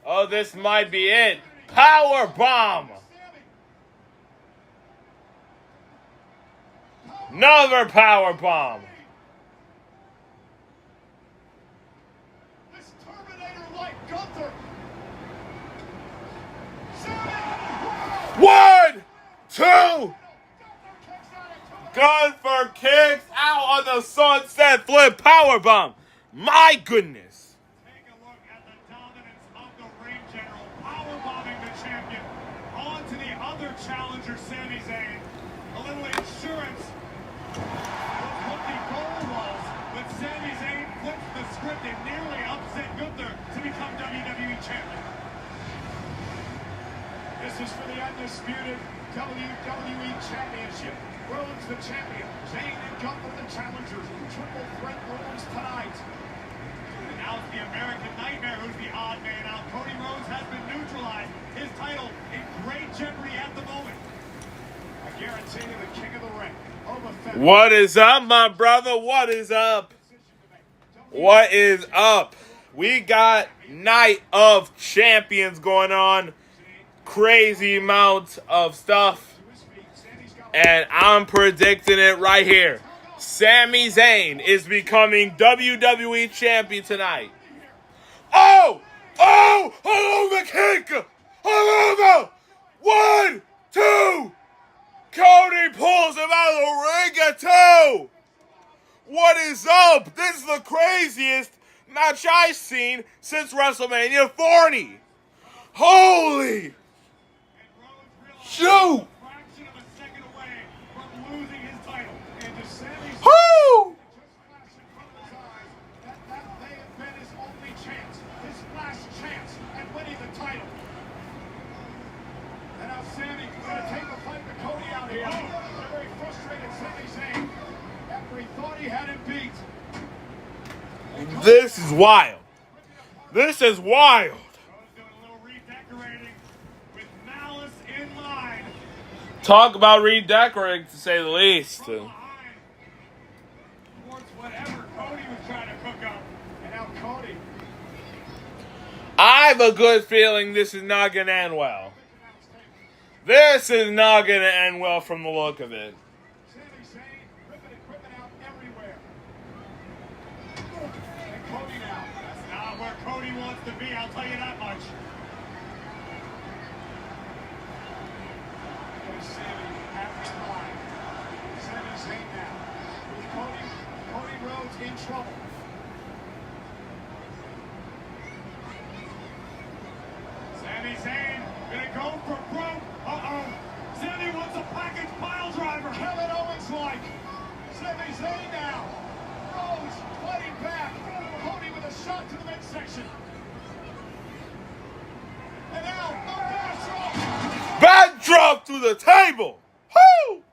Oh, this might be it. Power bomb. Another power bomb. This Terminator-like Gunther. 1, 2. Gunther kicks out on the sunset flip power bomb. My goodness. Take a look at the dominance of the ring general, powerbombing the champion onto the other challenger, Sami Zayn. A little insurance was what the goal was, but Sami Zayn This is for the undisputed WWE Championship. Rhodes the champion. Zayn and Gunther the challengers. Triple threat rules tonight. And now it's the American Nightmare who's the odd man out. Cody Rhodes has been neutralized. His title in great jeopardy at the moment. I guarantee you the king of the ring. What is up, my brother? What is up? What is up? We got Night of Champions going on. Crazy amount of stuff. And I'm predicting it right here. Sami Zayn is becoming WWE Champion tonight. Oh! Oh! Hello, the kick! Hello, 1, 2! Cody pulls him out of the ring at 2! What is up? This is the craziest match I've seen since WrestleMania 40. Holy! Shoot! Woo! This is wild. This is wild. Talk about redecorating, to say the least. I have a good feeling this is not going to end well. This is not going to end well from the look of it. Cody wants to be, I'll tell you that much. Sami after time. Sami Zayn now. With Cody Rhodes in trouble. Sami Zayn gonna go for broke. Sami wants a package pile driver. Kevin Owens like. Sami Zayn now. Rhodes fighting back. Cody with a shot to the midsection. And now a Back drop to the table. Woo!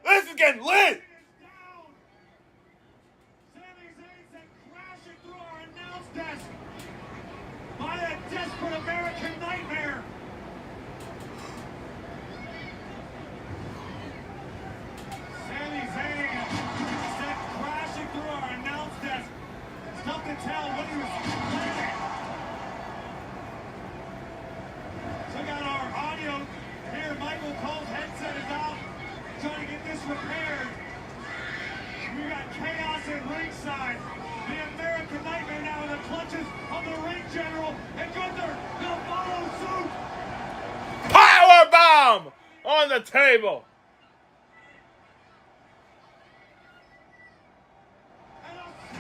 This is getting lit. Sami Zayn sent crashing through our announce desk by that desperate American Nightmare. Sami Zayn sent crashing through our announce desk. It's tough to tell what he was planning. Check out our audio here. Michael Cole's headset is out. Trying to get this repaired. We got chaos at ringside. The American Nightmare now in the clutches of the ring general. And Gunther will follow suit. Power bomb on the table.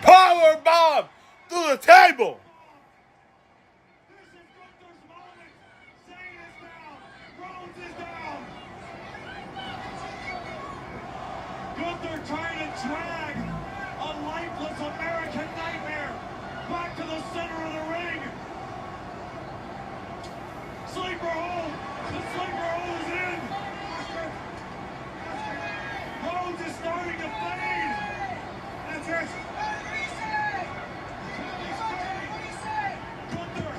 Power bomb through the table. This is Gunther's moment. Zayn is down. Rhodes is down. Gunther trying to drag a lifeless American Nightmare back to the center of the ring. Sleeper hold. The sleeper hold is in. Rhodes is starting to fade. That's it. Gunther,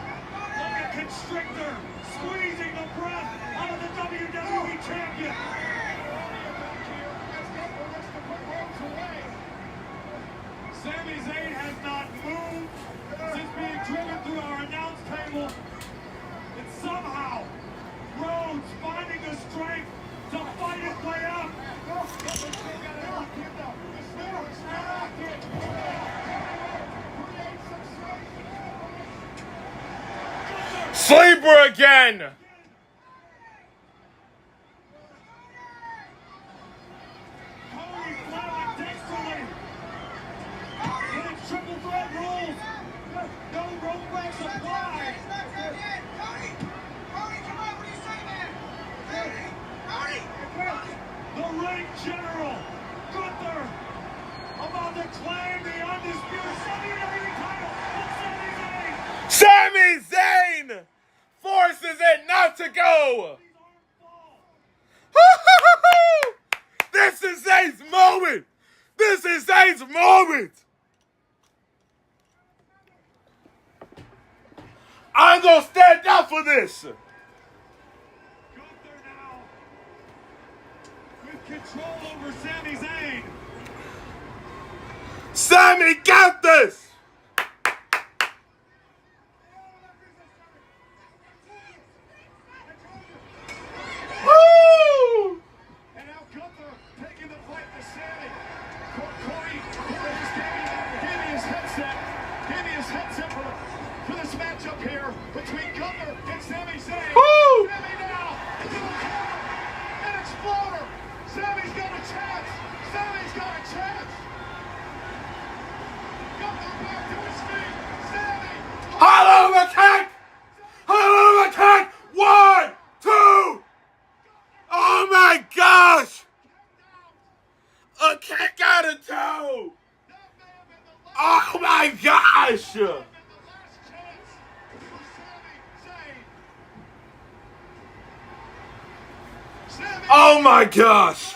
like a constrictor, squeezing the breath out of the WWE Champion. Sami Zayn has not moved since being driven through our announce table. And somehow, Rhodes finding the strength to fight his way up. Sleeper again. Cody flailing desperately. But it's triple threat rules. No rope breaks applied. The ring general, Gunther, about to claim the undisputed WWE title. It's Sami Zayn. Sami Zayn forces it. This is Zayn's moment. I'm going to stand up for this. Gunther now with control over Sami Zayn. Sami got this. Woo! And now Gunther taking the fight to Sami. Corey just gave me his headset. Gave me his headset for this matchup here between Gunther and Sami Zayn. Woo! Sami now to the corner. An exploder. Sami's got a chance. Sami's got a chance. Gunther back to his feet. Sami. Hollow attack! Hollow attack! 1, 2. Oh my gosh! A kick out of 2. Oh my gosh! Oh my gosh!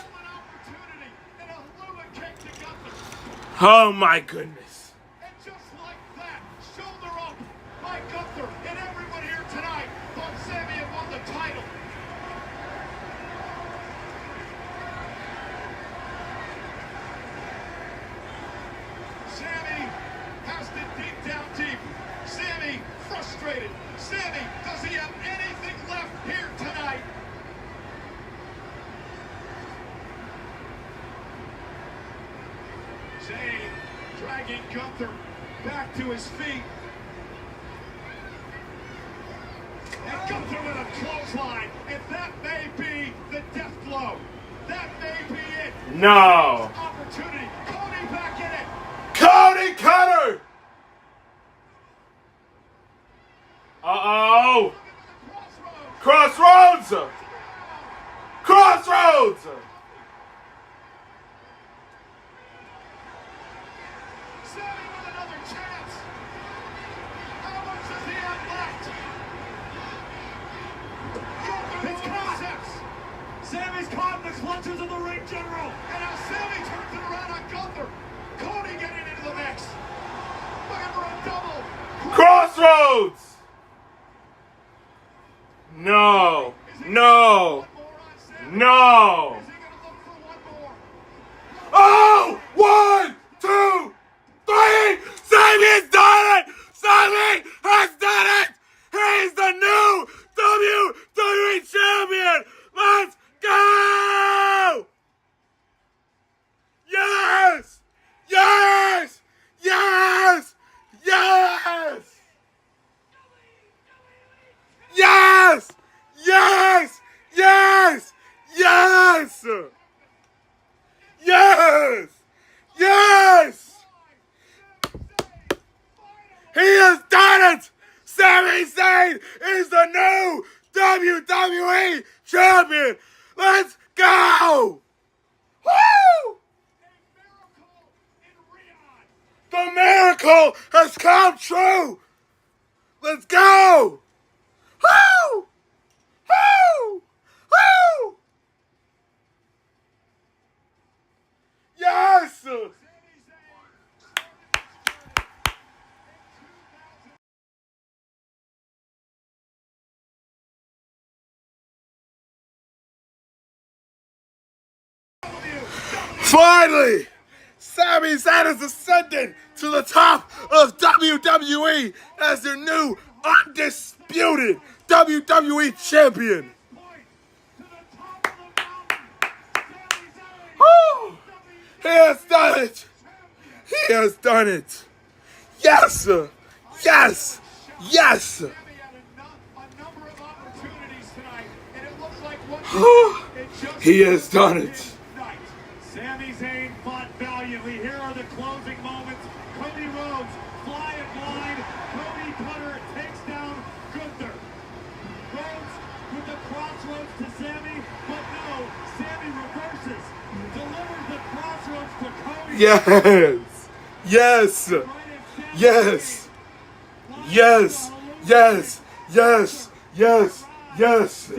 Oh my goodness! And just like that, shoulder up by Gunther and everyone here tonight thought Sami had won the title. Sami has to dig down deep. Sami frustrated. Sami, does he have anything left here tonight? Zayn dragging Gunther back to his feet. And Gunther with a clothesline. And that may be the death blow. That may be it. No! Opportunity. Cody back in it. Cody Cutter! Uh-oh! Crossroads! Crossroads! Sami with another chance. How much does he have left? It's concepts. Sami's caught in the clutches of the ring general. And now Sami turns it around on Gunther. Cody getting into the mix. Looking for a double. Crossroads! No! No! No! Is he going to look for one more? Oh! 1, 2, 3! Sami's done it! Sami has done it! He's the new WWE champion! Let's go! Yes! Yes! Yes! Yes! Yes! Yes! Yes! Yes! Yes! Yes! He has done it! Sami Zayn is the new WWE champion! Let's go! Woo! The miracle has come true! Let's go! Woo! Woo! Woo! Yes! Finally! Sami Zayn has ascended to the top of WWE as their new undisputed WWE champion. Woo! He has done it! He has done it! Yes! Yes! Yes! He has done it! Sami Zayn fought valiantly. Here are the closing moments. Cody Rhodes flying blind. Cody Cutter takes down Gunther. Rhodes with the crossroads to Sami, but no, Sami reverses. Delivers the crossroads to Cody. Yes! Yes! Yes! Yes! Yes! Yes! Yes! Yes!